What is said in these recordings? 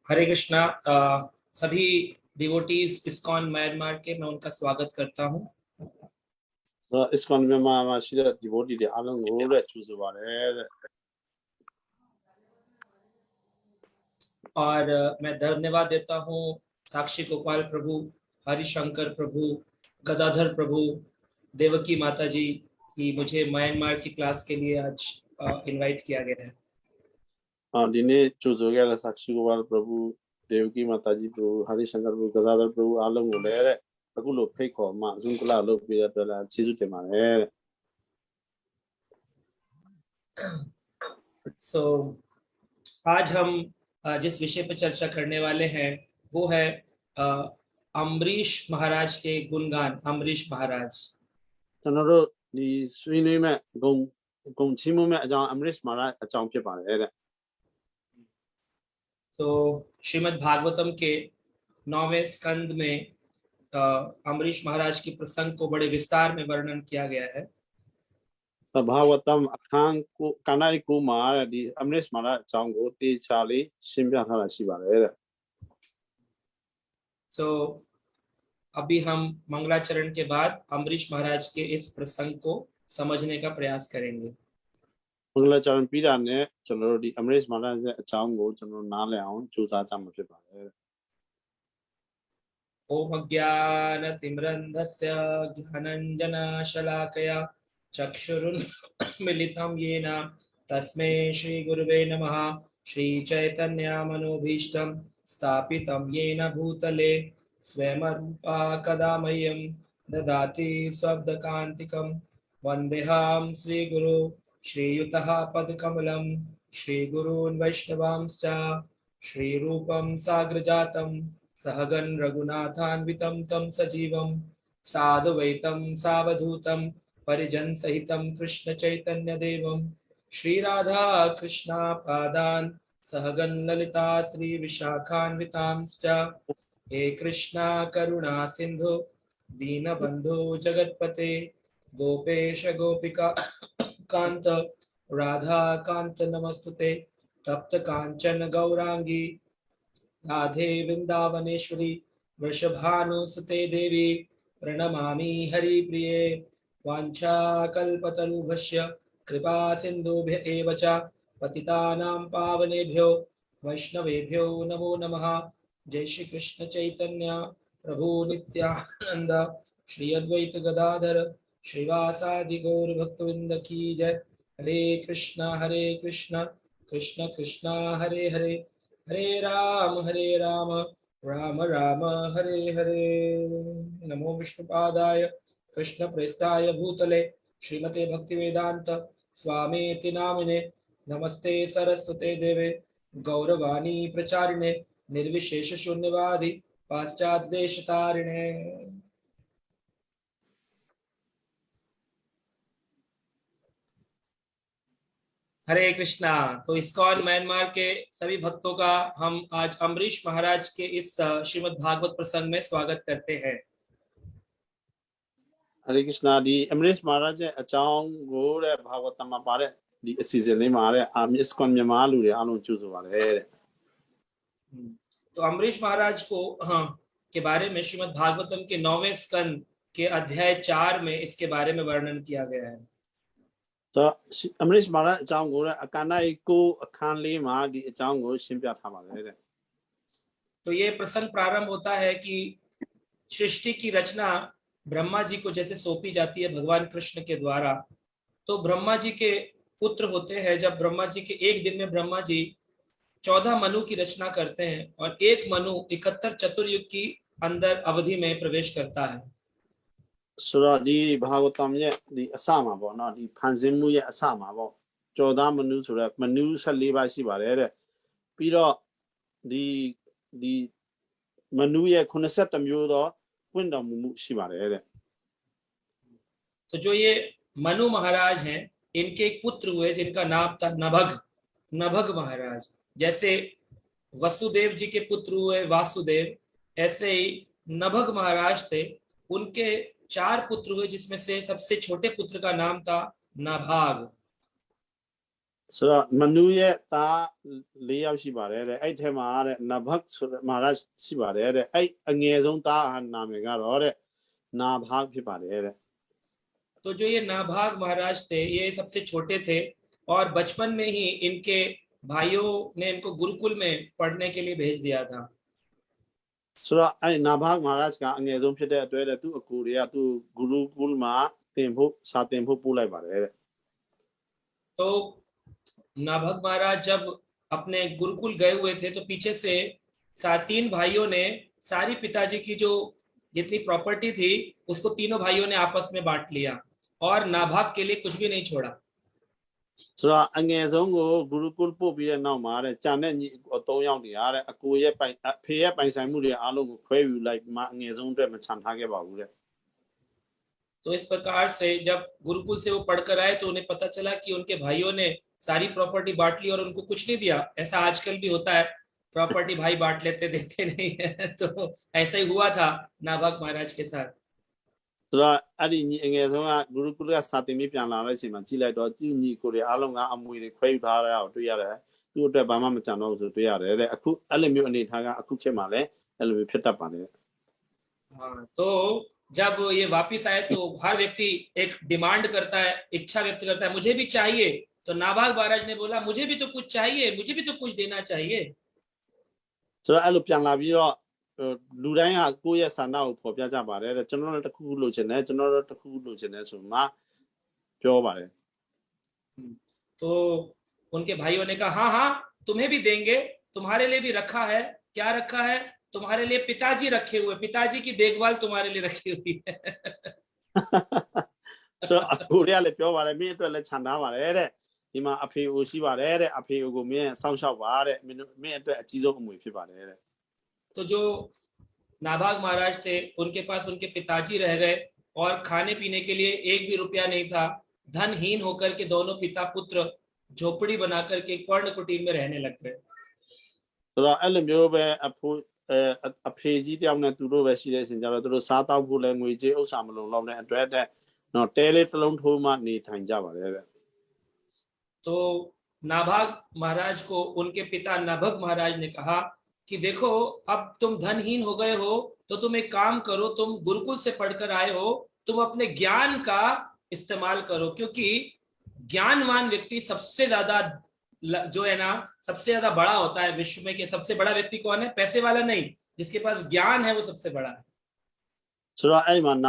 हरे कृष्णा। सभी devotees ISKCON Myanmar के मैं उनका स्वागत करता हूँ। इस्कॉन म्यांमार में डिवोटी के आलम को चूज और मैं धन्यवाद देता हूँ साक्षी गोपाल प्रभु, हरिशंकर प्रभु, गदाधर प्रभु, देवकी माता जी की मुझे म्यांमार की क्लास के लिए आज इनवाइट किया गया है। दिने चूज हो गया साक्षी गोपाल प्रभु, देवकी माता जी प्रभु, हरिशंकर प्रभु, गदाधर प्रभु आलम को ले अकुलो फेंको माँ सुनकला लोग भी जाते चीज़ माने। सो आज हम जिस विषय पर चर्चा करने वाले हैं वो है अम्बरीश महाराज के गुणगान। अम्बरीश महाराज चलो दी स्वीनी में गौं चीमू में अजान अमरीश महाराज अचाम के पारे है। तो श्रीमद् भागवतम के 9वें स्कंद में अम्बरीश महाराज की प्रसंग को बड़े विस्तार में वर्णन किया गया है। भागवतम अखांग को कानाई को मार दी अमरीश महाराज अचाम को ती चाली शिम्या थाना शिवाले है। सो अभी हम मंगलाचरण के बाद अम्बरीश महाराज के इस प्रसंग को समझने का प्रयास करेंगे। मंगलाचरण पीड़ा ने चलो दी अमरीश महाराज से अचाम को चलो नाले आऊं चूजा चाम के पारे। ओम ज्ञानतिम्रन्धस्य ज्ञानञ्जनशलाकया चक्षुरुन्मिलितं येन तस्मै श्रीगुरुवे नमः। श्रीचैतन्यमनोभीष्टं स्थापितं येन भूतले स्वयं रूपा कदा मह्यं ददाति स्वब्दकान्तिकं। वन्देऽहं श्रीगुरो श्रीयुतः पदकमलं श्रीगुरून् वैष्णवांश्च श्रीरूपं साग्रजातं सहगण रघुनाथान्वितं तं सजीवं साद्वैतं सावधूतं परिजन सहितं कृष्ण चैतन्य देवं श्रीराधा कृष्णा पादान् सहगण ललिता श्री विशाखान्वितांश्च। हे कृष्णा करुणा सिंधु दीनबंधु जगत्पते गोपेश गोपिका कांत राधा कांत नमस्तुते। तप्त कांचन गौरांगी राधे वृंदावनेश्वरी वृषभानुसुते देवी प्रणमामि हरिप्रिये। वाञ्छाकल्पतरुभ्यश्च कृपा सिन्धुभ्य एव च पतितानां पावनेभ्यो वैष्णवेभ्यो नमो नमः। जय श्री कृष्ण चैतन्य प्रभु नित्यानंद श्री अद्वैत गदाधर श्रीवासादि गौर भक्तवृंद की जय। हरे कृष्णा कृष्ण कृष्ण हरे हरे, हरे राम राम राम हरे हरे। नमो विष्णुपादाय कृष्ण प्रेष्ठाय भूतले श्रीमते भक्तिवेदांत स्वामीति नामिने। नमस्ते सरस्वते देवे गौरवाणी प्रचारिणे निर्विशेष शून्यवादी पाश्चादेशतारिणे। हरे कृष्णा। तो इस्कॉन म्यांमार के सभी भक्तों का हम आज अम्बरीश महाराज के इस श्रीमद् भागवत प्रसंग में स्वागत करते हैं। हरे कृष्णा दी अमरीश महाराज से अचाम को रे भागवतम में पारे दी सीजन नहीं मारे आम इस्कॉन म्यांमार लूरे आलू चूज वाले। तो अम्बरीश महाराज को के बारे में श्रीमद् भागवतम के 9वें स्कंद के अध्याय 4 में इसके बारे में वर्णन किया गया है। तो अमरीश महाराज अचाम को रे अकाना इको अखान ली मार दी अचाम को शिम्या था वाले। तो ये प्रसंग प्रारंभ होता है कि सृष्टि की रचना ब्रह्मा जी को जैसे सौंपी जाती है भगवान कृष्ण के द्वारा। तो ब्रह्मा जी के पुत्र होते हैं। जब ब्रह्मा जी के एक दिन में ब्रह्मा जी 14 मनु की रचना करते हैं और एक मनु 71 चतुर्युग की अंदर अवधि में प्रवेश करता है। सुरा दी भागवतम ये दी असामा बो ना दी फंजिमु ये असामा बो 14 मनु सुरा मनु सली बासी बारे रे पीरो दी मनु ये 59 မျိုးသောပွင့်တော်မူမှုရှိပါတယ်တဲ့। तो जो ये मनु महाराज हैं इनके एक पुत्र हुए जिनका नाम था नभग, नभग महाराज। जैसे वसुदेव जी के पुत्र हुए वासुदेव, ऐसे ही नभग महाराज थे। उनके 4 पुत्र हुए जिसमें से सबसे छोटे पुत्र का नाम था नाभाग। ဆိုတော့မနူးရဲ့သား၄ယောက်ရှိပါတယ်တဲ့အဲ့ထဲမှာတဲ့နဘတ်ဆိုတဲ့မဟာရတ်ရှိပါတယ်တဲ့အဲ့အငယ်ဆုံးသားဟာနာမည်ကတော့တဲ့နာဘတ်ဖြစ်ပါတယ်တဲ့ तो जो ये नाभाग महाराज थे ये सबसे छोटे थे और बचपन में ही इनके भाइयों ने इनको गुरुकुल में पढ़ने के लिए भेज दिया था ဆိုတော့အဲ့နာဘတ်မဟာရတ်ကအငယ်ဆုံးဖြစ်တဲ့အတွက်တဲ့သူ့အကူတွေကသူ့ဂူရုကူလ်မှာတင်ဖို့စာတင်ဖို့ပို့လိုက်ပါတယ်တဲ့ तो नाभाग महाराज जब अपने गुरुकुल गए हुए थे तो पीछे से तीन भाइयों ने सारी पिताजी की जो जितनी प्रॉपर्टी थी उसको तीनों भाइयों ने आपस में बांट लिया और नाभाग के लिए कुछ भी नहीं छोड़ा ဆိုတော့အငယ်ဆုံးကိုဂူရုကူလ်ပို့ပြီးတဲ့နောက်မှာတဲ့ဂျန်တဲ့ညီအသုံးယောက်တွေအားတဲ့အကူရဲ့ပိုင်အဖေရဲ့ပိုင်ဆိုင်မှုတွေအားလုံးကိုခွဲယူလိုက်မှအငယ်ဆုံးအတွက်မချန်ထားခဲ့ပါဘူးတဲ့ तो इस प्रकार से जब गुरुकुल से वो पढ़कर आए तो उन्हें पता चला कि उनके भाइयों ने सारी प्रॉपर्टी बांट ली और उनको कुछ नहीं दिया ऐसा आजकल भी होता है प्रॉपर्टी भाई बांट लेते देते नहीं है तो ऐसा ही हुआ था नाभाग महाराज के साथ ဆိုတော့အဲ့ဒီညီအငယ်ဆုံးကဂူရုကူလ်ကစာတင်ပြီးပြန်လာတဲ့အချိန်မှာကြည့်လိုက်တော့သူ့ညီကိုတွေအားလုံးကအမွေတွေခွဲယူထားတာကိုတွေ့ရတယ်သူ့အတွက်ဘာမှမကြံတော့ဘူးဆိုတွေ့ရတယ်တဲ့အခုအဲ့လိုမျိုးအနေထားကအခုခေတ်မှာလည်းအဲ့လိုမျိုးဖြစ်တတ်ပါတယ် हाँ तो जब ये वापिस आए तो हर व्यक्ति एक डिमांड करता है इच्छा व्यक्त करता है मुझे भी चाहिए तो नाभाग महाराज ने बोला मुझे भी तो कुछ चाहिए मुझे भी तो कुछ देना चाहिए ဆိုတော့အဲ့လိုပြန်လာပြီးတော့လူတိုင်းဟာကိုယ့်ရဲ့ဆန္ဒကိုဖော်ပြကြပါတယ်တဲ့ကျွန်တော်တို့တစ်ခုခုလိုချင်တယ်ကျွန်တော်တို့တစ်ခုခုလိုချင်တယ်ဆိုမှပြောပါတယ် तो उनके भाइयों ने कहा हाँ हाँ तुम्हें भी देंगे तुम्हारे लिए भी रखा है क्या रखा है तुम्हारे लिए पिताजी रखे हुए पिताजी की देखभाल तुम्हारे लिए रखी हुई है ဆိုတော့အခုတည်းကလည်းပြောပါတယ်မင်းအတွက်လည်းခြံထားပါတယ်တဲ့ဒီမှာအဖေအိုရှိပါတယ်တဲ့အဖေအိုကိုမင်းစောင့်ရှောက်ပါတဲ့မင်းအတွက်အကြီးဆုံးအမွေဖြစ်ပါတယ်တဲ့ तो जो नाभाग महाराज थे उनके पास उनके पिताजी रह गए और खाने पीने के लिए एक भी रुपया नहीं था धनहीन होकर के दोनों पिता पुत्र झोपड़ी बना करके एक पर्ण कुटीर में रहने लग गए ဆိုတော့အဲ့လိုမျိုးပဲအဖေကြီးတယောက်နဲ့သူတို့ပဲရှိတဲ့အချိန်ကျတော့သူတို့စားတောက်ဖို့လည်းငွေကြေးဥစ္စာမလုံလောက်တဲ့အတွက်တဲ့နော်တဲလေးတစ်လုံးထိုးမှနေထိုင်ကြပါတယ်တဲ့ तो नाभाग महाराज को उनके पिता नाभग महाराज ने कहा कि देखो अब तुम धनहीन हो गए हो तो तुम एक काम करो तुम गुरुकुल से पढ़कर आए हो तुम अपने ज्ञान का इस्तेमाल करो क्योंकि ज्ञानवान व्यक्ति सबसे ज्यादा जो है ना सबसे ज्यादा बड़ा होता है विश्व में कि सबसे बड़ा व्यक्ति कौन है पैसे वाला नहीं जिसके पास ज्ञान है वो सबसे बड़ा है ဆိုတော့အဲ့မှာန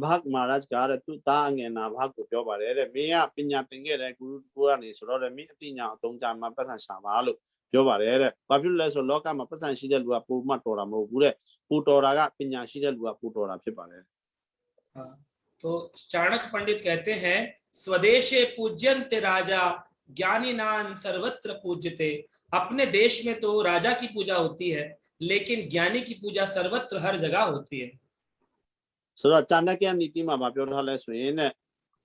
ဘတ်မဟာရတ်ကတဲ့သူသားအငယ်နာဘတ်ကိုပြောပါတယ်တဲ့မင်းကပညာသင်ခဲ့တဲ့ဂူရုကိုကနေဆိုတော့တဲ့မင်းအသိဉာဏ်အသုံးချမှာပတ်စံရှာပါလို့ပြောပါတယ်တဲ့ဘာဖြစ်လို့လဲဆိုတော့လောကမှာပတ်စံရှိတဲ့လူကပိုမှတော်တာမဟုတ်ဘူးတဲ့ပိုတော်တာကပညာရှိတဲ့လူကပိုတော်တာဖြစ်ပါတယ် तो चाणक्य पंडित कहते हैं स्वदेशे पूज्यन्ते राजा ज्ञानीनां सर्वत्र पूज्यते अपने देश में तो राजा की पूजा होती है लेकिन ज्ञानी की पूजा सर्वत्र हर जगह होती है ဆိုတော့ဇာနကနီတိမှာပြောထားလဲဆိုရင်တဲ့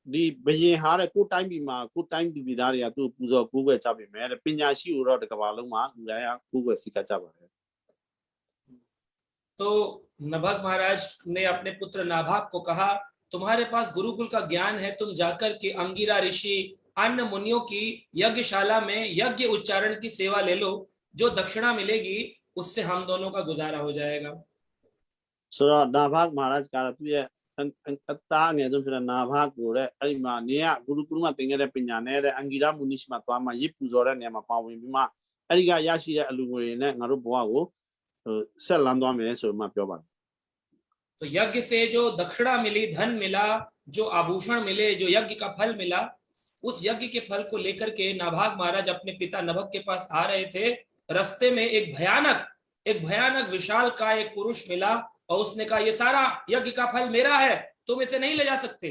ဒီဘယင်ဟာတဲ့ကိုတိုင်းပြည်မှာကိုတိုင်းပြည်သားတွေကသူ့ပူဇော်ကိုးကွယ်ကြပြီမဲ့တဲ့ပညာရှိကိုတော့တစ်ကမ္ဘာလုံးမှာလူတိုင်းကကိုးကွယ်စိတ်ကကြပါတယ် तो नाभाग महाराज ने अपने पुत्र नाभाग को कहा तुम्हारे पास गुरुकुल का ज्ञान है तुम जाकर के अंगिरा ऋषि अन्य मुनियों की यज्ञशाला में यज्ञ उच्चारण की सेवा ले लो जो दक्षिणा मिलेगी उससे हम दोनों का गुजारा हो जाएगा ဆိုတော့နာဘတ်မဟာရတ်ကသူ့ရဲ့အသားငယ်ဆုံးဖြစ်တဲ့နာဘတ်ကိုတဲ့အဲ့ဒီမှာနေကဂူရုကူလ်မှာသင်ခဲ့တဲ့ပညာနဲ့တဲ့အင်ဂီရမူနိရှိမှာသွားမှရစ်ပူဇော်တဲ့နေရာမှာပါဝင်ပြီးမှအဲ့ဒီကရရှိတဲ့အလူငွေတွေနဲ့ငါတို့ဘဝကိုဆက်လန်းသွားမယ်ဆိုမှပြောပါတယ် तो यज्ञ से जो दक्षिणा मिली धन मिला जो आभूषण मिले जो यज्ञ का फल मिला उस यज्ञ के फल को लेकर के नाभाग महाराज अपने पिता नभग के पास आ रहे थे रास्ते में एक भयानक विशाल का एक पुरुष मिला और उसने कहा ये सारा यज्ञ का फल मेरा है तुम इसे नहीं ले जा सकते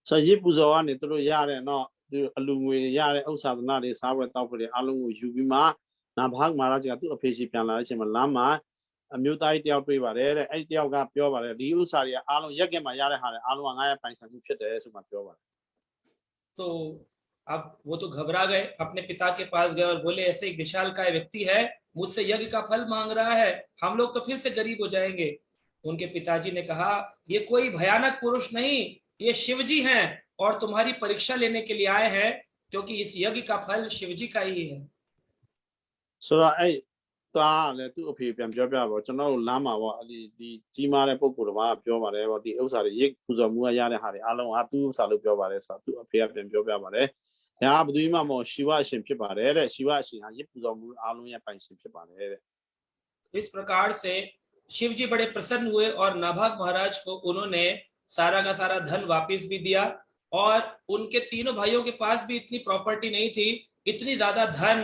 ဆိုရစ်ပူဇော်ကနေသူတို့ရတဲ့နော်သူအလူငွေရတဲ့ဥစ္စာသနာတွေစားဝယ်တောက်ဖို့တွေအားလုံးကိုယူပြီးမှနာဘတ်မဟာရတ်ကသူ့အဖေရှိပြန်လာတဲ့အချိန်မှာလမ်းမှာအမျိုးသားကြီးတယောက်တွေ့ပါတယ်တဲ့အဲ့ဒီတယောက်ကပြောပါတယ်ဒီဥစ္စာတွေအားလုံးရက်ကမှာရတဲ့ဟာတွေအားလုံးကငါရဲ့ပိုင်ဆိုင်မှုဖြစ်တယ်ဆိုမှပြောပါတယ် तो अब वो तो घबरा गए अपने पिता के पास गए और बोले ऐसे एक विशाल काय व्यक्ति है मुझसे यज्ञ का फल मांग रहा है हम लोग तो फिर से गरीब हो जाएंगे उनके पिताजी ने कहा ये कोई भयानक पुरुष नहीं ये शिवजी हैं और तुम्हारी परीक्षा लेने के लिए आए हैं क्योंकि इस यज्ञ का फल शिव जी का ही है। ဆိုတော့အဲ့သားကလည်းသူ့အဖေပြန်ပြောပြပါကျွန်တော်တို့လမ်းမှာပေါ့ဒီကြီးမားတဲ့ပုံကိုယ်တစ်ပါးပြောပါတယ်ပေါ့ဒီဥစ္စာတွေရိတ်ပူဇော်မှုကရတဲ့ဟာတွေအားလုံးကသူ့ဥစ္စာလို့ပြောပါတယ်ဆိုတော့သူ့အဖေကပြန်ပြောပြပါတယ်ဒါကဘယ်သူမှမဟုတ်ရှိဝအရှင်ဖြစ်ပါတယ်တဲ့ရှိဝအရှင်ဟာရိတ်ပူဇော်မှုအားလုံးရဲ့ပိုင်ရှင်ဖြစ်ပါတယ်တဲ့ इस प्रकार से शिव जी बड़े प्रसन्न हुए और नाभाग महाराज को उन्होंने सारा का सारा धन वापस भी दिया और उनके तीनों भाइयों के पास भी इतनी प्रॉपर्टी नहीं थी, इतनी ज्यादा धन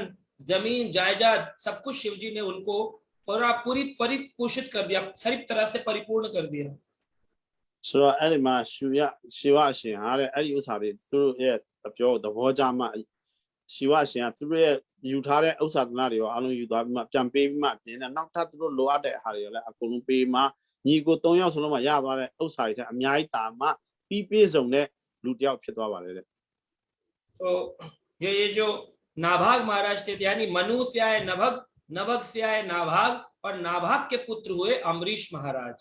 जमीन जायदाद सब कुछ शिव जी ने उनको पूरी परिपोषित कर दिया, सारी तरह से परिपूर्ण कर दिया। ဆိုတော့အဲ့ဒီမှာရှိဝအရှင်ဟာတဲ့အဲ့ဒီဥစ္စာတွေသူတို့ရဲ့အပြောသဘောကြမှရှိဝအရှင်ကသူတို့ရဲ့ယူထားတဲ့ဥစ္စာတနာတွေရောအားလုံးယူသွားပြီးမှပြန်ပေးပြီးမှပြင်းတဲ့နောက်ထပ်သူတို့လိုအပ်တဲ့ဟာတွေလည်းအကုန်လုံးပေးမှညီကို၃ယောက်စလုံးမှာရသွားတဲ့ဥစ္စာတွေကအများကြီးတာမှပြီးပြည့်စုံတဲ့လူတစ်ယောက်ဖြစ်သွားပါတယ်တဲ့ तो ये जो नाभाग महाराज थे यानी मनु से आए नभग, नभग से आए नाभाग और नाभाग के पुत्र हुए अम्बरीश महाराज।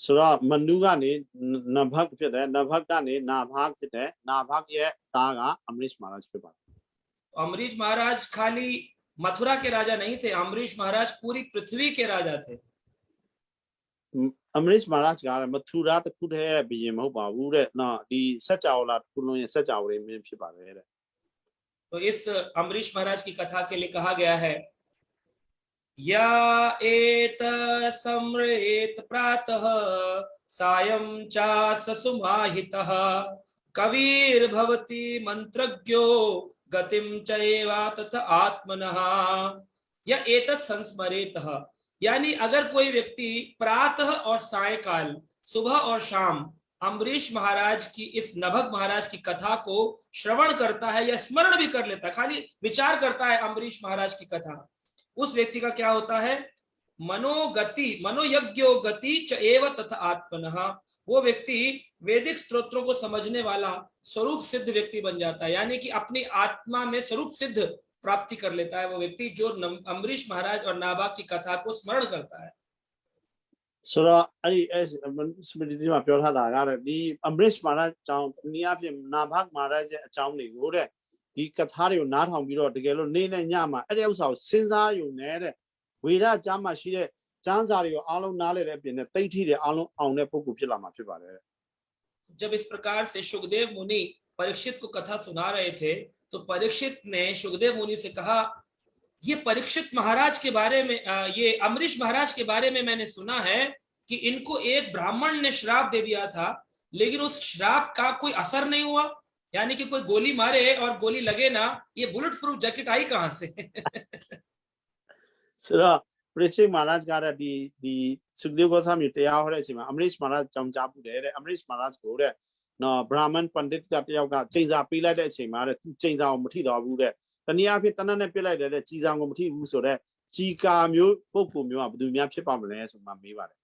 ဆိုတော့မနုကနေနဘတ်ဖြစ်တယ်နဘတ်ကနေနာဘတ်ဖြစ်တယ်နာဘတ်ရဲ့သားကအမရစ်မဟာရာဂျ်ဖြစ်ပါတယ် अम्बरीश महाराज खाली मथुरा के राजा नहीं थे, अम्बरीश महाराज पूरी पृथ्वी के राजा थे। အမရစ်မဟာရာဂျ်ကမထူရာတစ်ခုတည်းဘယင်မဟုတ်ပါဘူးတဲ့နော်ဒီစัจ java လာတစ်ခုလုံးရဲ့စัจ java တွေမင်းဖြစ်ပါတယ်တဲ့ तो इस अम्बरीश महाराज की कथा के लिए कहा गया है या एत सम्रेत प्रातः सायं चास सुमाहितः कवीर भवति मंत्रज्ञो गतिम चैवा तथा आत्मनः या एतत् संस्मरेतः, यानी अगर कोई व्यक्ति प्रातः और सायकाल सुबह और शाम अम्बरीश महाराज की इस नभग महाराज की कथा को श्रवण करता है या स्मरण भी कर लेता है, खाली विचार करता है अम्बरीश महाराज की कथा, उस व्यक्ति का क्या होता है मनोगति मनोयज्ञो गति च एव तथा आत्मनः, वो व्यक्ति वैदिक स्तोत्रों को समझने वाला स्वरूप सिद्ध व्यक्ति बन जाता है, यानी कि अपनी आत्मा में स्वरूप सिद्ध प्राप्ति कर लेता है वो व्यक्ति जो अम्बरीश महाराज और नाभाग की कथा को स्मरण करता है। ဆိုတော့အဲ့ဒီစပီတီမှာပြောထားတာကဒီအမရစ်မဟာရာဂျ်အကြောင်းနည်းအားဖြင့်နာဘတ်မဟာရာဂျ်ရဲ့အကြောင်းတွေကိုတဲ့ဒီကထာတွေကိုနားထောင်ပြီးတော့တကယ်လို့နေ့နဲ့ညမှာအဲ့ဒီဥစ္စာကိုစဉ်းစားယူနေတဲ့ဝေဒကျမ်းမှာရှိတဲ့ကျမ်းစာတွေကိုအားလုံးနားလည်တဲ့အပြင်နဲ့သိထိတွေအားလုံးအောင်တဲ့ပုဂ္ဂိုလ်ဖြစ်လာမှာဖြစ်ပါတယ် जब इस प्रकार से शुकदेव मुनि परीक्षित को कथा सुना रहे थे तो परीक्षित ने शुकदेव मुनि से कहा ये परीक्षित महाराज के बारे में ये अम्बरीश महाराज के बारे में मैंने सुना है कि इनको एक ब्राह्मण ने श्राप दे दिया था, लेकिन उस श्राप का कोई असर नहीं हुआ, यानी कि कोई गोली मारे और गोली लगे ना, ये बुलेट प्रूफ जैकेट आई कहां से? ဆိုတော့ပရိစိတ်မဟာရာဂျ်ကဒီစုဒေဝဆာမြေတရားဟောတဲ့အချိန်မှာအမရစ်မဟာရာဂျ်ကြောင့်ကြားပူတယ်တဲ့အမရစ်မဟာရာဂျ်ကိုတဲ့နော်ဗြဟ္မန်ပန္ဒစ်ကတယောက်ကချိန်စာပေးလိုက်တဲ့အချိန်မှာတဲ့သူချိန်စာကိုမထိတော့ဘူးတဲ့တနည်းအားဖြင့်တနတ်နဲ့ပြစ်လိုက်တဲ့ကြီးစာကိုမထိဘူးဆိုတော့ကြီးကာမျိုးပုဂ္ဂိုလ်မျိုးကဘယ်သူများဖြစ်ပါမလဲဆိုမှမေးပါတယ်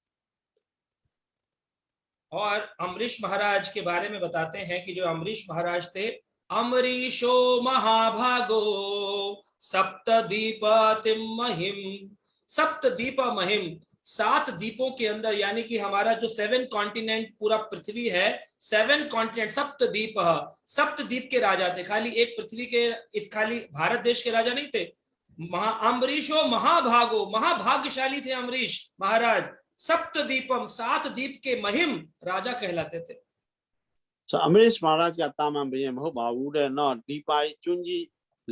और अम्बरीश महाराज के बारे में बताते हैं कि जो अम्बरीश महाराज थे अम्बरीशो महाभागो सप्तदीपतिम महिम, सप्तदीप महिम 7 द्वीपों के अंदर, यानी कि हमारा जो 7 कॉन्टिनेंट पूरा पृथ्वी है 7 कॉन्टिनेंट सप्तदीप, सप्तद्वीप के राजा थे, खाली एक पृथ्वी के इस खाली भारत देश के राजा नहीं थे। अम्बरीशो महाभागो महाभाग्यशाली थे अम्बरीश महाराज, सप्तदीपम 7 द्वीप के महिम राजा कहलाते थे। ဆိုအမရစ်မဟာရာဂျ်ကတာမန်ဘယင်မဟုတ်ပါဘူးတဲ့နော်ဒီပိုင်ကျွန်းကြီး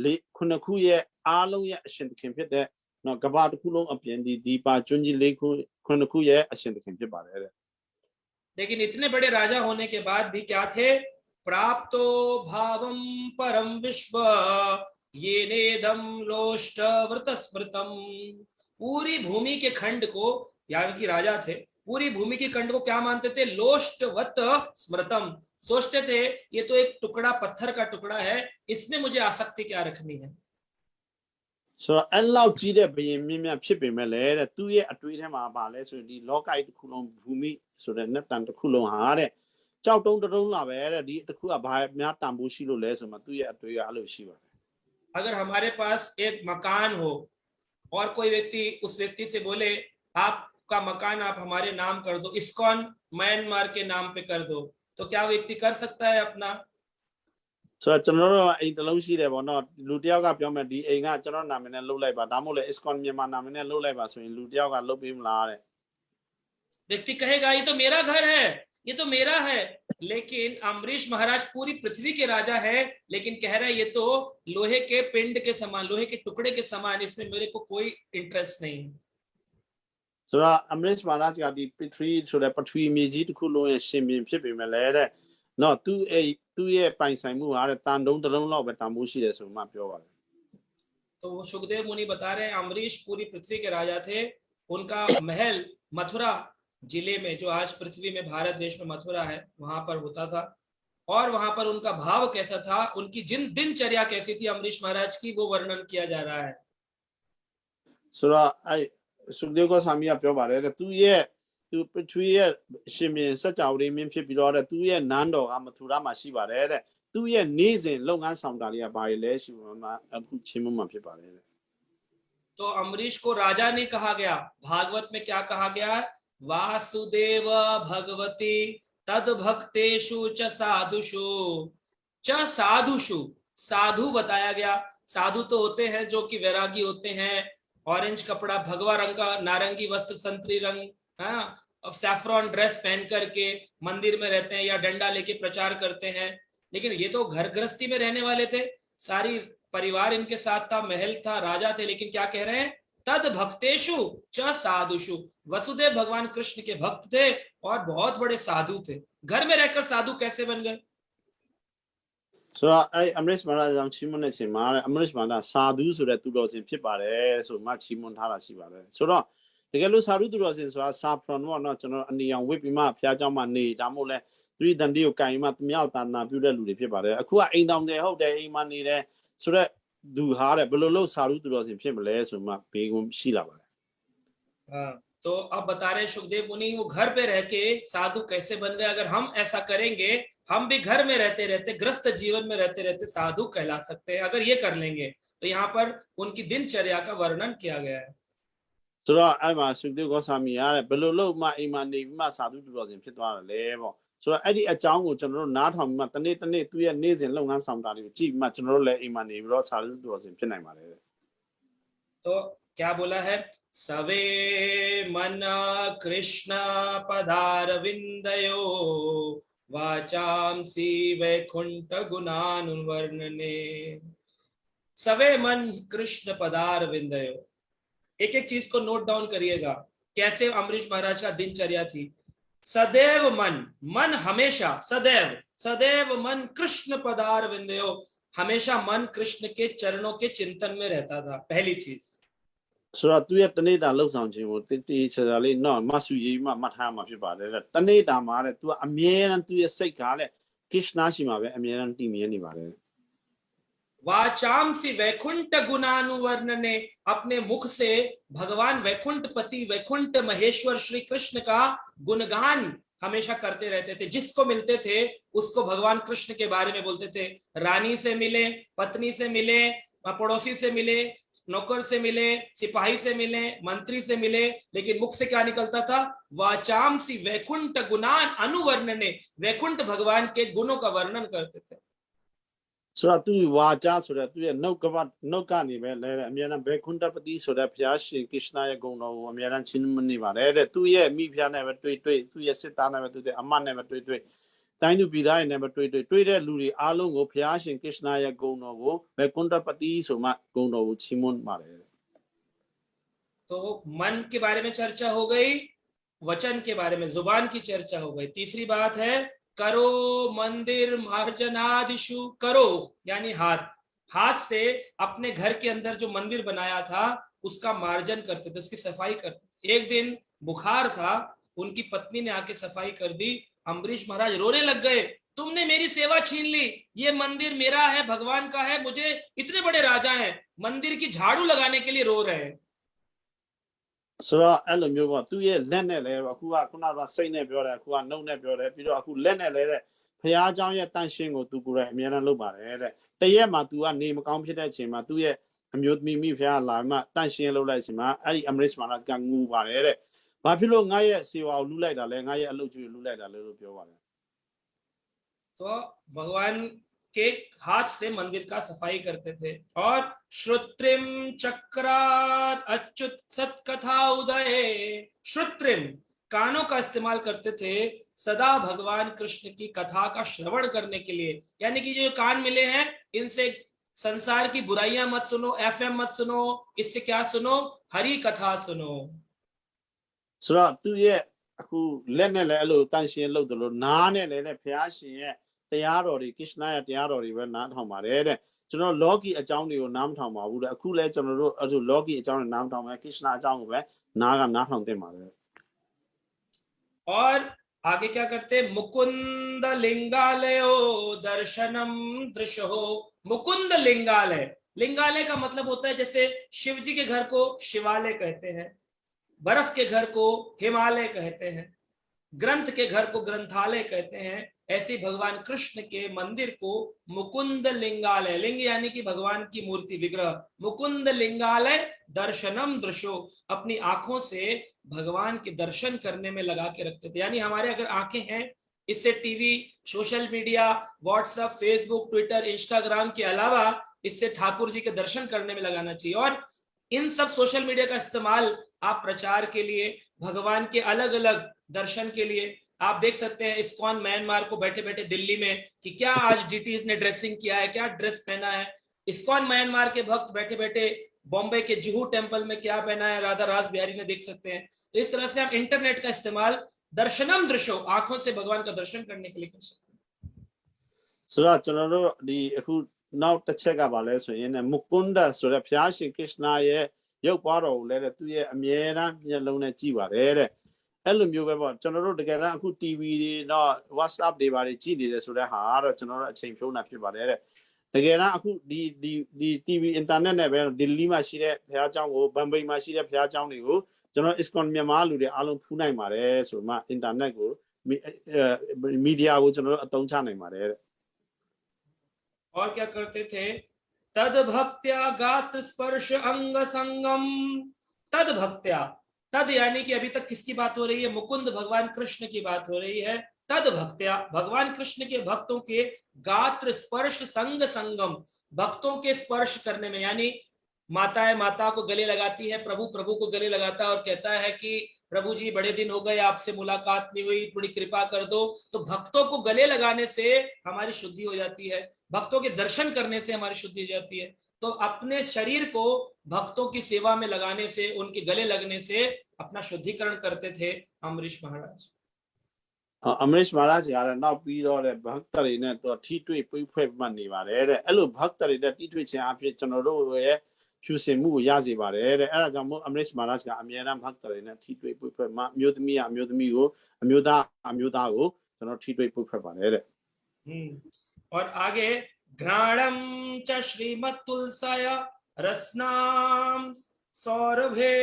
လေးခုနှစ်ခုရဲ့အားလုံးရဲ့အရှင်သခင်ဖြစ်တဲ့နော်ကဘာတစ်ခုလုံးအပြင်ဒီပါကျွန်းကြီးလေးခုနှစ်ခုရဲ့အရှင်သခင်ဖြစ်ပါတယ်တဲ့ लेकिन इतने बड़े राजा होने के बाद भी क्या थे प्राप्तो भावम परम विश्व ये नेदम लोष्ट व्रत स्मृतम, पूरी भूमि के खंड को, यानी कि राजा थे पूरी भूमि के खंड को क्या मानते थे लोष्टवत स्मृतम, सोचते थे ये तो एक टुकड़ा पत्थर का टुकड़ा है, इसमें मुझे आसक्ति क्या रखनी है। ဆိုတော့အဲ့လောက်ကြီးတဲ့ဘယင်မြင့်မြတ်ဖြစ်ပေမဲ့လည်းတဲ့သူ့ရဲ့အတွေးထဲမှာပါလဲဆိုရင်ဒီလောကကြီးတစ်ခုလုံးဘူမိဆိုတဲ့နတ်တန်တစ်ခုလုံးဟာတဲ့ကြောက်တုံးတုံးလာပဲတဲ့ဒီတစ်ခုကဘာများတန်ဖိုးရှိလို့လဲဆိုမှသူ့ရဲ့အတွေးကအဲ့လိုရှိပါတယ် अगर हमारे पास एक मकान हो और कोई व्यक्ति उस व्यक्ति से बोले आपका मकान आप हमारे नाम कर दो, इस्कॉन म्यांमार के नाम पे कर दो, तो क्या व्यक्ति कर सकता है अपना? ဆိုတော့ကျွန်တော်တို့အိမ်တစ်လုံးရှိတယ်ပေါ့နော်လူတစ်ယောက်ကပြောမယ်ဒီအိမ်ကကျွန်တော်နာမည်နဲ့လုပ်လိုက်ပါဒါမှမဟုတ်လေ ISKCON မြန်မာနာမည်နဲ့လုပ်လိုက်ပါဆိုရင်လူတစ်ယောက်ကလုပ်ပေးမလားတဲ့ व्यक्ति कहेगा ये तो मेरा घर है, ये तो मेरा है, लेकिन अम्बरीश महाराज पूरी पृथ्वी के राजा है, लेकिन कह रहे हैं ये तो लोहे के पिंड के समान, लोहे के टुकड़े के समान, इसमें मेरे को कोई इंटरेस्ट नहीं। ဆိုတော့ Amrish Maharaj ကဒီ Prithvi ဆိုတဲ့ပထဝီမြေကြီးတစ်ခုလုံးရဲ့ရှင်ဘင်ဖြစ်ပေမဲ့လည်းတဲ့နော်သူရဲ့ပိုင်ဆိုင်မှုဟာတဲ့တန်တုံးတစ်လုံးလောက်ပဲတန်ဖိုးရှိတယ်ဆိုမှပြောပါတယ် तो सुखदेव मुनि बता रहे हैं अम्बरीश पूरी पृथ्वी के राजा थे, उनका महल मथुरा जिले में, जो आज पृथ्वी में भारत देश में मथुरा है, वहां पर होता था, और वहां पर उनका भाव कैसा था, उनकी दिनचर्या कैसी थी अम्बरीश महाराज की, वो वर्णन किया जा रहा है। ဆိုတော့Sukdev Goswami ကပြောပါတယ်တဲ့သူပထဝီရဲ့ရှင်ဘင်စัจ java ရင်းဖြစ်ပြီးတော့တဲ့သူရဲ့နန်းတော်ကမထူရာမှာရှိပါတယ်တဲ့သူရဲ့နေ့စဉ်လုပ်ငန်းဆောင်တာတွေကဘာတွေလဲရှိမှအခုချင်းမမှဖြစ်ပါတယ်တဲ့ तो अम्बरीश को राजा नहीं कहा गया, भागवत में क्या कहा गया, वासुदेव भगवती तद भक्तेषु च साधुषु च साधुषु, साधु बताया गया। साधु तो होते हैं जो कि वैरागी होते हैं, ऑरेंज कपड़ा, भगवा रंग का, नारंगी वस्त्र, संतरी रंग, हाँ, सैफ्रॉन ड्रेस पहन करके मंदिर में रहते हैं या डंडा लेके प्रचार करते हैं। लेकिन ये तो घर गृहस्थी में रहने वाले थे, सारी परिवार इनके साथ था, महल था, राजा थे, लेकिन क्या कह रहे हैं, तद भक्तेषु च साधुषु, वसुदेव भगवान कृष्ण के भक्त थे और बहुत बड़े साधु थे। घर में रहकर साधु कैसे बन गए? ဆိုတော့Amrish Maharaj ကြောင့်ချီးမွမ်းတဲ့အချိန်မှာAmrish Maharaj စာဓုဆိုတဲ့သူတော်စင်ဖြစ်ပါတယ်ဆိုမှချီးမွမ်းထားတာရှိပါတယ်ဆိုတော့တကယ်လို့စာဓုသူတော်စင်ဆိုတာစာဖရွန်ပေါ့နော်ကျွန်တော်အနေအောင်ဝိပ္ပိမဖျားเจ้าမှာနေဒါမှမဟုတ်လဲသတိတန်တီကိုကင်မှသူမြောက်တာနာပြုတဲ့လူတွေဖြစ်ပါတယ်အခုကအိမ်တောင်တယ်ဟုတ်တယ်အိမ်မှာနေတယ်ဆိုတော့သူဟာတဲ့ဘယ်လိုလုပ်စာဓုသူတော်စင်ဖြစ်မလဲဆိုမှဘေးကွန်းရှိလာပါတယ် हाँ, तो अब बता रहे सुखदेव मुनि वो घर पे रह के साधु कैसे बन गए। अगर हम ऐसा करेंगे, हम भी घर में रहते रहते ग्रस्त जीवन में रहते रहते साधु कहला सकते हैं, अगर ये कर लेंगे। तो यहाँ पर उनकी दिनचर्या का वर्णन किया गया है। ဆိုတော့အဲ့မှာSukdev Goswami ကတဲ့ဘယ်လိုလုပ်မှအိမ်မှာနေပြီးမှစာဓုသူတော်စင်ဖြစ်သွားတယ်လေပေါ့ဆိုတော့အဲ့ဒီအကြောင်းကိုကျွန်တော်တို့နားထောင်ပြီးမှတနေ့သူရဲ့နေ့စဉ်လုပ်ငန်းဆောင်တာတွေကိုကြည့်ပြီးမှကျွန်တော်တို့လည်းအိမ်မှာနေပြီးတော့စာဓုသူတော်စင်ဖြစ်နိုင်ပါတယ် तो क्या बोला है, सवे मन कृष्ण पदारविंदयो वाचांसी वैकुंठ गुणानुवर्णने। सवे मन कृष्ण पदारविंदयो, एक एक चीज को नोट डाउन करिएगा कैसे अम्बरीश महाराज का दिनचर्या थी। सदैव मन हमेशा, सदैव मन कृष्ण पदारविंदयो, हमेशा मन कृष्ण के चरणों के चिंतन में रहता था, पहली चीज। ဆိုတော့သူရဲ့တနေ့တာလှုပ်ဆောင်ခြင်းကိုတိချာလေးနော်မဆူရေးမှမှတ်ထားမှာဖြစ်ပါတယ်တဲ့တနေ့တာမှာတဲ့သူကအမြဲတမ်းသူရဲ့စိတ်ကတဲ့ကృష్ణရှိမှာပဲအမြဲတမ်းတည်မြဲနေပါတယ် वाचांसी वैकुंठ गुणानुवर्णने, अपने मुख से भगवान वैकुंठपति वैकुंठ महेश्वर श्री कृष्ण का गुणगान हमेशा करते रहते थे। जिसको मिलते थे उसको भगवान कृष्ण के बारे में बोलते थे। रानी से मिले, पत्नी से मिले, पड़ोसी से मिले, नौकर से मिले, सिपाही से मिले, मंत्री से मिले, लेकिन मुख से क्या निकलता था, वाचांसी वैकुंठ गुणान अनुवर्णने, वैकुंठ भगवान के गुणों का वर्णन करते थे। ဆိုတော့သူဝါကြဆိုတဲ့သူရဲ့နှုတ်ကနေပဲလဲအမြဲတမ်းဘေခွန်းတပတိဆိုတဲ့ဘုရားရှင်ကృష్ဏရဲ့ဂုဏ်တော်ကိုအမြဲတမ်းချီးမွမ်းနေပါတယ်တဲ့သူရဲ့မိဖုရားနဲ့ပဲတွေ့သူရဲ့စစ်သားနဲ့ပဲတွေ့အမတ်နဲ့ပဲတွေ့တိုင်းသူပြည်သားတွေနဲ့ပဲတွေ့တဲ့လူတွေအားလုံးကိုဘုရားရှင်ကృష్ဏရဲ့ဂုဏ်တော်ကိုဘေခွန်းတပတိဆိုမှဂုဏ်တော်ကိုချီးမွမ်းပါတယ် तो मन के बारे में चर्चा हो गई, वचन के बारे में जुबान की चर्चा हो गई। तीसरी बात है करो मंदिर मार्जनादिशु, करो यानी हाथ से अपने घर के अंदर जो मंदिर बनाया था उसका मार्जन करते थे, उसकी सफाई करते थे। एक दिन बुखार था, उनकी पत्नी ने आके सफाई कर दी, अम्बरीश महाराज रोने लग गए, तुमने मेरी सेवा छीन ली, ये मंदिर मेरा है, भगवान का है, मुझे इतने बड़े राजा हैं, मंदिर की झाड़ू लगाने के लिए रो रहे हैं। ဆိုတော့အဲ့လိုမျိုးပေါ့သူရဲ့လက်နဲ့လဲအခုကခုနကစိတ်နဲ့ပြောတယ်အခုကနှုတ်နဲ့ပြောတယ်ပြီးတော့အခုလက်နဲ့လဲတဲ့ဘုရားเจ้าရဲ့တန်ရှင်းကိုသူကိုယ်တိုင်အမြဲတမ်းလုပ်ပါတယ်တဲ့တရက်မှာသူကနေမကောင်းဖြစ်တဲ့အချိန်မှာသူရဲ့အမျိုးသမီးမိဖုရားလာမှတန်ရှင်းလုပ်လိုက်အချိန်မှာအဲ့ဒီ Amrish Maharaj ကငူပါတယ်တဲ့ဘာဖြစ်လို့ငါရဲ့စေဝါကိုလူလိုက်တာလဲငါရဲ့အလုပ်ကြီးကိုလူလိုက်တာလဲလို့ပြောပါတယ် तो भगवान के हाथ से मंदिर का सफाई करते थे। और श्रुत्रिम चक्रात अच्युत सत्कथा उदय, श्रुत्रिम कानों का इस्तेमाल करते थे सदा भगवान कृष्ण की कथा का श्रवण करने के लिए। यानी कि जो कान मिले हैं इनसे संसार की बुराइयां मत सुनो, एफएम मत सुनो, इससे क्या सुनो, हरि कथा सुनो। ဆိုတော့သူရဲ့အခုလက်နဲ့လည်းအဲ့လိုတန်ရှင်းလုပ်တယ်လို့နားနဲ့လည်းဘုရားရှင်ရဲ့တရားတော်တွေကိစ္စနာရဲ့တရားတော်တွေပဲနားထောင်ပါတယ်တဲ့ကျွန်တော်လောကီအကြောင်းတွေကိုနားမထောင်ပါဘူးတဲ့အခုလည်းကျွန်တော်တို့အဲ့လိုလောကီအကြောင်းတွေနားမထောင်ပဲကိစ္စနာအကြောင်းကိုပဲနားထောင်သင့်ပါတယ် और आगे क्या करते, मुकुंद लिंगालयो दर्शनम दृशो। मुकुंद लिंगालय, लिंगालय का मतलब होता है जैसे शिव जी के घर को शिवालय कहते हैं, बर्फ के घर को हिमालय कहते हैं, ग्रंथ के घर को ग्रंथालय कहते हैं, ऐसे भगवान कृष्ण के मंदिर को मुकुंद लिंगालय, लिंग यानी कि भगवान की मूर्ति विग्रह, मुकुंद लिंगालय दर्शनम दृशो, अपनी आंखों से भगवान के दर्शन करने में लगा के रखते थे। यानी हमारे अगर आंखें हैं इससे TV, social media, WhatsApp, Facebook, Twitter, Instagram के अलावा इससे ठाकुर जी के दर्शन करने में लगाना चाहिए। और इन सब सोशल मीडिया का इस्तेमाल आप प्रचार के लिए, भगवान के अलग अलग दर्शन के लिए, आप देख सकते हैं इस्कॉन म्यांमार को बैठे बैठे दिल्ली में कि क्या आज डीटीज ने ड्रेसिंग किया है, क्या ड्रेस पहना है। इस्कॉन म्यांमार के भक्त बैठे बैठे बॉम्बे के जुहू टेम्पल में क्या पहना है राधा रास बिहारी ने देख सकते हैं। तो इस तरह से हम इंटरनेट का इस्तेमाल दर्शनम दृश्यो, आंखों से भगवान का दर्शन करने के लिए कर सकते हैं। ဆိုတော့ကျွန်တော်တို့ဒီအခုနောက်တစ်ချက်ကပါလဲဆိုရင်မုကွန်းဒဆိုတဲ့ဘုရားရှင်ကృష్ဏရဲ့ရုပ်ပွားတော်ကိုလည်းသူ့ရဲ့အမြဲတမ်းမျက်လုံးနဲ့ကြည့်ပါတယ်တဲ့အဲ့လိုမျိုးပဲပေါ့ကျွန်တော်တို့တကယ်တော့အခု TV တွေတော့ WhatsApp တွေပါတယ်ကြည့်နေတယ်ဆိုတဲ့ဟာကတော့ကျွန်တော်တို့အချိန်ဖြုံးတာဖြစ်ပါတယ်တဲ့တကယ်တော့အခုဒီ TV အင်တာနက်နဲ့ပဲဒီလီမှာရှိတဲ့ဘုရားကျောင်းကိုဘမ်ဘိမှာရှိတဲ့ဘုရားကျောင်းတွေကိုကျွန်တော် ISKCON မြန်မာလူတွေအားလုံးဖူးနိုင်ပါတယ်ဆိုမှအင်တာနက်ကိုမီဒီယာကိုကျွန်တော်တို့အသုံးချနိုင်ပါတယ်တဲ့ और क्या करते थे, तद भक्त्या गात स्पर्श अंग संगम, तद भक्त्या, तद यानी कि अभी तक किसकी बात हो रही है, मुकुंद भगवान कृष्ण की बात हो रही है। तद भक्त्या भगवान कृष्ण के भक्तों के गात्र स्पर्श संग संगम, भक्तों के स्पर्श करने में, यानी माताएं माता को गले लगाती है, प्रभु प्रभु को गले लगाता है और कहता है कि प्रभु जी बड़े दिन हो गए आपसे मुलाकात नहीं हुई, थोड़ी कृपा कर दो। तो भक्तों को गले लगाने से हमारी शुद्धि हो जाती है, भक्तों के दर्शन करने से हमारी शुद्धि हो जाती है। तो अपने शरीर को भक्तों की सेवा में लगाने से, उनके गले लगने से अपना शुद्धिकरण करते थे अम्बरीश महाराज। अम्बरीश महाराज यारနောက်ပြီးတော့တဲ့ဘक्तတွေနဲ့တော့ထိတွေ့ပွေးဖွဲ့မှနေပါတယ်တဲ့အဲ့လိုဘक्तတွေနဲ့ထိတွေ့ခြင်းအဖြစ်ကျွန်တော်တို့ရဲ့ဖြူစင်မှုကိုရစေပါတယ်တဲ့အဲ့ဒါကြောင့်မို့ Amrish Maharaj ကအမြဲတမ်း भक्त တွေနဲ့ထိတွေ့ပွေးဖွဲ့မှမျိုးသမီးအမျိုးသမီးကိုအမျိုးသားကိုကျွန်တော်ထိတွေ့ပွေးဖွဲ့ပါတယ်တဲ့ और आगे घ्राणम च श्रीमत् तुलसाय रसनाम सौरभे,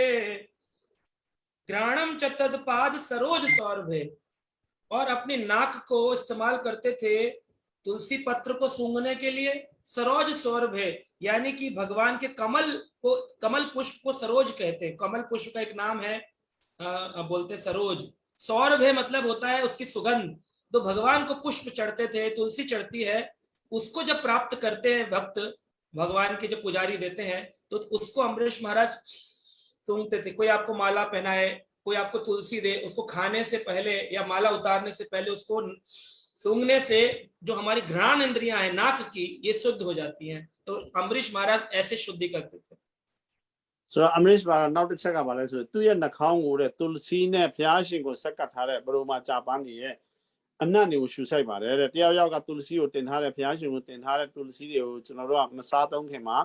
घ्राणम च तत्पाद सरोज सौरभे, और अपनी नाक को इस्तेमाल करते थे तुलसी पत्र को सूंघने के लिए, सरोज सौरभे यानी कि भगवान के कमल पुष्प को सरोज कहते हैं, कमल पुष्प का एक नाम है बोलते सरोज, सौरभे मतलब होता है उसकी सुगंध। तो भगवान को पुष्प चढ़ते थे, तुलसी चढ़ती है, उसको जब प्राप्त करते हैं भक्त, भगवान के जब पुजारी देते हैं तो उसको अम्बरीश महाराज सूंघते थे। कोई आपको माला पहनाए, कोई आपको तुलसी दे, उसको खाने से पहले या माला उतारने से पहले उसको सूंघने से जो हमारी घ्राण इंद्रियां हैं नाक की, ये शुद्ध हो जाती हैं। तो अम्बरीश महाराज ऐसे शुद्धि करते थे। So Amrish Maharaj နောက်တစ်ချက်ကပါလဲဆိုသူ့ရဲ့နှာခေါင်းကိုတဲ့ตุลစီနဲ့ဘုရားရှင်ကိုဆက်ကပ်ထားတဲ့ဘရုံမှာကြာပန်းနေရဲ့အနတ်တွေကိုရှူဆိုင်ပါတယ်တဲ့တယောက်ယောက်ကตุลစီကိုတင်ထားတဲ့ဘုရားရှင်ကိုတင်ထားတဲ့ตุลစီတွေကိုကျွန်တော်တို့ကမစားသုံးခင်မှာ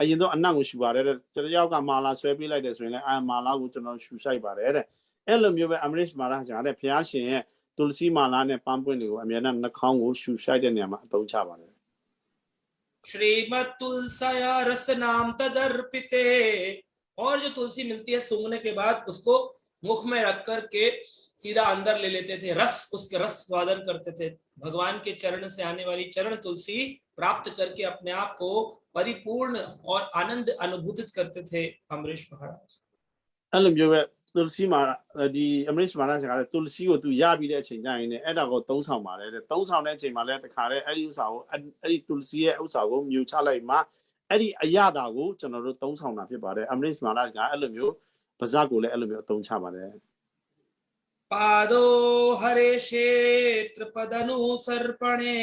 အရင်တော့အနတ်ကိုရှူပါတယ်တဲ့တယောက်ကမာလာဆွဲပေးလိုက်တယ်ဆိုရင်လည်းအာမာလာကိုကျွန်တော်ရှူဆိုင်ပါတယ်တဲ့အဲ့လိုမျိုးပဲ Amrish Maharaj ကတဲ့ဘုရားရှင်ရဲ့ตุลစီမာလာနဲ့ပန်းပွင့်တွေကိုအမြဲတမ်းနှာခေါင်းကိုရှူဆိုင်တဲ့နေရာမှာအသုံးချပါတယ် श्रीमत् तुलसाया रस नाम तदर्पिते, और जो तुलसी मिलती है सूंघने के बाद उसको मुख में रख करके सीधा अंदर ले लेते थे, रस उसके रस स्वादन करते थे, भगवान के चरण से आने वाली चरण तुलसी प्राप्त करके अपने आप को परिपूर्ण और आनंद अनुभूत करते थे अम्बरीश महाराज। အဲ့လိုမျိုးပဲ tulsi ma di Amrish Maharaj ကလည်း tulsi ကိုသူရပြီးတဲ့အချိန်ကျရင်လည်းအဲ့ဒါကိုသုံးဆောင်ပါတယ်တဲ့သုံးဆောင်တဲ့အချိန်မှာလည်းတခါလေအဲ့ဒီဥစ္စာကိုအဲ့ဒီ tulsi ရဲ့ဥစ္စာကိုမြူချလိုက်မှအဲ့ဒီအရသာကိုကျွန်တော်တို့သုံးဆောင်တာဖြစ်ပါတယ် Amrish Maharaj ကအဲ့လိုမျိုးပါဇက်ကိုလည်းအဲ့လိုမျိုးအသုံးချပါတယ် पादो हरे क्षेत्र पदनुसर्पणे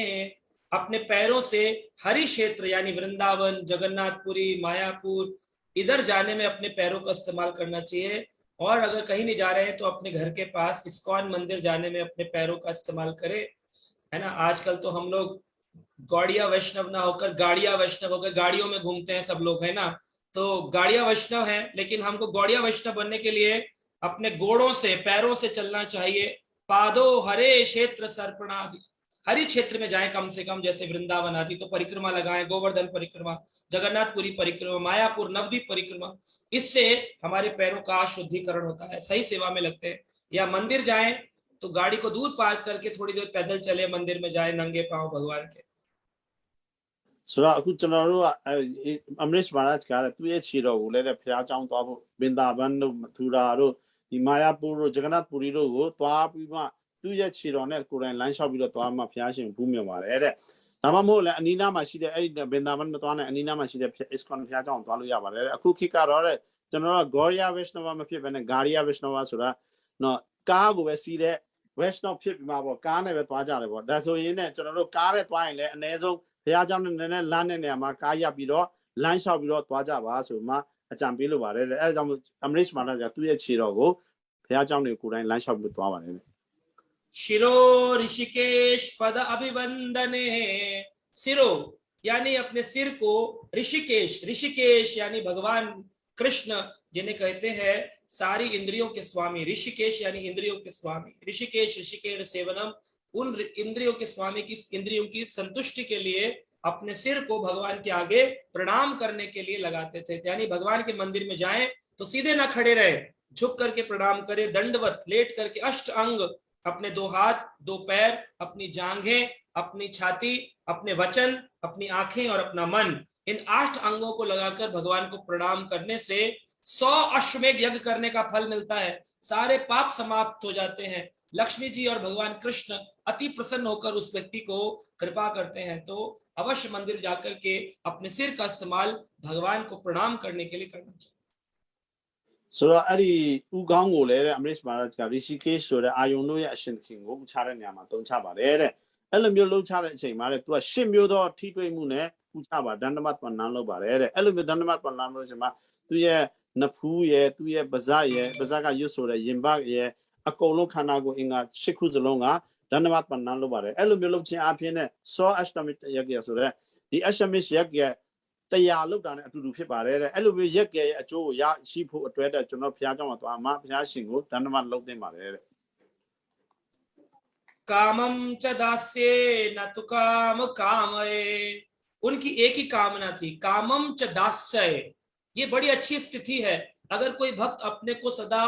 अपने पैरों से हरि क्षेत्र यानी वृंदावन जगन्नाथपुरी मायापुर इधर जाने में अपने पैरों का इस्तेमाल करना चाहिए और अगर कहीं नहीं जा रहे हैं तो अपने घर के पास इस्कॉन मंदिर जाने में अपने पैरों का इस्तेमाल करें है ना आजकल तो हम लोग गौड़िया वैष्णव ना होकर गाड़िया वैष्णव होकर गाड़ियों में घूमते हैं सब लोग है ना तो गाड़िया वैष्णव है लेकिन हमको गौड़िया वैष्णव बनने के लिए अपने गोड़ों से पैरों से चलना चाहिए पादो हरे क्षेत्र सर्पणादि हरि क्षेत्र में जाएं कम से कम जैसे वृंदावन आदि तो परिक्रमा लगाएं गोवर्धन परिक्रमा जगन्नाथपुरी परिक्रमा मायापुर नवद्वीप परिक्रमा इससे हमारे पैरों का शुद्धिकरण होता है सही सेवा में लगते हैं या मंदिर जाएं तो गाड़ी को दूर पार्क करके थोड़ी देर पैदल चले मंदिर में जाए नंगे पांव भगवान के ဆိုတော့အခုကျွန်တော်တို့ကအမရစ်မာရတ်ကလည်းသူ့ရဲ့ခြေတော်ကိုလည်းဖျားချောင်းသွားဖို့ဘင်္ဒါဘန်တို့မထူရာတို့ဒီမာယာပူတို့ဂျဂနတ်ပူရီတို့ကိုသွားပြီးမှသူ့ရဲ့ခြေတော်နဲ့ကိုယ်တိုင်လမ်းလျှောက်ပြီးတော့သွားမှဖျားရှင်ဘူးမြင်ပါတယ်တဲ့ဒါမှမဟုတ်လည်းအနီးနားမှာရှိတဲ့အဲ့ဒီဘင်္ဒါဘန်မသွားနဲ့အနီးနားမှာရှိတဲ့ ISKCON ဖျားချောင်းသွားလို့ရပါတယ်အခုခေတ်ကတော့တဲ့ကျွန်တော်တို့ဂေါရီယာဝက်ရှနဝမဖြစ်ဘဲနဲ့ဂါရီယာဝက်ရှနဝဆိုတာနော်ကားကိုပဲစီးတဲ့ Western ဖြစ်ပြီးမှပေါ့ကားနဲ့ပဲသွားကြတယ်ပေါ့ဒါဆိုရင်လည်းကျွန်တော်တို့ကားနဲ့သွားရင်လည်းအနည်းဆုံးဘုရားကျောင်းနဲ့နည်းနည်းလမ်းတဲ့နေရာမှာကားရပ်ပြီးတော့လမ်းလျှောက်ပြီးတော့သွားကြပါဆိုမှအကြံပေးလိုပါတယ်တဲ့အဲဒါကြောင့်အမရစ်မာရတ်ကသူ့ရဲ့ခြေတော်ကိုဘုရားကျောင်းတွေကိုယ်တိုင်လမ်းလျှောက်ပြီးသွားပါတယ် शिरो ऋषिकेश पद अभिवंदने सिरो यानी अपने सिर को ऋषिकेश यानी भगवान कृष्ण जिन्हें कहते हैं सारी इंद्रियों के स्वामी ऋषिकेश यानी इंद्रियों के स्वामी ऋषिकेश सेवनम उन इंद्रियों के स्वामी की इंद्रियों की संतुष्टि के लिए अपने सिर को भगवान के आगे प्रणाम करने के लिए लगाते थे यानी भगवान के मंदिर में जाएं तो सीधे ना खड़े रहे झुक करके प्रणाम करें दंडवत लेट करके अष्ट अंग अपने दो हाथ दो पैर अपनी जांघें अपनी छाती अपने वचन अपनी आंखें और अपना मन इन 8 अंगों को लगाकर भगवान को प्रणाम करने से 100 अश्वमेध यज्ञ करने का फल मिलता है सारे पाप समाप्त हो जाते हैं लक्ष्मी जी और भगवान कृष्ण अति प्रसन्न होकर उस व्यक्ति को कृपा करते हैं तो अवश्य मंदिर जाकर के अपने सिर का इस्तेमाल भगवान को प्रणाम करने के लिए करना चाहिए ဆိုတော့အဲ့ဒီဥကောင်းကိုလည်းတဲ့အမရစ်မာရတ်က Rishikesh ဆိုတဲ့အာယုန်တို့ရဲ့အရှင်ခင်ကိုဥချတဲ့နေရာမှာသုံးချပါတယ်တဲ့အဲ့လိုမျိုးလှုပ်ချတဲ့အချိန်မှာတဲ့သူက10မျိုးသောထိတွေ့မှုနဲ့ဥချပါဒန္ဒမတ်ပဏ္ဏလုပ်ပါတယ်တဲ့အဲ့လိုမျိုးဒန္ဒမတ်ပဏ္ဏလို့ဆိုမှသူရဲ့နဖူးရဲ့သူရဲ့ပါးစပ်ရဲ့ပါးစပ်ကရွတ်ဆိုတဲ့ရင်ဘတ်ရဲ့အကုန်လုံးခန္ဓာကိုယ်အင်္ဂါ10ခုစလုံးကဒန္ဒမတ်ပဏ္ဏလုပ်ပါတယ်အဲ့လိုမျိုးလုပ်ခြင်းအပြင်နဲ့စောအရှတမစ်ယက္ခဆိုတဲ့ဒီအရှမစ်ယက္ခတရားလောက်တာနဲ့အတူတူဖြစ်ပါတယ်တဲ့အဲ့လိုမျိုးရက်ကြရဲ့အကျိုးကိုရရှိဖို့အတွက်တဲ့ကျွန်တော်ဘုရားကျောင်းမှာသွားမှာဘုရားရှင်ကိုဒန္ဒမလုပ်သင့်ပါတယ်တဲ့ कामम च दास्ये न तु काम कामये उनकी एक ही कामना थी कामम च दास्य ये बड़ी अच्छी स्थिति है अगर कोई भक्त अपने को सदा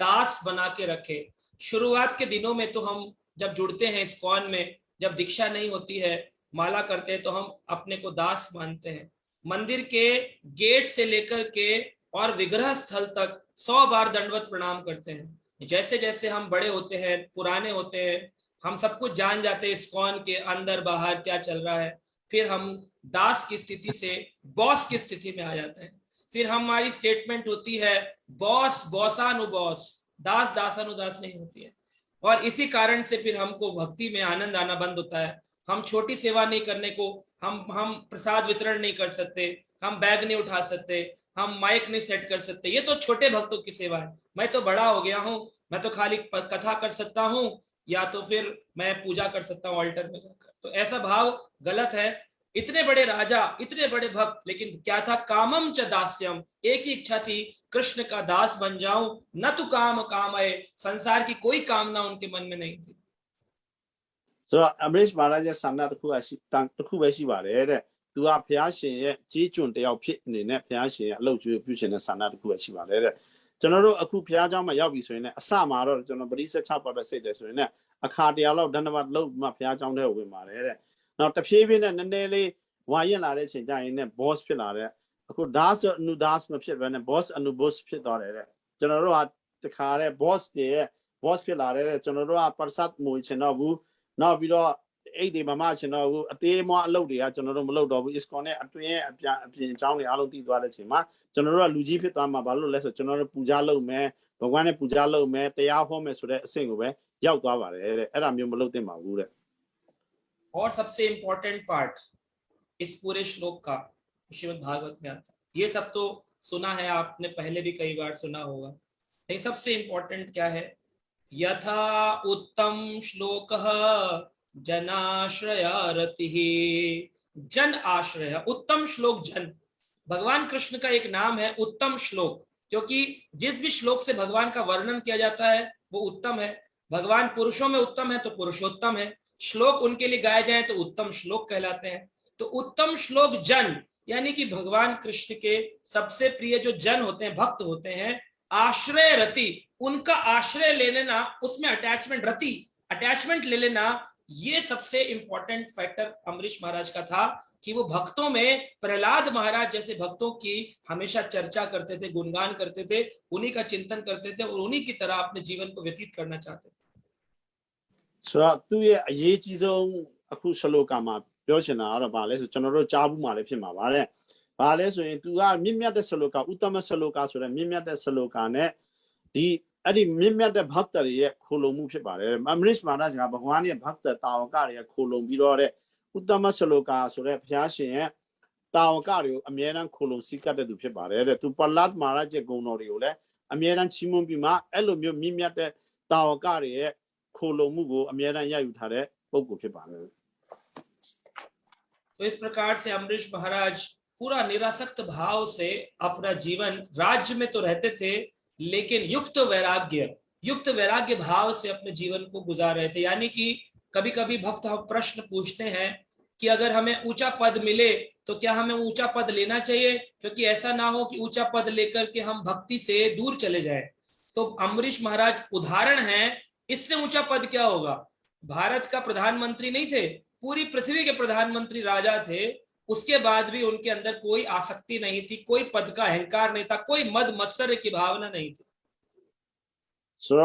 दास बना के रखे शुरुआत के दिनों में तो हम जब जुड़ते हैं ISKCON में जब दीक्षा नहीं होती है माला करते हैं तो हम अपने को दास मानते हैं मंदिर के गेट से लेकर के और विग्रह स्थल तक 100 बार दंडवत प्रणाम करते हैं जैसे जैसे हम बड़े होते हैं पुराने होते हैं हम सब कुछ जान जाते हैं ISKCON के अंदर बाहर क्या चल रहा है फिर हम दास की स्थिति से बॉस की स्थिति में आ जाते हैं फिर हमारी स्टेटमेंट होती है बॉस बॉसानुबॉस दास दासानुदास नहीं होती है और इसी कारण से फिर हमको भक्ति में आनंद आना बंद होता है हम छोटी सेवा नहीं करने को हम प्रसाद वितरण नहीं कर सकते हम बैग नहीं उठा सकते हम माइक नहीं सेट कर सकते ये तो छोटे भक्तों की सेवा है मैं तो बड़ा हो गया हूँ मैं तो खाली कथा कर सकता हूँ या तो फिर मैं पूजा कर सकता हूँ ऑल्टर में जाकर तो ऐसा भाव गलत है इतने बड़े राजा इतने बड़े भक्त लेकिन क्या था कामम च दास्यम एक ही इच्छा थी कृष्ण का दास बन जाऊं न तु काम कामये संसार की कोई कामना उनके मन में नहीं थी ဆိုတော့အမရစ်မာရတ်ရဲ့ဆန္ဒတစ်ခုပဲရှိပါတယ်တဲ့သူကဘုရားရှင်ရဲ့ကြီးကျွန်းတယောက်ဖြစ်အနေနဲ့ဘုရားရှင်ရဲ့အလုပ်ကျွေးပြုရှင်တဲ့ဆန္ဒတစ်ခုပဲရှိပါတယ်တဲ့ကျွန်တော်တို့အခုဘုရားကျောင်းမှာရောက်ပြီဆိုရင်လည်းအစမှာတော့ကျွန်တော်ပရိစ္ဆေ6ပါပဲစိတ်တယ်ဆိုရင်လည်းအခါတရားလောက်ဒန္ဒမတ်လုပ်မှဘုရားကျောင်းထဲဝင်ပါတယ်တဲ့နောက်တဖြည်းဖြည်းနဲ့နည်းနည်းလေးဝါရင်လာတဲ့အချိန်ကျရင်လည်း boss ဖြစ်လာတဲ့အခု das အနု das မဖြစ်ဘဲနဲ့ boss အနု boss ဖြစ်သွားတယ်တဲ့ကျွန်တော်တို့က တခါတဲ့ boss တွေရဲ့ boss ဖြစ်လာတဲ့ကျွန်တော်တို့က persat မွေချင်တော့ဘူးနောက်ပြီးတော့အိတ်တွေမမချင်တော့ဘူးအသေးမွားအလုပ်တွေကကျွန်တော်တို့မလုပ်တော့ဘူး ISKCON နဲ့အတွင်းရဲ့အပြင်အကြောင်းတွေအားလုံးသိသွားတဲ့အချိန်မှာကျွန်တော်တို့ကလူကြီးဖြစ်သွားမှာဘာလို့လဲဆိုကျွန်တော်တို့ပူဇာလုပ်မယ်ဘဂဝါနဲ့ပူဇာလုပ်မယ်တရားဟောမယ်ဆိုတဲ့အဆင့်ကိုပဲရောက်သွားပါတယ်တဲ့အဲ့ဒါမျိုးမလုပ်သင့်ပါဘူးတဲ့ और सबसे इम्पोर्टेंट पार्ट इस पूरे श्लोक का श्रीमद् भागवत में आता है। ये सब तो सुना है आपने पहले भी कई बार सुना होगा लेकिन सबसे इम्पोर्टेंट क्या है यथा उत्तम श्लोकः जनाश्रया रतिः जन आश्रय उत्तम श्लोक जन भगवान कृष्ण का एक नाम है उत्तम श्लोक क्योंकि जिस भी श्लोक से भगवान का वर्णन किया जाता है वो उत्तम है भगवान पुरुषों में उत्तम है तो पुरुषोत्तम है श्लोक उनके लिए गाए जाए तो उत्तम श्लोक कहलाते हैं तो उत्तम श्लोक जन यानी कि भगवान कृष्ण के सबसे प्रिय जो जन होते हैं भक्त होते हैं आश्रय रति उनका आश्रय ले लेना उसमें अटैचमेंट रति अटैचमेंट ले लेना ये सबसे इंपॉर्टेंट फैक्टर अम्बरीश महाराज का था कि वो भक्तों में प्रहलाद महाराज जैसे भक्तों की हमेशा चर्चा करते थे गुणगान करते थे उन्हीं का चिंतन करते थे और उन्हीं की तरह अपने जीवन को व्यतीत करना चाहते थेဆိုတော့သူ့ရဲ့အရေးကြီးဆုံးအခုရှလောကမှာပြောချင်တာကတော့ဗာလဲဆိုကျွန်တော်တို့ကြားဘူးမှလည်းဖြစ်မှာပါတဲ့ဗာလဲဆိုရင်သူကမြင့်မြတ်တဲ့ရှလောကဥတ္တမရှလောကဆိုတဲ့မြင့်မြတ်တဲ့ရှလောကနဲ့ဒီအဲ့ဒီမြင့်မြတ်တဲ့ဘတ်တတွေရဲ့ခိုလုံမှုဖြစ်ပါတယ်အမရစ်မာရာကဘဂဝါရဲ့ဘတ်တတာဝကတွေရဲ့ခိုလုံပြီးတော့တဲ့ဥတ္တမရှလောကဆိုတဲ့ဘုရားရှင်ရဲ့တာဝကတွေကိုအမြဲတမ်းခိုလုံစိတ်ကပ်တဲ့သူဖြစ်ပါတယ်တဲ့သူပလတ်မာရာရဲ့ဂုဏ်တော်တွေကိုလည်းအမြဲတမ်းချီးမွမ်းပြီးမှအဲ့လိုမျိုးမြင့်မြတ်တဲ့တာဝကတွေရဲ့तो इस प्रकार से अम्बरीश महाराज पूरा निरासक्त भाव से अपना जीवन राज्य में तो रहते थे लेकिन युक्त वैराग्य भाव से अपने जीवन को गुजार रहे थे यानी कि कभी कभी भक्त हम प्रश्न पूछते हैं कि अगर हमें ऊंचा पद मिले तो क्या हमें ऊंचा पद लेना चाहिए क्योंकि ऐसा ना हो कि ऊंचा पद लेकर के हम भक्ति से दूर चले जाए तो अम्बरीश महाराज उदाहरण है इससे ऊंचा पद क्या होगा भारत का प्रधानमंत्री नहीं थे पूरी पृथ्वी के प्रधानमंत्री राजा थे उसके बाद भी उनके अंदर कोई आसक्ति नहीं थी कोई पद का अहंकार नहीं था कोई मद मत्सर की भावना नहीं थी so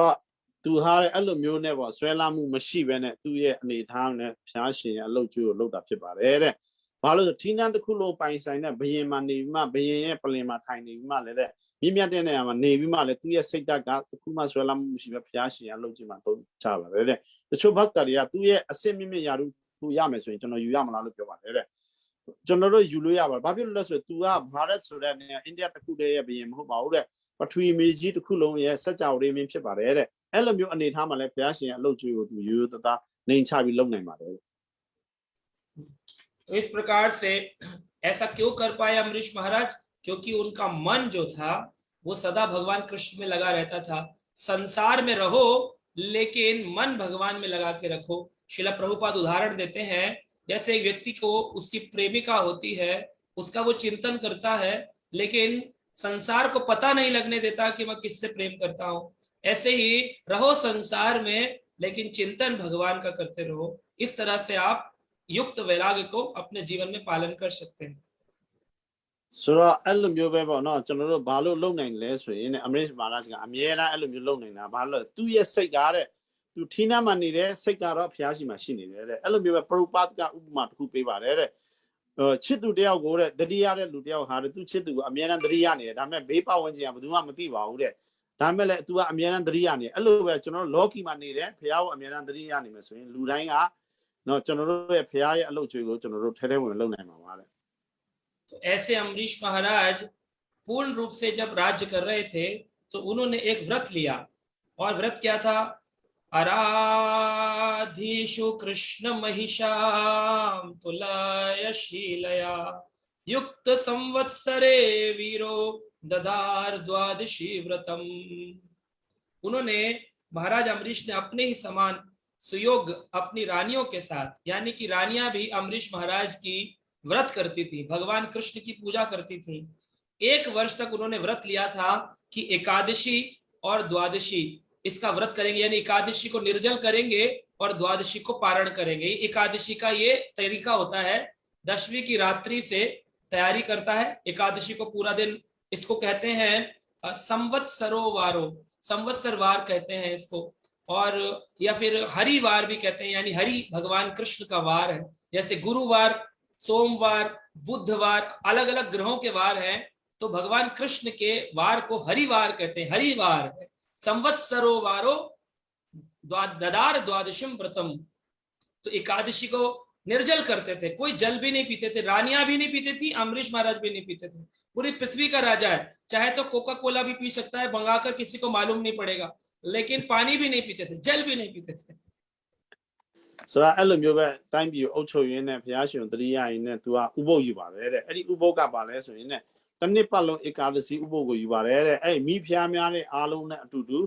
tu ha အဲ့လိုမျိုးနဲ့ပေါ့ဆွဲလာမှုမရှိဘဲနဲ့သူ့ရဲ့အနေထားနဲ့ဖျားရှင်အလုပ်ကျိုးကိုလုပ်တာဖြစ်ပါတယ်တဲ့ဘာလို့ဆိုထီးနှံတစ်ခုလုံးပိုင်ဆိုင်တဲ့ဘယင်မှာနေပြီးမှဘယင်ရဲ့ပလင်မှာထိုင်နေပြီးမှလည်းတဲ့မြင့်မြတ်တဲ့နေရာမှာနေပြီးမှလည်းသူ့ရဲ့စိတ်ဓာတ်ကတစ်ခုမှဆွဲလာမှုမရှိပဲဖျားရှင်အလုပ်ကျိုးမှာတုံးချပါတယ်တဲ့တချို့ဘတ်တာတွေကသူ့ရဲ့အစစ်မြင့်မြင့်ရာထူရမယ်ဆိုရင်ကျွန်တော်ယူရမလားလို့ပြောပါတယ်တဲ့ကျွန်တော်တို့ယူလို့ရပါဘာဖြစ်လို့လဲဆိုတော့ तू ကဘာရက်ဆိုတဲ့နေအိန္ဒိယတစ်ခုတည်းရဲ့ဘယင်မဟုတ်ပါဘူးတဲ့ပထဝီမေကြီးတစ်ခုလုံးရဲ့စัจ java ရင်းမင်းဖြစ်ပါတယ်တဲ့အဲ့လိုမျိုးအနေထားမှာလည်းဘုရားရှင်အလုပ်ကျိုးကို तू ရိုးရိုးသားသားနှိမ်ချပြီးလုပ်နိုင်ပါတယ် तो इस प्रकार से ऐसा क्यों कर पाए अम्बरीश महाराज क्योंकि उनका मन जो था वो सदा भगवान कृष्ण में लगा रहता था संसार में रहो लेकिन मन भगवान में लगा के रखो श्रील प्रभुपाद उदाहरण देते हैं जैसे एक व्यक्ति को उसकी प्रेमिका होती है उसका वो चिंतन करता है लेकिन संसार को पता नहीं लगने देता कि मैं किससे प्रेम करता हूं ऐसे ही रहो संसार में लेकिन चिंतन भगवान का करते रहो इस तरह से आप युक्त वैराग्य को अपने जीवन में पालन कर सकते हैंဆိုတော့အဲ့လိုမျိုးပဲပေါ့နော်ကျွန်တော်တို့ဘာလို့လုံနိုင်လဲဆိုရင်အမရစ်မာရာကအမြဲတမ်းအဲ့လိုမျိုးလုံနိုင်တာဘာလို့သူ့ရဲ့စိတ်ကားတဲ့သူထီးနှံမှာနေတဲ့စိတ်ကတော့ဖျားရှိမှရှိနေတယ်တဲ့အဲ့လိုမျိုးပဲပရုပတ်ကဥပမာတစ်ခုပေးပါတယ်တဲ့ချစ်သူတယောက်ကိုတဲ့တတိယတဲ့လူတယောက်ဟာတဲ့သူချစ်သူကိုအမြဲတမ်းတတိယနေတယ်ဒါပေမဲ့ဘေးပတ်ဝန်းကျင်ကဘယ်သူမှမသိပါဘူးတဲ့ဒါပေမဲ့လည်း तू ကအမြဲတမ်းတတိယနေအဲ့လိုပဲကျွန်တော်တို့လောကီမှာနေတယ်ဖျားကိုအမြဲတမ်းတတိယနေမယ်ဆိုရင်လူတိုင်းကနော်ကျွန်တော်တို့ရဲ့ဖျားရဲ့အလုပ်ကျွေးကိုကျွန်တော်တို့ထဲထဲဝင်လုံနိုင်မှာပါတဲ့ तो ऐसे अम्बरीश महाराज पूर्ण रूप से जब राज्य कर रहे थे तो उन्होंने एक व्रत लिया और व्रत क्या था आराधीषु कृष्ण महिषाम तुलयशीलया युक्त संवत्सरे वीरो ददार द्वादशी व्रतम उन्होंने महाराज अम्बरीश ने अपने ही समान सुयोग अपनी रानियों के साथ यानी कि रानियां भी अम्बरीश महाराज की व्रत करती थी भगवान कृष्ण की पूजा करती थी एक वर्ष तक उन्होंने व्रत लिया था कि एकादशी और द्वादशी इसका व्रत करेंगे यानी एकादशी को निर्जल करेंगे और द्वादशी को पारण करेंगे एकादशी का ये तरीका होता है दशमी की रात्रि से तैयारी करता है एकादशी को पूरा दिन इसको कहते हैं संवत्सरोवारो, संवत्सर वार कहते हैं इसको, और या फिर हरिवार भी कहते हैं, यानी हरि भगवान कृष्ण का वार है। जैसे गुरुवार, सोमवार, बुधवार अलग अलग ग्रहों के वार हैं, तो भगवान कृष्ण के वार को हरिवार कहते हैं, हरिवार है। संवत्सरो वारो ददार द्वादशम व्रतम। तो एकादशी को निर्जल करते थे, कोई जल भी नहीं पीते थे, रानियां भी नहीं पीते थी, अम्बरीश महाराज भी नहीं पीते थे। पूरी पृथ्वी का राजा है, चाहे तो कोका कोला भी पी सकता है मंगाकर, किसी को मालूम नहीं पड़ेगा, लेकिन पानी भी नहीं पीते थे, जल भी नहीं पीते थे। ဆိုတော့အဲ့လိုမျိုးပဲတိုင်းပြည်အုပ်ချုပ်ရင်းနဲ့ဘုရားရှင်တရိယာရင်နဲ့ तू ကဥပုပ်ယူပါတယ်တဲ့အဲ့ဒီဥပုပ်ကပါလဲဆိုရင်ねတစ်နှစ်ပတ်လုံးဧကာဒစီဥပုပ်ကိုယူပါတယ်တဲ့အဲ့မိဖျားများတဲ့အားလုံးနဲ့အတူတူ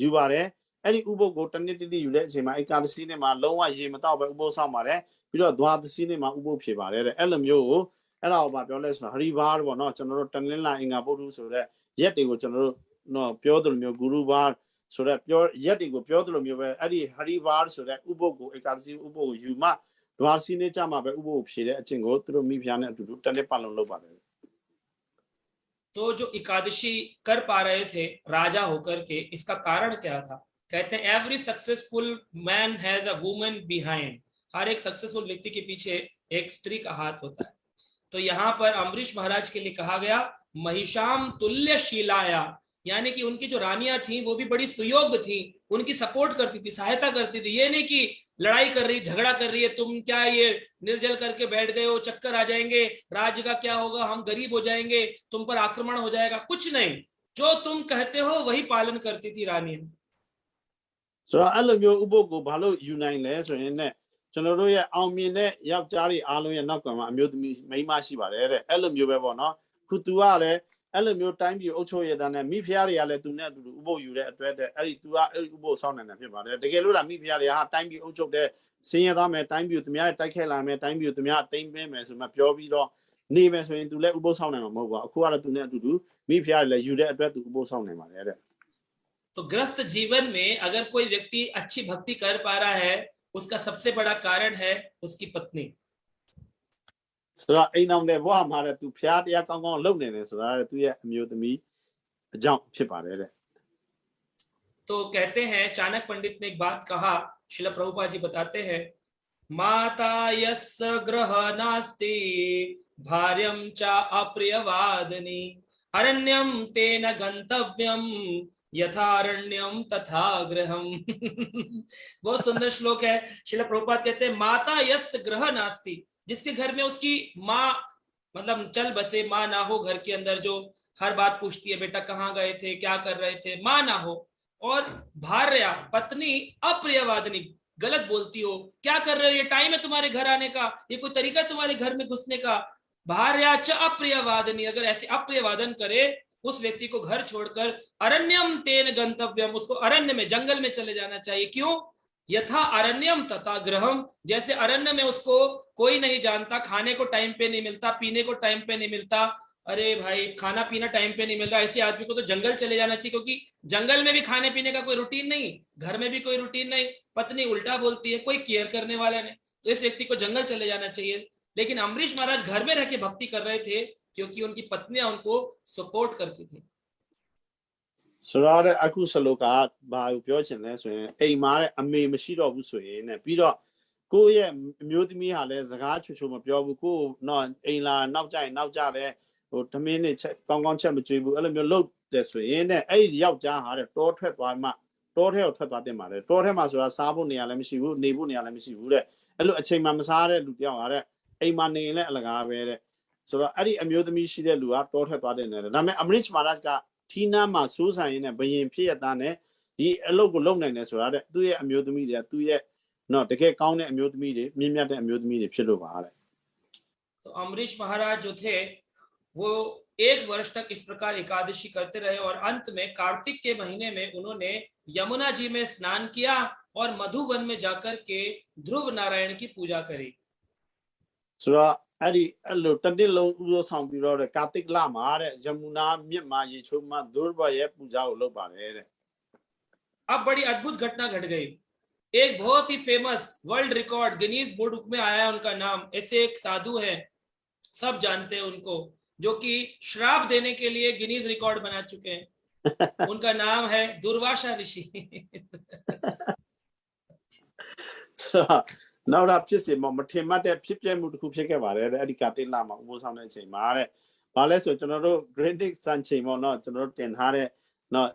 ယူပါတယ်အဲ့ဒီဥပုပ်ကိုတစ်နှစ်တိယူတဲ့အချိန်မှာဧကာဒစီနဲ့မှာလုံးဝရေမတော့ပဲဥပုပ်ဆောင်ပါတယ်ပြီးတော့ဒွါဒစီနဲ့မှာဥပုပ်ဖြေပါတယ်တဲ့အဲ့လိုမျိုးကိုအဲ့ဒါကိုပြောလဲဆိုတော့ဟရိဘာပေါ့နော်ကျွန်တော်တို့တနင်္လာအင်္ဂါပုဒ်ထုဆိုတဲ့ရက်တွေကိုကျွန်တော်တို့နော်ပြောသလိုမျိုးဂုရုဘာဆိုတော့ပြောရက်တွေကိုပြောသလိုမျိုးပဲအဲ့ဒီဟရိဘာဆိုတဲ့ဥပုပ်ကိုဧကာဒစီဥပုပ်ကိုယူမှဒွါစီနဲ့ကြမှာပဲဥပုပ်ကိုဖြေတဲ့အချင်းကိုသူတို့မိဖျားနဲ့အတူတူတစ်နှစ်ပတ်လုံးလုပ်ပါတယ် तो जो एकादशी कर पा रहे थे राजा होकर के, इसका कारण क्या था? कहते हैं every successful man has a woman behind. हर एक सक्सेसफुल व्यक्ति के पीछे एक स्त्री का हाथ होता है। तो यहाँ पर अम्बरीश महाराज के लिए कहा गया महिषाम तुल्य शीलाया, यानी कि उनकी जो रानियां थी वो भी बड़ी सुयोग्य थी, उनकी सपोर्ट करती थी, सहायता करती थी। ये नहीं कि लड़ाई कर रही, झगड़ा कर रही है, तुम क्या ये निर्जल करके बैठ गए हो, चक्कर आ जाएंगे, राज्य का क्या होगा, हम गरीब हो जाएंगे, तुम पर आक्रमण हो जाएगा, कुछ नहीं, जो तुम कहते हो वही पालन करती थी रानियां। ဆိုတော့အဲ့လိုမျိုးဥပုပ်ကိုဘာလို့ယူနိုင်လဲဆိုရင်ねကျွန်တော်တို့ရဲ့အောင်မြင်တဲ့ယောက်ျားတွေအားလုံးရဲ့နောက်ကမှာအမျိုးသမီးမိန်းမရှိပါတယ်တဲ့အဲ့လိုမျိုးပဲပေါ့နော်ခု तू ကလည်းအဲ့လိုမျိုးတိုင်းပြည်အုပ်ချုပ်ရတဲ့နဲ့မိဖုရားတွေကလည်း तू နဲ့အတူတူဥပုပ်ယူတဲ့အတွက်တဲ့အဲ့ဒီ तू ကအဲ့ဒီဥပုပ်စောင့်နိုင်တယ်ဖြစ်ပါတယ်တကယ်လို့လားမိဖုရားတွေကဟာတိုင်းပြည်အုပ်ချုပ်တဲ့စင်းရသားမယ်တိုင်းပြည်သူများတိုက်ခိုက်လာမယ်တိုင်းပြည်သူများတိမ့်ပေးမယ်ဆိုမှပြောပြီးတော့နေမယ်ဆိုရင် तू လည်းဥပုပ်စောင့်နိုင်မှာမဟုတ်ပါအခုကတော့ तू နဲ့အတူတူမိဖုရားတွေလည်းယူတဲ့အတွက် तू ဥပုပ်စောင့်နိုင်ပါတယ်တဲ့ तो ग्रस्त जीवन में अगर कोई व्यक्ति अच्छी भक्ति कर पा रहा है, उसका सबसे बड़ा कारण है उसकी पत्नी। ဆိုတော့အိမ်အောင်တဲ့ဘဝမှာတဲ့ तू ဖျားတရားကောင်းကောင်းလုပ်နေတယ်ဆိုတာတဲ့ तू ရဲ့အမျိုးသမီးအကြောင်းဖြစ်ပါတယ်တဲ့ तो कहते हैं चाणक्य पंडित ने एक बात कहा, श्रील प्रभुपाद जी बताते हैं माता यस्य ग्रह नास्ति भार्यं च अप्रियवादिनी अरण्यं तेन गंतव्यम यथारण्यम तथा गृहम। बहुत सुंदर श्लोक है। श्रील प्रभुपाद कहते हैं माता यस्य ग्रह नास्ति, जिसके घर में उसकी माँ मतलब चल बसे, माँ ना हो घर के अंदर, जो हर बात पूछती है बेटा कहाँ गए थे, क्या कर रहे थे, माँ ना हो, और भार्या पत्नी अप्रियवादिनी गलत बोलती हो, क्या कर रहे हो, ये टाइम है तुम्हारे घर आने का, ये कोई तरीका तुम्हारे घर में घुसने का। भार्या च अप्रियवादिनी, अगर ऐसे अप्रियवादन करे उस व्यक्ति को घर छोड़कर अरण्यम तेन गंतव्यम, उसको अरण्य में जंगल में चले जाना चाहिए। क्यों? यथा अरण्यम तथा गृहम, जैसे अरण्य में उसको कोई नहीं जानता, खाने को टाइम पे नहीं मिलता, पीने को टाइम पे नहीं मिलता, अरे भाई खाना पीना टाइम पे नहीं मिल रहा, ऐसे आदमी को तो जंगल चले जाना चाहिए, क्योंकि जंगल में भी खाने पीने का कोई रूटीन नहीं, घर में भी कोई रूटीन नहीं, पत्नी उल्टा बोलती है, कोई केयर करने वाला नहीं, तो इस व्यक्ति को जंगल चले जाना चाहिए। लेकिन अम्बरीश महाराज घर में रह के भक्ति कर रहे थे, क्योंकि उनकी पत्नियां उनको सपोर्ट करती थी। ဆိုတော့တဲ့အခုစလောကဘာကိုပြောချင်လဲဆိုရင်အိမ်မှာတဲ့အမေမရှိတော့ဘူးဆိုရင်နဲ့ပြီးတော့ကိုယ့်ရဲ့အမျိုးသမီးဟာလည်းစကားချွတ်ချွတ်မပြောဘူးကိုနော်အိမ်လာနောက်ကြရင်နောက်ကြတယ်ဟိုသမင်းနဲ့ချက်ကောင်းကောင်းချက်မကြွေးဘူးအဲ့လိုမျိုးလုပ်တယ်ဆိုရင်တဲ့အဲ့ဒီယောက်ျားဟာတဲ့တောထွက်သွားမှတောထဲကိုထွက်သွားတင်ပါတယ်တောထဲမှာဆိုတာစားဖို့နေရာလည်းမရှိဘူးနေဖို့နေရာလည်းမရှိဘူးတဲ့အဲ့လိုအချိန်မှမစားတဲ့လူတယောက်ဟာတဲ့အိမ်မှာနေရင်လည်းအလကားပဲတဲ့ဆိုတော့အဲ့ဒီအမျိုးသမီးရှိတဲ့လူကတောထွက်သွားတင်တယ်ဒါပေမဲ့အမရစ်မာရတ်ကထီနာမှာစိုးဆိုင်ရင်းနဲ့ဘယင်ဖြစ်ရတာနဲ့ဒီအလုပ်ကိုလုပ်နိုင်တယ်ဆိုတာတဲ့သူ့ရဲ့အမျိုးသမီးတွေကသူ့ရဲ့နော်တကယ်ကောင်းတဲ့အမျိုးသမီးတွေမြင့်မြတ်တဲ့အမျိုးသမီးတွေဖြစ်လို့ပါတဲ့ तो अम्बरीश महाराज जो थे वो 1 वर्ष तक इस प्रकार एकादशी करते रहे, और अंत में कार्तिक के महीने में उन्होंने यमुना जी में स्नान किया और मधुवन में जाकर के ध्रुव नारायण की पूजा करी। ဆိုတော့အဲ့ဒီအဲ့လိုတစ်နှစ်လုံးဥသောဆောင်ပြီးတော့တဲ့ကာတိကလမှာတဲ့ယမုနာမြစ်မှာရေချိုးမှာဒုရဘရဲ့ပူဇာကိုလုပ်ပါတယ်တဲ့ अब बड़ी अद्भुत घटना घट गई। एक बहुत ही famous world record Guinness book में आया है उनका नाम। ऐसे एक साधु है, सब जानते हैं उनको, जो कि श्राप देने के लिए गिनीज रिकॉर्ड बना चुके हैं। उनका नाम है दुर्वासा ऋषि। ဆိုတော့နောက်တာဖြစ်စီမထင်မှတ်တဲ့ဖြစ်ပြမှုတစ်ခုဖြစ်ခဲ့ပါတယ်တဲ့အဲ့ဒီကာတိလာမှာဥပိုးဆောင်တဲ့အချိန်မှာတဲ့ဘာလဲဆိုကျွန်တော်တို့ Grandic စံချိန်ပေါ့နော်ကျွန်တော်တို့တင်ထားတဲ့နော်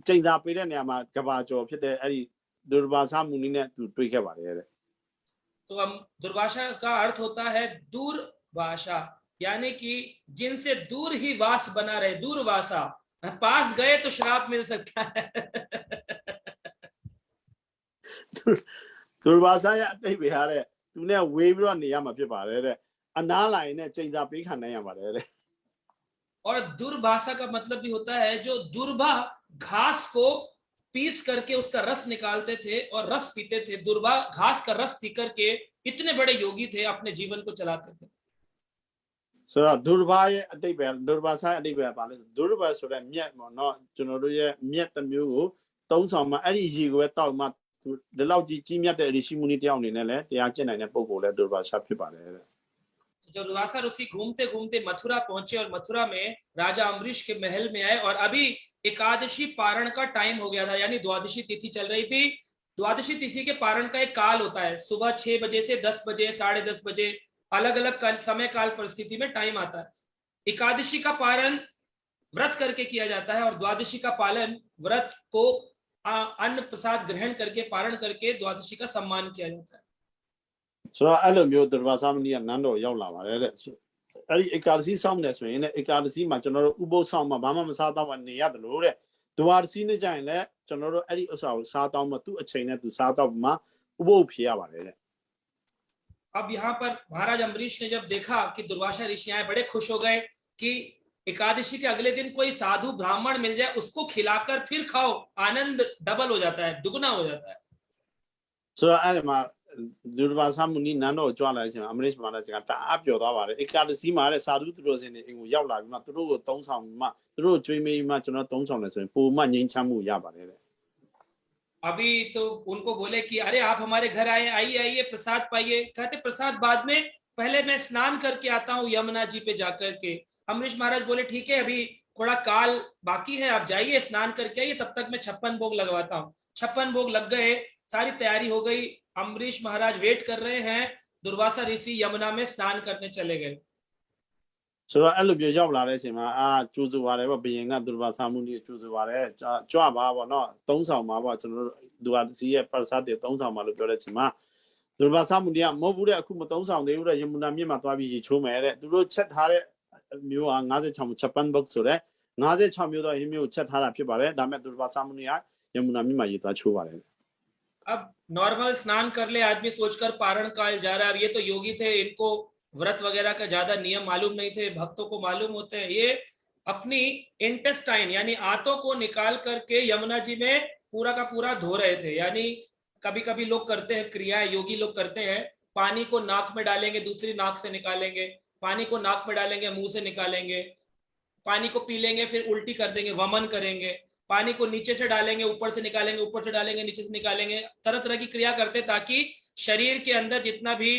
ချိန်သာပေးတဲ့နေရာမှာကဘာကျော်ဖြစ်တဲ့အဲ့ဒီဒုရဘာသမုနီနဲ့သူတွေ့ခဲ့ပါတယ်တဲ့ तो हम दुर्वासा का अर्थ होता है दूरभाषा, यानी कि जिनसे दूर ही वास बना रहे, दूरवासा। पास गए तो श्राप मिल सकता है। ဒုရဘာသမရဲ့အတိတ်ပဲဟာတဲ့သူနဲ့ဝေးပြီးတော့နေရမှာဖြစ်ပါတယ်တဲ့အနားလာရင်နဲ့ချိန်သာပေးခံနိုင်ရပါတယ်တဲ့ और दुर्भाषा का मतलब भी होता है जो दुर्भा घास को पीस करके उसका रस निकालते थे और रस पीते थे। दुर्भा घास का रस पी करके इतने बड़े योगी थे, अपने जीवन को चलाते थे। ဆိုတော့ဒုရဘာရဲ့အတိတ်ပဲဒုရဘာသမအတိတ်ပဲပါလဲဒုရဘာဆိုတဲ့မြက်ပေါ့နော်ကျွန်တော်တို့ရဲ့မြက်တစ်မျိုးကိုသုံးဆောင်မှအဲ့ဒီရေကိုပဲတောက်မှဒီလောက်ကြီးမြတ်တဲ့ရိရှိမုနီတယောက်အနေနဲ့လည်းတရားကျင့်နိုင်တဲ့ပုံကိုလည်းဒုရဘာသမဖြစ်ပါတယ်တဲ့ जब दुर्वासा ऋषि घूमते घूमते मथुरा पहुंचे और मथुरा में राजा अम्बरीश के महल में आए और अभी एकादशी पारण का टाइम हो गया था, यानी द्वादशी तिथि चल रही थी। द्वादशी तिथि के पारण का एक काल होता है, सुबह 6 बजे से 10 बजे 10:30 बजे अलग अलग समय काल परिस्थिति में टाइम आता है। एकादशी का पारण व्रत करके किया जाता है और द्वादशी का पालन व्रत को अन्न प्रसाद ग्रहण करके पारण करके द्वादशी का सम्मान किया जाता है। ဆိုတော့အဲ့လိုမျိုးဒုရဘာသမနီကနန်းတော်ရောက်လာပါတယ်တဲ့အဲ့ဒီဧကာဒစီစောင့်တယ်ဆိုရင်လည်းဧကာဒစီမှာကျွန်တော်တို့ဥပုသ်ဆောင်မှာဘာမှမစားတော့မှနေရတယ်လို့တဲ့ဒွါဒစီနဲ့ကြရင်လည်းကျွန်တော်တို့အဲ့ဒီဥစ္စာကိုစားတော့မှသူ့အချိန်နဲ့သူစားတော့မှဥပုသ်ဖြေရပါတယ်တဲ့ अब यहाँ पर महाराज अम्बरीश ने जब देखा कि दुर्वासा ऋषि आए, बड़े खुश हो गए कि एकादशी के अगले दिन कोई साधु ब्राह्मण मिल जाए, उसको खिलाकर फिर खाओ, आनंद डबल हो जाता है, दुगना हो जाता है। ဆိုတော့အဲ့ဒီမှာဒုရဘာသမနီနန်းတော်ကြွလာတဲ့အချိန်မှာအမရစ်မာလာကတအားပျော်သွားပါတယ်ဧကာဒစီမှာတဲ့စာသူတို့စင်နေအိမ်ကိုရောက်လာပြီးမှသူတို့ကိုသုံးဆောင်မှသူတို့ကျွေးမေးမှကျွန်တော်သုံးဆောင်တယ်ဆိုရင်ပုံမှန်ငြိမ်းချမ်းမှုရပါတယ်တဲ့ अभी तो उनको बोले कि अरे आप हमारे घर आए, आइए आइए प्रसाद पाइए। कहते प्रसाद बाद में, पहले मैं स्नान करके आता हूँ यमुना जी पे जाकर के। अम्बरीश महाराज बोले ठीक है, अभी थोड़ा काल बाकी है, आप जाइए स्नान करके आइए, तब तक मैं 56 भोग लगवाता हूँ। 56 भोग लग गए, सारी तैयारी हो गई। अम्बरीश महाराज वेट कर रहे हैं, दुर्वासा ऋषि यमुना में स्नान करने चले गए। ဆိုတော့အဲ့လိုမျိုးရောက်လာတဲ့အချိန်မှာကျိုးစိုးပါတယ်ပေါ့ဘယင်ကဒုရဘာသမနီကိုကျိုးစိုးပါတယ်ကြွပါပေါ့နော်သုံးဆောင်ပါပေါ့ကျွန်တော်တို့ဒွါဒစီရဲ့ပရစတ်တွေသုံးဆောင်ပါလို့ပြောတဲ့အချိန်မှာဒုရဘာသမနီကမဟုတ်ဘူးတဲ့အခုမသုံးဆောင်သေးဘူးတဲ့ယမုနာမြစ်မှာသွားပြီးရေချိုးမယ်တဲ့သူတို့ချက်ထားတဲ့မျိုးဟာ56 56ဘုတ်ဆိုတဲ့56မျိုးတော့ဒီမျိုးချက်ထားတာဖြစ်ပါတယ်ဒါပေမဲ့ဒုရဘာသမနီကယမုနာမြစ်မှာရေသွားချိုးပါတယ် अब नॉर्मल स्नान कर ले आदमी सोचकर पारण काल जा रहा है। अब ये तो योगी थे, इनको व्रत वगैरह का ज्यादा नियम मालूम नहीं थे, भक्तों को मालूम होते हैं। ये अपनी इंटेस्टाइन यानी आंतों को निकाल करके यमुना जी में पूरा का पूरा धो रहे थे। यानी कभी कभी लोग करते हैं क्रिया, योगी लोग करते हैं, पानी को नाक में डालेंगे, दूसरी नाक से निकालेंगे, पानी को नाक में डालेंगे, मुंह से निकालेंगे, पानी को पी लेंगे, फिर उल्टी कर देंगे, वमन करेंगे, पानी को नीचे से डालेंगे, ऊपर से निकालेंगे, ऊपर से डालेंगे, नीचे से निकालेंगे। तरह तरह की क्रिया करते ताकि शरीर के अंदर जितना भी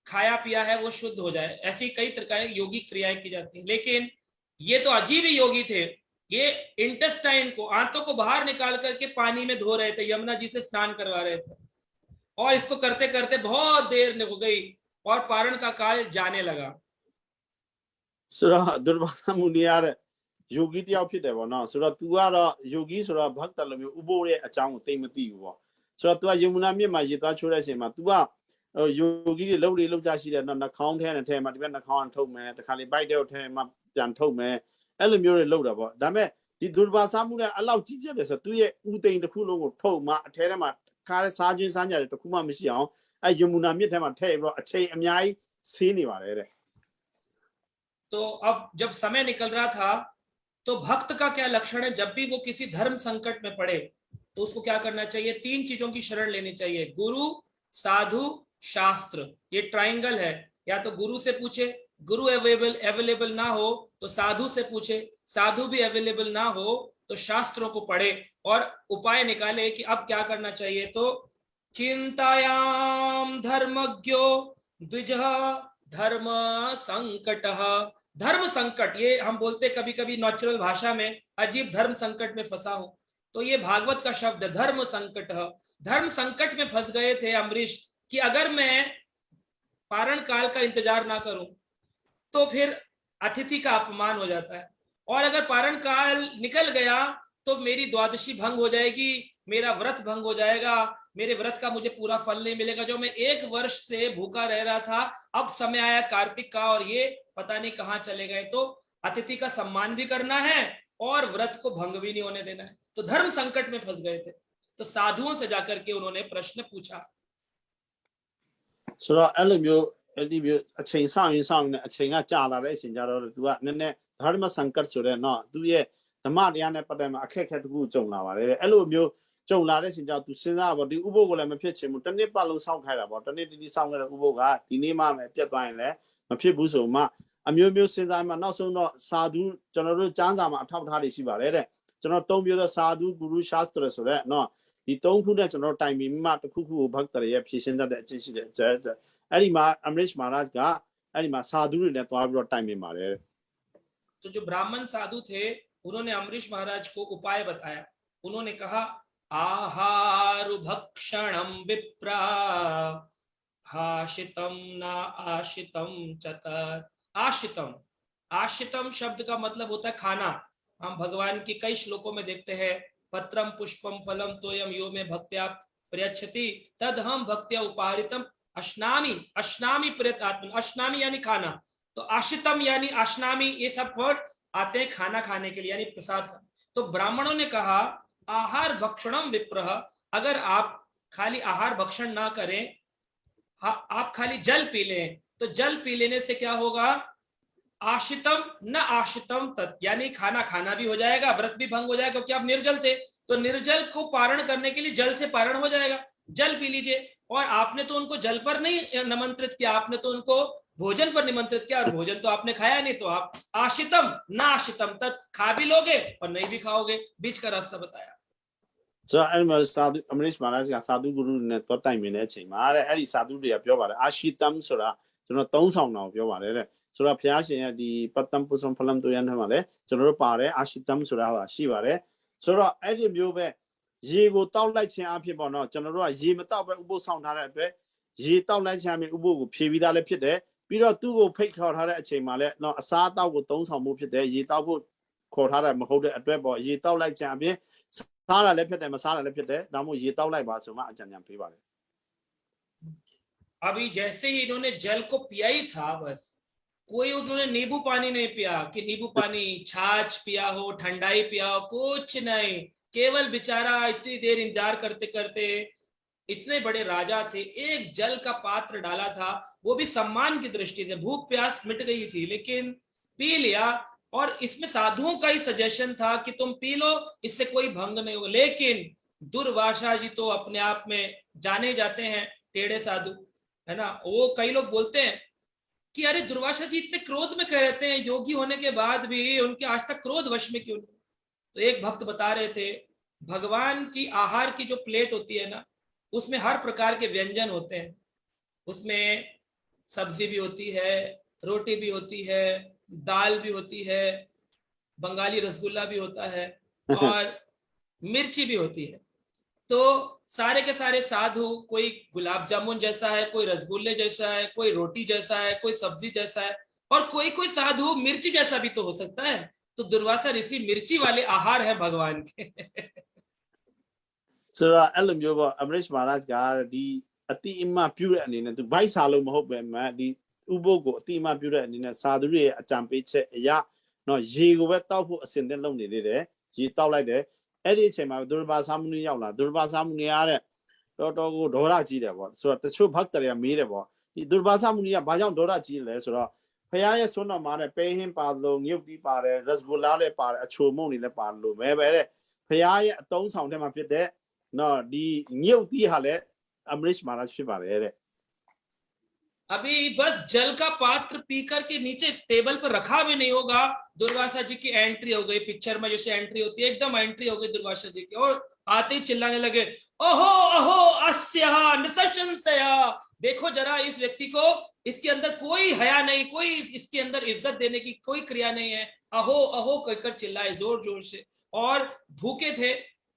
खाया पिया है वो शुद्ध हो जाए। ऐसी कई प्रकार की योगी क्रियाएं की जाती हैं। लेकिन ये तो अजीब ही योगी थे, ये इंटेस्टाइन को, आंतों को बाहर निकाल करके पानी में धो रहे थे, यमुना जी से स्नान करवा रहे थे। और इसको करते करते बहुत देर हो गई और पारण का काल जाने लगा। ဆိုတော့ဒုရဘာသမနီရတဲ့ယောဂီတယောက်ဖြစ်တယ်ပေါ့နော်ဆိုတော့ तू ကတော့ယောဂီဆိုတော့ဘတ်တလိုမျိုးဥပုရဲ့အကြောင်းကိုသိမသိဘူးပေါ့ဆိုတော့ तू ကယမုနာမြစ်မှာရေသွားချိုးတဲ့အချိန်မှာ तू ကယောဂီတွေလှုပ်ကြရှိတယ်နော်နှာခေါင်းထဲနဲ့ထဲမှာဒီဘက်နှာခေါင်းထုတ်မယ်တခါလေပိုက်တဲ့ထဲမှာပြန်ထုတ်မယ်အဲ့လိုမျိုးတွေလှုပ်တာပေါ့ဒါပေမဲ့ဒီဒုရဘာသမူနဲ့အလောက်ကြီးကျက်တယ်ဆိုတော့ तू ရဲ့ဥသိမ်တစ်ခုလုံးကိုထုတ်မှအထဲထဲမှာခါတဲ့စားချင်းစားကြတယ်တစ်ခုမှမရှိအောင်အဲ့ယမုနာမြစ်ထဲမှာထည့်ပြီးတော့အချိန်အများကြီးဆေးနေပါတယ်တဲ့ तो अब जब समय निकल रहा था तो भक्त का क्या लक्षण है, जब भी वो किसी धर्म संकट में पड़े तो उसको क्या करना चाहिए, 3 चीजों की शरण लेनी चाहिए, गुरु, साधु, शास्त्र। ये ट्रायंगल है। या तो गुरु से पूछे, गुरु अवेलेबल ना हो तो साधु से पूछे, साधु भी अवेलेबल ना हो तो शास्त्रों को पढ़े और उपाय निकाले कि अब क्या करना चाहिए। तो चिंतायाम धर्मज्ञो द्विजः धर्म संकटः धर्म संकट, ये हम बोलते कभी कभी नेचुरल भाषा में अजीब, धर्म संकट में फंसा हूं, तो ये भागवत का शब्द धर्म संकट। धर्म संकट में फंस गए थे अम्बरीश कि अगर मैं पारण काल का इंतजार ना करूं तो फिर अतिथि का अपमान हो जाता है, और अगर पारण काल निकल गया तो मेरी द्वादशी भंग हो जाएगी, मेरा व्रत भंग हो जाएगा, मेरे व्रत का मुझे पूरा फल नहीं मिलेगा। जो मैं 1 वर्ष से भूखा रह रहा था, अब समय आया कार्तिक का और ये पता नहीं कहां चले गए। तो अतिथि का सम्मान भी करना है और व्रत को भंग भी नहीं होने देना है। तो धर्म संकट में फंस गए थे, तो साधुओं से जाकर के उन्होंने प्रश्न पूछा। ဆိုတော့အဲ့လိုမျိုးအချိန်ဆောင်ရင်ဆောင်နေအချိန်ကကြာလာတဲ့အချိန်ကြတော့ तू ကနည်းနည်းဓမ္မစံကတ်ဆိုတဲ့နော်သူရဲ့ဓမ္မတရားနဲ့ပတ်သက်မှာအခက်အခဲတစ်ခုကြုံလာပါတယ်တဲ့အဲ့လိုမျိုးကြုံလာတဲ့အချိန်ကျ तू စဉ်းစားပါဒီဥပုပ်ကိုလည်းမဖြစ်ချင်ဘူးတစ်နှစ်ပတ်လုံးစောင့်ခိုင်းတာပေါ့တစ်နှစ်တီးစောင့်ခဲ့တဲ့ဥပုပ်ကဒီနေ့မှပဲပြတ်သွားရင်လည်းမဖြစ်ဘူးဆိုမှအမျိုးမျိုးစဉ်းစားမှနောက်ဆုံးတော့စာဓုကျွန်တော်တို့ကျမ်းစာမှာအထောက်အထားတွေရှိပါတယ်တဲ့ကျွန်တော်သုံးပြောတဲ့စာဓုဂုရုရှာစတရဆိုတဲ့နော်ဒီသုံးခုနဲ့ကျွန်တော်တိုင်ပင်မှတစ်ခုခုကိုဘတ်တရရဲ့ဖြည့်ရှင်းတတ်တဲ့အကျင့်ရှိတဲ့အကျက်အဲ့ဒီမှာအမရစ်မဟာရတ်ကအဲ့ဒီမှာစာဓုတွေနဲ့တွားပြီးတော့တိုင်ပင်ပါတယ် तो जो ब्राह्मण साधु थे उन्होंने अम्बरीश महाराज को उपाय बताया। उन्होंने कहा आहार भक्षणम विप्रा हाशितम ना आशितम चतर। आशितम, आशितम शब्द का मतलब होता है खाना। हम भगवान की कई श्लोकों में देखते हैं, पत्रम पुष्पम फलम तोयम यो में भक्त्या प्रयच्छति तद हम भक्त्या उपारितम अश्नामी। अश्नामी प्रयतात्मन, अश्नामी यानी खाना, तो आशितम यानी अश्नामी, ये सब वर्ड आते हैं खाना खाने के लिए यानी प्रसाद। तो ब्राह्मणों ने कहा आहार भक्षणम विप्रह, अगर आप खाली आहार भक्षण ना करें, आप खाली जल पी लें, तो जल पी लेने से क्या होगा, आशितम न आशितम तत्, यानी खाना खाना भी हो जाएगा, व्रत भी भंग हो जाएगा क्योंकि आप निर्जल थे, तो निर्जल को पारण करने के लिए जल से पारण हो जाएगा। जल पी लीजिए। और आपने तो उनको जल पर नहीं निमंत्रित किया, आपने तो उनको भोजन पर निमंत्रित किया, और भोजन तो आपने खाया नहीं, तो आप आशितम ना आशितम तत्, खा भी लोगे और नहीं भी खाओगे, बीच का रास्ता बताया। ဆိုတော့အဲ့မှာစာဓုအမရစ်မဟာရတ်ကစာဓုဂုရုနဲ့တွားတိုင်ပင်တဲ့အချိန်မှာတဲ့အဲ့ဒီစာဓုတွေကပြောပါတယ်အာရှိတမ်ဆိုတာကျွန်တော်သုံးဆောင်တာကိုပြောပါတယ်တဲ့ဆိုတော့ဘုရားရှင်ရဲ့ဒီပတ္တမ်ပုစံဖလမ်တို့ရန်ထဲမှာလည်းကျွန်တော်တို့ပါတယ်အာရှိတမ်ဆိုတာဟာရှိပါတယ်ဆိုတော့အဲ့ဒီမျိုးပဲရေကိုတောက်လိုက်ခြင်းအဖြစ်ပေါ့နော်ကျွန်တော်တို့ကရေမတောက်ပဲဥပုသ်ဆောင်ထားတဲ့အတွက်ရေတောက်လိုက်ခြင်းအပြင်ဥပုသ်ကိုဖြည့်ပြီးသားလည်းဖြစ်တယ်ပြီးတော့သူ့ကိုဖိတ်ခေါ်ထားတဲ့အချိန်မှာလည်းနော်အစားအသောက်ကိုသုံးဆောင်မှုဖြစ်တယ်ရေတောက်ဖို့ခေါ်ထားတဲ့မဟုတ်တဲ့အတွက်ပေါ့ရေတောက်လိုက်ခြင်းအပြင်စားတာလည်းဖြစ်တယ်မစားတာလည်းဖြစ်တယ်ဒါမှမဟုတ်ရေတောက်လိုက်ပါဆိုမှအကြံဉာဏ်ပေးပါတယ် अभी जैसे ही इन्होंने जल को पिया ही था, बस कोई उन्होंने नींबू पानी नहीं पिया कि नींबू पानी छाछ पिया हो, ठंडाई पिया हो, कुछ नहीं, केवल बेचारा इतनी देर इंतजार करते करते, इतने बड़े राजा थे, एक जल का पात्र डाला था, वो भी सम्मान की दृष्टि से, भूख प्यास मिट गई थी लेकिन पी लिया। और इसमें साधुओं का ही सजेशन था कि तुम पी लो, इससे कोई भंग नहीं होगा। लेकिन दुर्वासा जी तो अपने आप में जाने जाते हैं टेढ़े साधु, है ना। वो कई लोग बोलते हैं कि अरे दुर्वासा जी इतने क्रोध में कह रहते हैं, योगी होने के बाद भी उनके आज तक क्रोध वश में क्यों नहीं। तो एक भक्त बता रहे थे भगवान की आहार की जो प्लेट होती है ना, उसमें हर प्रकार के व्यंजन होते हैं, उसमें सब्जी भी होती है, रोटी भी होती है, दाल भी होती है, बंगाली रसगुल्ला भी होता है और मिर्ची भी होती है। तो सारे के सारे साधु, कोई गुलाब जामुन जैसा है, कोई रसगुल्ले जैसा है, कोई रोटी जैसा है, कोई सब्जी जैसा है, और कोई कोई साधु मिर्ची जैसा भी तो हो सकता है। तो दुर्वासा ऋषि मिर्ची वाले आहार है भगवान के। ဆိုတော့အဲ့လိုမျိုးပေါ့အမရစ်မဟာရတ်ကဒီအတိအမပြုတဲ့အနေနဲ့သူဘိုက်စာလို့မဟုတ်ပဲမှဒီဥပုပ်ကိုအတိအမပြုတဲ့အနေနဲ့စာသူတွေရဲ့အကြံပေးချက်အရာနော်ရေကိုပဲတောက်ဖို့အစင်တက်လုပ်နေသေးတယ်ရေတောက်လိုက်တယ်အဲ့ဒီအချိန်မှာဒုရဘာသာမဏေရောက်လာဒုရဘာသာမဏေရတဲ့တော်တော်ကိုဒေါရကြီးတယ်ပေါ့ဆိုတော့တချို့ဘတ်တွေကမေးတယ်ပေါ့ဒီဒုရဘာသာမဏေကဘာကြောင့်ဒေါရကြီးလဲဆိုတော့ဖခင်ရဲ့ဆွမ်းတော်မှာတဲ့ပဲဟင်းပါလို့ငြုတ်တီးပါတယ်ရက်စဂူလာလည်းပါတယ်အချိုမုံတွေလည်းပါလို့ပဲတဲ့ဖခင်ရဲ့အတုံးဆောင်ထဲမှာဖြစ်တဲ့နော်ဒီငြုတ်တီးဟာလည်းအမရစ်မဟာရတ်ဖြစ်ပါတယ်တဲ့ अभी बस जल का पात्र पीकर के नीचे टेबल पर रखा भी नहीं होगा, दुर्वासा जी की एंट्री हो गई, पिक्चर में जैसे एंट्री होती है एकदम एंट्री हो गई दुर्वासा जी की, और आते ही चिल्लाने लगे ओहो अहो अस्यः नृशंसयः देखो जरा इस व्यक्ति को, इसके अंदर कोई हया नहीं, कोई इसके अंदर इज्जत देने की कोई क्रिया नहीं है। अहो अहो कहकर चिल्लाए जोर जोर से, और भूखे थे,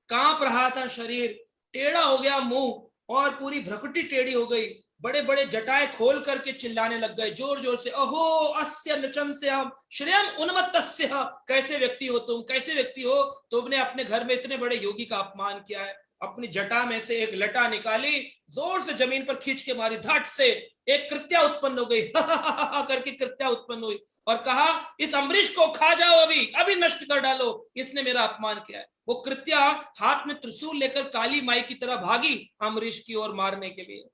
कांप रहा था शरीर, टेढ़ा हो गया मुंह और पूरी भ्रकुटी टेढ़ी हो गई, बड़े बड़े जटाएं खोल करके चिल्लाने लग गए जोर जोर से, अहो अस्य नृशंस्य श्रेयम उन्मत्तस्य, कैसे व्यक्ति हो तुम, कैसे व्यक्ति हो, तुमने अपने घर में इतने बड़े योगी का अपमान किया है। अपनी जटा में से एक लटा निकाली, जोर से जमीन पर खींच के मारी, धट से एक कृत्या उत्पन्न हो गई करके कृत्या उत्पन्न हुई, और कहा इस अम्बरीश को खा जाओ, अभी अभी नष्ट कर डालो, इसने मेरा अपमान किया है। वो कृत्या हाथ में त्रिशूल लेकर काली माई की तरह भागी अम्बरीश की ओर मारने के लिए।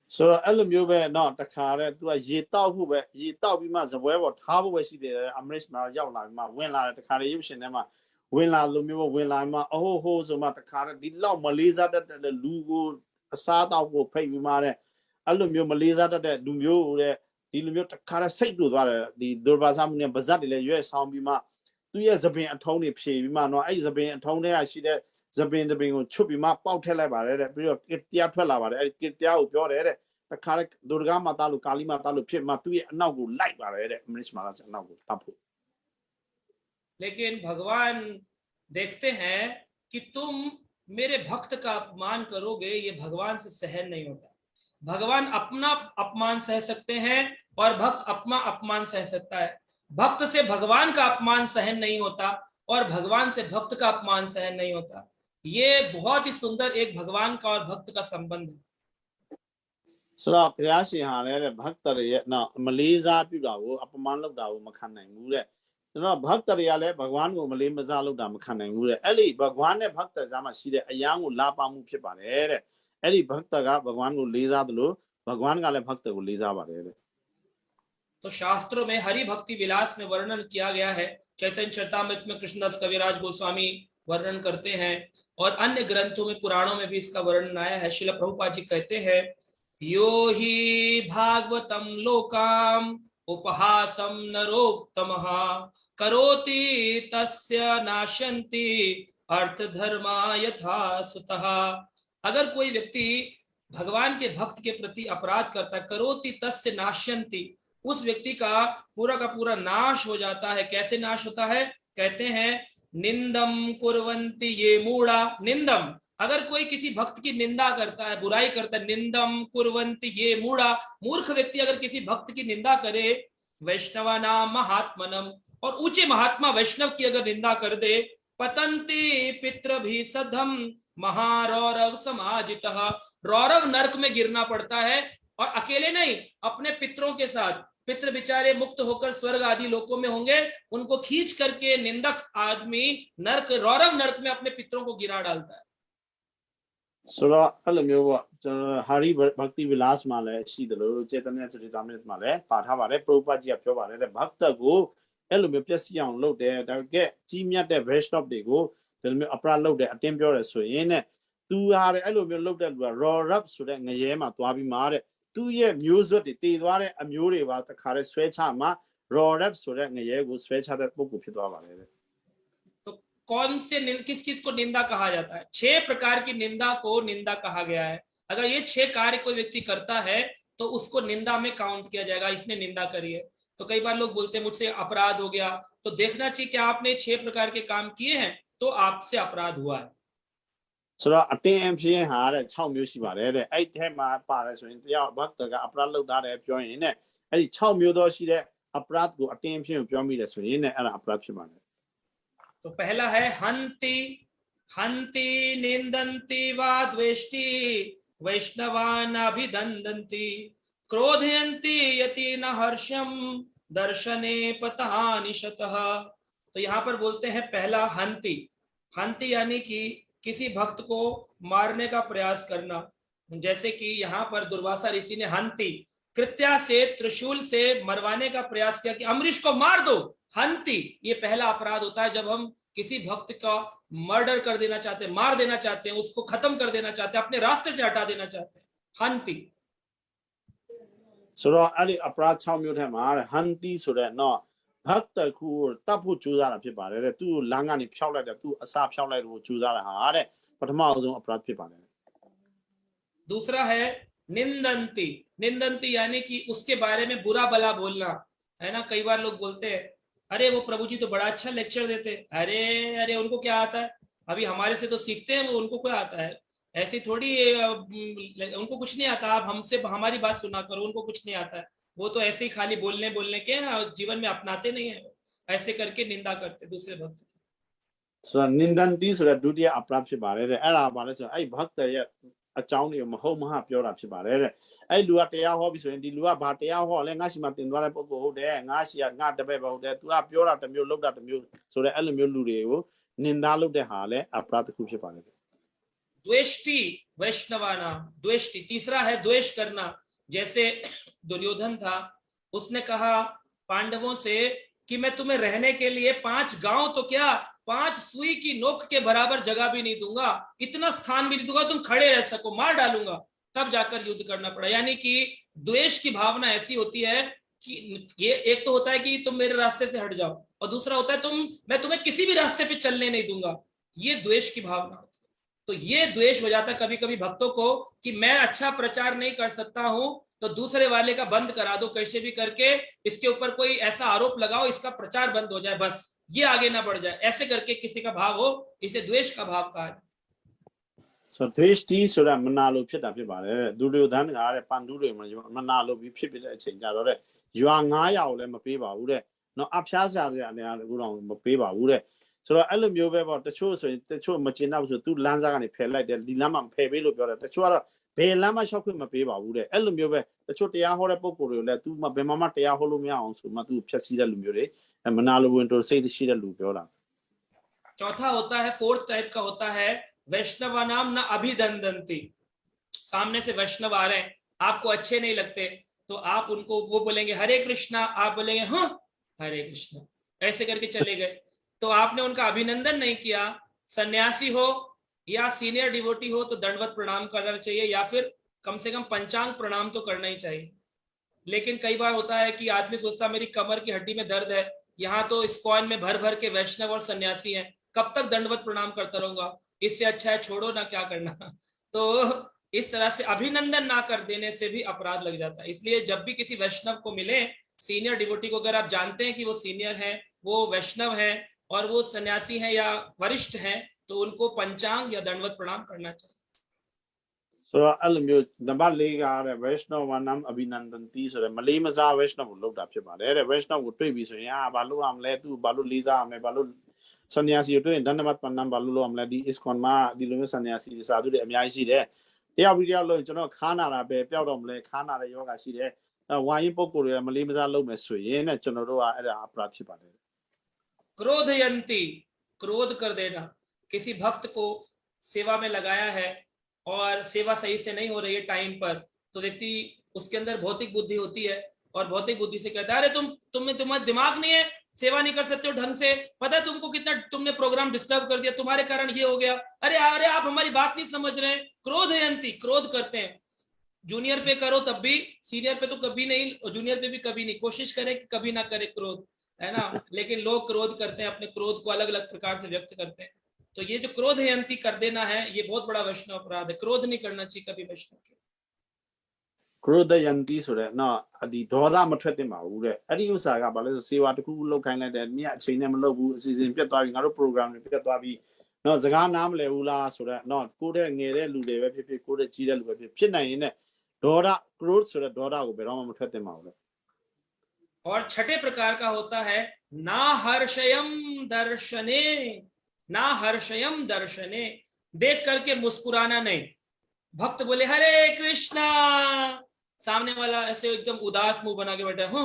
So Alumio not the car to a Yeta who were Yeta we must aware what how we see the Amish Marjala, when I the Caribbean Emma, when I Lumio, when I'm oh ho so much the car did love Malaysia that the Lugo Sada will pay me mare Alumio Malaysia that the Lumio the Lumio the car say to the Durbazam Bazadi US Sound Bima 2 years of being a Tony Psi Bima no eyes of being Tony I see that Zabin the being on Chubi map out tell about it, get the 12 hours, get the out your head. The correct Durga Matalu, Kali Matalu, Pip Matui, now go like it, Miss Maras, now go tapu. लेकिन भगवान देखते हैं कि तुम मेरे भक्त का अपमान करोगे, ये भगवान से सहन नहीं होता। भगवान अपना अपमान सह सकते हैं और भक्त अपना अपमान सह सकता है। भक्त से भगवान का अपमान सहन नहीं होता और भगवान से भक्त का अपमान सहन नहीं होता। ये बहुत ही सुंदर एक भगवान का और भक्त का संबंध है। So, Piashi Hare, Bhaktari, no, Malaysia Pidago, Apaman of Dao, Makana, Mure. No, Bhaktariale, Bagwan, Malay Mazalu, Damakana, Mure. Eli, Bagwane Bhakta Zamashide, a young Lapa Mupipare. Eli Bhaktaga, Bagwan will lease out the low, Bagwan Gale Bhakta will lease out. तो शास्त्रों में हरि भक्ति विलास में वर्णन किया गया है। चैतन्य चरितामृत में कृष्णदास कविराज गोस्वामी वर्णन करते हैं और अन्य ग्रंथों में पुराणों में भी इसका वर्णन आया है। श्रील प्रभुपाद जी कहते हैं, यो हि भागवतम लोकाम उपहासम नरोत्तमः करोति तस्य नाशन्ति अर्थ धर्मा यथा सुतः। अगर कोई व्यक्ति भगवान के भक्त के प्रति अपराध करता है, करोति तस्य नाशन्ति, उस व्यक्ति का पूरा नाश हो जाता है। कैसे नाश होता है? कहते हैं, निंदम कुर्वन्ति ये मूढ़ा। निंदम, अगर कोई किसी भक्त की निंदा करता है, बुराई करता है, निंदम कुर्वन्ति ये मूढ़ा, मूर्ख व्यक्ति अगर किसी भक्त की निंदा करे, वैष्णवानाम महात्मनम, और ऊंचे महात्मा वैष्णव की अगर निंदा कर दे, पतन्ति पितृभिसद्धम महारौरव समाजितः, रौरव नरक में गिरना पड़ता है, और अकेले नहीं, अपने पितरों के साथ। पितृ बेचारे मुक्त होकर स्वर्ग आदि लोकों में होंगे, उनको खींच करके निंदक आदमी नरक, रौरव नरक में अपने पितरों को गिरा डालता है। So, Alumio, Hari Bhakti Vilas Male, see the Lord, Chetan Charitamrit Male, Pathavare, Propaji of Jovare, Bhakta go, Alumio Pesian load there, get Jimia the rest of the go, tell me a load there, attempt your so in it. 2 are Alumio looked at roar up so that Nayama to Abi Mare, 2 year music, the Tidware, a Muri about the Kare Swechama, roar up so that Naye would switch at that book of Pitavare. कौन से किस चीज को निंदा कहा जाता है? 6 प्रकार की निंदा को निंदा कहा गया है। अगर ये 6 कार्य कोई व्यक्ति करता है तो उसको निंदा में काउंट किया जाएगा, इसने निंदा करी है। तो कई बार लोग बोलते हैं मुझसे अपराध हो गया, तो देखना चाहिए कि आपने 6 प्रकार के काम किए हैं तो आपसे अपराध हुआ है। So, attempt here had a chow music about it. 8 time my parents went out, but the April that I joined in it. And it's chow music, she there, अपराध को attention of me that's in it, and अपराध तो पहला है हंति, हंति निंदन्ति वा द्वेष्टि वैष्णवान् अभिनन्दन्ति क्रोधयन्ति यति न हर्षम दर्शने पतहानि शतः। तो यहाँ पर बोलते हैं पहला हंति। हंति यानी कि किसी भक्त को मारने का प्रयास करना, जैसे कि यहाँ पर दुर्वासा ऋषि ने हंति कृत्या से त्रिशूल से मरवाने का प्रयास किया कि अम्बरीश को मार दो। हंति, ये पहला अपराध होता है जब हम किसी भक्त का मर्डर कर देना चाहते हैं, मार देना चाहते हैं, उसको खत्म कर देना चाहते हैं, अपने रास्ते से हटा देना चाहते हैं। हंति। So, Ali अपराध छाव म्यूट है मार हंति so that no भक्त को तब वो चूजा रहा फिर बारे रे तू लांगा नहीं प्याला रे तू असाप प्याला रे वो चूजा रहा है प्रथमा उस अपराध फिर बारे। दूसरा है निंदंती, निंदंती यानी कि उसके बारे में बुरा भला बोलना, है ना। कई बार लोग बोलते हैं अरे वो प्रभु जी तो बड़ा अच्छा लेक्चर देते हैं, अरे अरे उनको क्या आता है, अभी हमारे से तो सीखते हैं वो, उनको क्या आता है, ऐसी थोड़ी उनको कुछ नहीं आता, आप हमसे हमारी बात सुना करो, उनको कुछ नहीं आता है, वो तो ऐसे ही खाली बोलने बोलने के जीवन में अपनाते नहीं है, ऐसे करके निंदा करते दूसरे भक्त की। ဆိုတော့နိန္ဒန်တီဆိုတဲ့ဒုတိယအပရာဖြစ်ပါတယ်တဲ့အဲ့ဒါပါလဲဆိုတော့အဲ့ဘတ်တရဲ့အကြောင်းတွေမဟုတ်မဟာပြောတာဖြစ်ပါတယ်တဲ့အဲ့လူကတရားဟောပြီဆိုရင်ဒီလူကဘာတရားဟောလဲငါရှိမှတင်သွားတဲ့ပုဂ္ဂိုလ်ဟုတ်တယ်ငါရှိကငါတပည့်ပဲဟုတ်တယ် तू ကပြောတာတစ်မျိုးလုပ်တာတစ်မျိုးဆိုတဲ့အဲ့လိုမျိုးလူတွေကိုနိန္ဒာလုပ်တဲ့ဟာလဲအပရာတစ်ခုဖြစ်ပါတယ် द्वेष्टि वैष्णवा नाम, द्वेष्टि तीसरा है द्वेष करना। जैसे दुर्योधन था, उसने कहा पांडवों से कि मैं तुम्हें रहने के लिए 5 गांव तो क्या 5 सुई की नोक के बराबर जगह भी नहीं दूंगा, इतना स्थान भी नहीं दूंगा, तुम खड़े रह सको, मार डालूंगा, तब जाकर युद्ध करना पड़ा। यानी कि द्वेष की भावना ऐसी होती है कि ये एक तो होता है कि तुम मेरे रास्ते से हट जाओ, और दूसरा होता है मैं तुम्हें किसी भी रास्ते पे चलने नहीं दूंगा, ये द्वेष की भावना होती है। तो ये द्वेष हो जाता है कभी कभी भक्तों को कि मैं अच्छा प्रचार नहीं कर सकता हूं, तो दूसरे वाले का बंद करा दो, कैसे भी करके इसके ऊपर कोई ऐसा आरोप लगाओ, इसका प्रचार बंद हो जाए, बस ये आगे ना बढ़ जाए, ऐसे करके किसी का भाव हो, इसे द्वेष का भाव कहा है। so ဒွေးတီဆိုတာမနာလို့ဖြစ်တာဖြစ်ပါတယ်တဲ့ဒုတိယဒန်းကတဲ့ပန်တူးတွေမနာလို့ပြီးဖြစ်တဲ့အချိန်ကြတော့တဲ့ရွာ900ကိုလည်းမပေးပါဘူးတဲ့နော်အဖျားစရာတွေအနေနဲ့အခုတော့မပေးပါဘူးတဲ့ဆိုတော့အဲ့လိုမျိုးပဲပေါ့တချို့ဆိုရင်တချို့မကျင်တော့ဆိုသူလမ်းစားကနေဖယ်လိုက်တယ်ဒီလမ်းမှာဖယ်ပေးလို့ပြောတယ်တချို့ကတော့ဘယ်လမ်းမှာရှောက်ခွင့်မပေးပါဘူးတဲ့အဲ့လိုမျိုးပဲတချို့တရားဟောတဲ့ပုံကိုယ်တွေကိုလည်းသူဘယ်မှတရားဟောလို့မရအောင်ဆိုမှသူဖြတ်စည်းတဲ့လူမျိုးတွေမနာလိုဝင်တို့စိတ်ရှိတဲ့လူပြောတာ चौथा होता है, फोर्थ टाइप का होता है वैष्णवा नाम न अभिदंदंती। सामने से वैष्णव आ रहे हैं, आपको अच्छे नहीं लगते, तो आप उनको वो बोलेंगे हरे कृष्णा, आप बोलेंगे हाँ हरे कृष्णा, ऐसे करके चले गए, तो आपने उनका अभिनंदन नहीं किया। सन्यासी हो या सीनियर डिवोटी हो तो दंडवत प्रणाम करना चाहिए, या फिर कम से कम पंचांग प्रणाम तो करना ही चाहिए। लेकिन कई बार होता है कि आदमी सोचता मेरी कमर की हड्डी में दर्द है, यहाँ तो इस्कॉन में भर भर के वैष्णव और सन्यासी हैं, कब तक दंडवत प्रणाम करता रहूंगा, इससे अच्छा है छोड़ो ना, क्या करना। तो इस तरह से अभिनंदन ना कर देने से भी अपराध लग जाता है। इसलिए जब भी किसी वैष्णव को मिले, सीनियर डिवोटी को, अगर आप जानते हैं कि वो सीनियर है, वो वैष्णव है और वो सन्यासी हैं या वरिष्ठ हैं, तो उनको पंचांग या दंडवत प्रणाम करना चाहिए।ဆိုတော့အဲ့လိုမျိုးနံပါတ်၄ကတဲ့ Vaishnava ဝါနမ် Abhinandanti ဆိုတဲ့မလေးမစား Vaishnava ကိုလောက်တာဖြစ်ပါတယ်တဲ့ Vaishnava ကိုတွေ့ပြီဆိုရင်ဘာလို့အောင်လဲသူဘာလို့လေးစားအောင်လဲဘာလို့ Sannyasi ကိုတွေ့ရင် Dandavat Pranam ဘာလို့လုပ်အောင်လဲဒီ ISKCON မှာဒီလိုမျိုး Sannyasi စာသူတွေအများကြီးရှိတယ်တယောက်ပြီးတယောက်လို့ကျွန်တော်ခါနာတာပဲပျောက်တော့မလဲခါနာတဲ့ယောဂရှိတယ်ဝိုင်းရင်ပုံကိုယ်တွေကမလေးမစားလုပ်မယ်ဆိုရင်တဲ့ကျွန်တော်တို့ကအဲ့ဒါအပရာဖြစ်ပါတယ် क्रोधयंती, क्रोध कर देना। किसी भक्त को सेवा में लगाया है और सेवा सही से नहीं हो रही है टाइम पर, तो व्यक्ति उसके अंदर भौतिक बुद्धि होती है और भौतिक बुद्धि से कहता है अरे तुम्हारा दिमाग नहीं है, सेवा नहीं कर सकते हो ढंग से, पता है तुमको कितना तुमने प्रोग्राम डिस्टर्ब कर दिया, तुम्हारे कारण ये हो गया, अरे अरे आप हमारी बात नहीं समझ रहे हैं। क्रोधयंती, क्रोध करते हैं। जूनियर पे करो तब भी, सीनियर पे तो कभी नहीं, जूनियर पे भी कभी नहीं, कोशिश करें कि कभी ना करे क्रोध, है ना। लेकिन लोग क्रोध करते हैं, अपने क्रोध को अलग अलग प्रकार से व्यक्त करते हैं। तो ये जो क्रोधयंती कर देना है, ये बहुत बड़ा वैष्णव अपराध है। क्रोध नहीं करना चाहिए कभी वैष्णव के। Krodayanti ဆိုတဲ့နော်ဒီဒေါသမထွက်တင်ပါဘူးတဲ့အဲ့ဒီဥစ္စာကဘာလဲဆိုစေဝါတစ်ခုခုလောက်ခိုင်းလိုက်တယ်မြတ်အချိန်နဲ့မလုပ်ဘူးအစီအစဉ်ပြတ်သွားပြီငါတို့ program တွေပြတ်သွားပြီနော်စကားနားမလည်ဘူးလားဆိုတော့နော်ကိုတဲ့ငယ်တဲ့လူတွေပဲဖြစ်ဖြစ်ကိုတဲ့ကြီးတဲ့လူပဲဖြစ်နိုင်ရင်နဲ့ဒေါသ growth ဆိုတဲ့ဒေါသကိုဘယ်တော့မှမထွက်တင်ပါဘူးလေ और छठे प्रकार का होता है ना हर्षयम दर्शने, ना हर्षयम दर्शने, देख करके मुस्कुराना नहीं। भक्त बोले हरे कृष्णा, सामने वाला ऐसे एकदम उदास मुंह बना के बैठा हूँ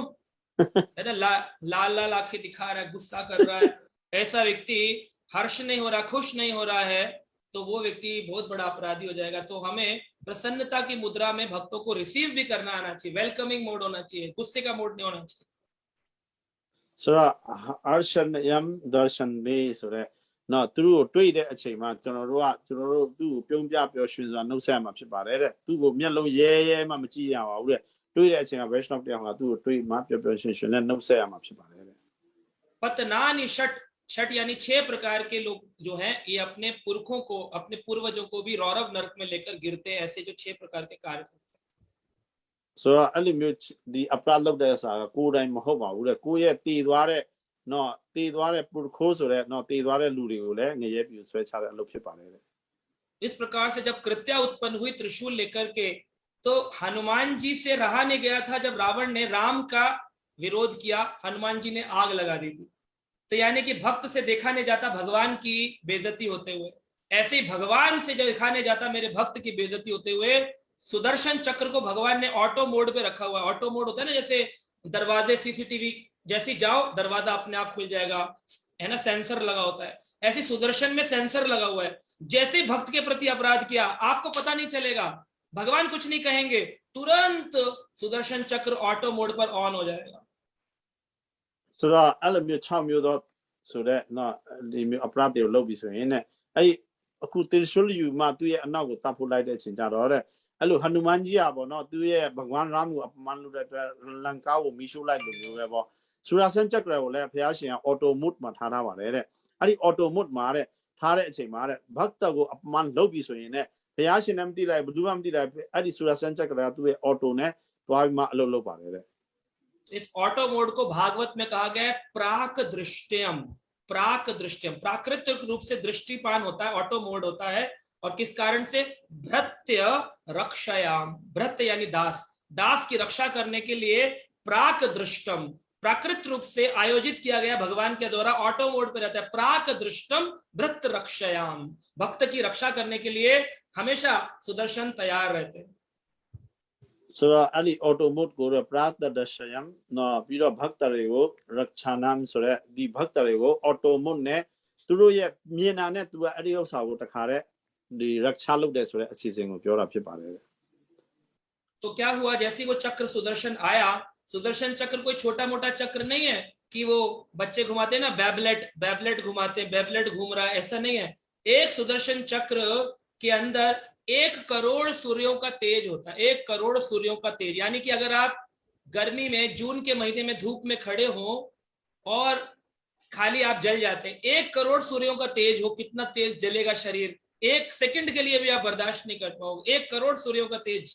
है ना, लाल लाल आंखें दिखा रहा है, गुस्सा कर रहा है, ऐसा व्यक्ति हर्ष नहीं हो रहा, खुश नहीं हो रहा है, तो वो व्यक्ति बहुत बड़ा अपराधी हो जाएगा। तो हमें प्रसन्नता की मुद्रा में भक्तों को रिसीव भी करना आना चाहिए, वेलकमिंग मोड होना चाहिए, गुस्से का मोड नहीं होना चाहिए। ဆိုတော့ Arshanyam Darshanbe ဆိုတဲ့နော်သူတို့ကိုတွေ့တဲ့အချိန်မှာကျွန်တော်တို့သူ့ကိုပြုံးပြပျော်ရွှင်စွာနှုတ်ဆက်မှာဖြစ်ပါတယ်တဲ့သူ့ကိုမျက်လုံးရဲရဲမှမကြည့်ရပါဘူးတဲ့တွေ့တဲ့အချိန်မှာ Vaishnava တရားမှာသူ့ကိုတွေ့မှပျော်ပျော်ရွှင်ရွှင်နဲ့နှုတ်ဆက်ရမှာဖြစ်ပါတယ်တဲ့ पतनानि षट, षट यानी 6 प्रकार के लोग जो हैं ये अपने पुरखों को, अपने पूर्वजों को भी रौरव नरक में लेकर गिरते हैं। ऐसे जो 6 प्रकार के कार्य करते हैं ဆိုတော့အဲ့လိုမျိုးဒီအပရာလောက်တဲ့စာကကိုယ်တိုင်မဟုတ်ပါဘူးတဲ့ကိုယ့်ရဲ့တည်သွားတဲ့နော်တည်သွားတဲ့ protocol ဆိုတဲ့နော်တည်သွားတဲ့လူတွေကိုလည်းငရဲပြူဆွဲချတဲ့အလုပ်ဖြစ်ပါတယ်တဲ့ इस प्रकार से जब कृत्या उत्पन्न हुई त्रिशूल लेकर के, तो हनुमान जी से रहा नहीं गया था। जब रावण ने राम का विरोध किया, हनुमान जी ने आग लगा दी थी। तो यानी कि भक्त से देखा नहीं जाता भगवान की बेइज्जती होते हुए, ऐसे ही भगवान से जो देखा नहीं जाता मेरे भक्त की बेइज्जती होते हुए, सुदर्शन चक्र को भगवान ने ऑटो मोड पे रखा हुआ है। ऑटो मोड होता है ना, जैसे दरवाजे सीसीटीवी, जैसे जाओ दरवाजा अपने आप खुल जाएगा, है ना, सेंसर लगा होता है। ऐसे सुदर्शन में सेंसर लगा हुआ है। जैसे भक्त के प्रति अपराध किया, आपको पता नहीं चलेगा, भगवान कुछ नहीं कहेंगे, तुरंत सुदर्शन चक्र ऑटो मोड पर ऑन हो जाएगा। ဆိုတော့အဲ့လိုမျိုး6မျိုးတော့ဆိုတဲ့နော်ဒီမျိုးအပရာတွေကိုလုပ်ပြီးဆိုရင်ねအဲ့အခုတေရှုလ်ယူမှာသူ့ရဲ့အနောက်ကိုတတ်ဖို့လိုက်တဲ့အချိန်ကြတော့တဲ့အဲ့လိုဟနုမန်ကြီးอ่ะပေါ့နော်သူ့ရဲ့ဘဂဝန်ရာမှုအပမန်လို့တဲ့အတွက်လန်ကာကိုမီရှို့လိုက်လို့မျိုးပဲပေါ့ဆူရာဆန်ချက်ကိုလည်းဘုရားရှင်ကအော်တိုမို့မှာထားပါတယ်တဲ့အဲ့ဒီအော်တိုမို့မှာတဲ့ထားတဲ့အချိန်မှာတဲ့ဘတ်တကိုအပမန်လုပ်ပြီးဆိုရင်ねဘုရားရှင်လည်းမသိလိုက်ဘယ်သူမှမသိလိုက်အဲ့ဒီဆူရာဆန်ချက်ကလည်းသူ့ရဲ့အော်တိုနဲ့တွားပြီးမှအလုပ်လုပ်ပါတယ်တဲ့ इस ऑटो मोड को भागवत में कहा गया है प्राक दृष्टियम। प्राक दृष्टियम प्राकृतिक रूप से दृष्टिपान होता है, ऑटो मोड होता है। और किस कारण से? भृत्य रक्षयाम, भृत्य यानी दास, दास की रक्षा करने के लिए प्राक दृष्टम प्राकृतिक रूप से आयोजित किया गया भगवान के द्वारा ऑटो मोड पर रहता है। प्राक दृष्टम भृत्य रक्षयाम, भक्त की रक्षा करने के लिए हमेशा सुदर्शन तैयार रहते हैं। ဆိုတော့အဲ့ဒီ auto mode ကိုတော့ prata dashayam နော်ပြီးတော့ bhakta တွေကို rakchanam ဆိုတဲ့ဒီ bhakta တွေကို auto mode နဲ့သူတို့ရဲ့မြင်တာနဲ့သူကအဲ့ဒီဥစ္စာကိုတခါတည်းဒီ raksha လုပ်တယ်ဆိုတဲ့အစီအစဉ်ကိုပြောတာဖြစ်ပါတယ် तो क्या हुआ, जैसे वो चक्र सुदर्शन आया, सुदर्शन चक्र कोई छोटा मोटा चक्र नहीं है कि वो बच्चे घुमाते हैं ना, बैबलेट घुमाते हैं, बैबलेट घूम रहा है, ऐसा नहीं है। एक सुदर्शन चक्र के अंदर 1 करोड़ सूर्यों का तेज होता है। 1 करोड़ सूर्यों का तेज, यानी कि अगर आप गर्मी में जून के महीने में धूप में खड़े हो और खाली आप जल जाते हैं, 1 करोड़ सूर्यों का तेज हो, कितना तेज जलेगा शरीर, 1 सेकंड के लिए भी आप बर्दाश्त नहीं कर पाओगे। 1 करोड़ सूर्यों का तेज।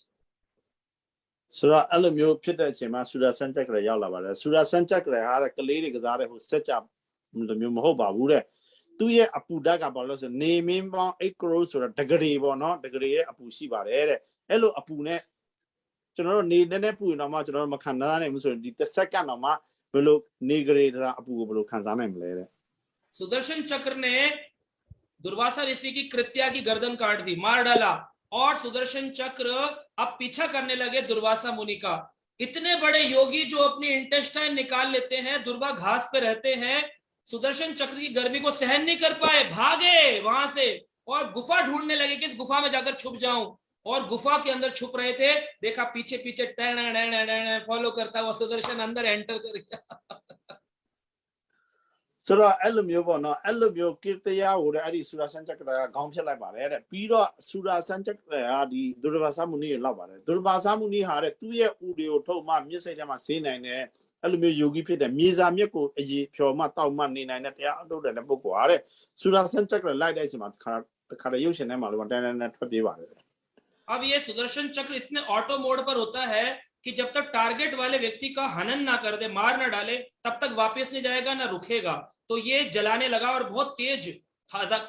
ဆိုတော့အဲ့လိုမျိုးဖြစ်တဲ့အချိန်မှာဆူရာဆန်ချက်ကလည်းရောက်လာပါတယ်ဆူရာဆန်ချက်ကလည်းဟာကလေးတွေကစားတဲ့ဟိုစက်ကြမျိုးမဟုတ်ပါဘူးတဲ့သူ့ရဲ့အပူဓာတ်ကဘာလို့လဲဆိုနေမင်းပေါင်း8 crore ဆိုတာဒဂရီပေါ့နော်ဒဂရီရဲ့အပူရှိပါတယ်တဲ့အဲ့လိုအပူနဲ့ကျွန်တော်တို့နေနဲ့ပူရင်တော့မှကျွန်တော်တို့မခံစားနိုင်ဘူးဆိုရင်ဒီတစ်စက္ကန့်တော့မှဘယ်လိုနေဂရီတာအပူကိုဘယ်လိုခံစားနိုင်မလဲတဲ့ सुदर्शन चक्र ने दुर्वासा ऋषि की कृत्या की गर्दन काट दी, मार डाला, और सुदर्शन चक्र अब पीछा करने लगे दुर्वासा मुनि का। इतने बड़े योगी जो अपनी इंटेस्टाइन निकाल लेते हैं, दुर्वा घास पे रहते हैं, सुदर्शन चक्र की गर्मी को सहन नहीं कर पाए, भागे वहां से और गुफा ढूंढने लगे कि इस गुफा में जाकर छुप जाऊं। और गुफा के अंदर छुप रहे थे, देखा पीछे पीछे फॉलो करता हुआ सुदर्शन अंदर एंटर कर गया। ဆိုတော့အဲ့လိုမျိုးပေါ့နော်အဲ့လိုမျိုးကိတယာကိုလည်းအဲ့ဒီဆူရာဆန်ချက်ကကခေါင်းဖြတ်လိုက်ပါတယ်တဲ့ပြီးတော့ဆူရာဆန်ချက်ကဒီဒုရဘာသာမုနီကိုလောက်ပါတယ်ဒုရဘာသာမုနီဟာတဲ့သူ့ရဲ့ဥတွေကိုထုတ်မှမြစ်စိတ်ထဲမှာဆေးနိုင်တယ်အဲ့လိုမျိုးယောဂီဖြစ်တဲ့မြေစာမြစ်ကိုအရေဖြော်မှတောက်မှနေနိုင်တဲ့တရားအထုတ်တဲ့ပုဂ္ဂိုလ်ဟာတဲ့ဆူရာဆန်ချက်ကလိုက်တဲ့အချိန်မှာတစ်ခါရုပ်ရှင်ထဲမှာလို့တန်းတန်းထွက်ပြေးပါတယ် अब ये सुदर्शन चक्र इतने ऑटो मोड पर होता है कि जब तक टारगेट वाले व्यक्ति का हनन ना कर दे, मार ना डाले, तब तक वापस नहीं जाएगा ना रुकेगा। तो ये जलाने लगा और बहुत तेज,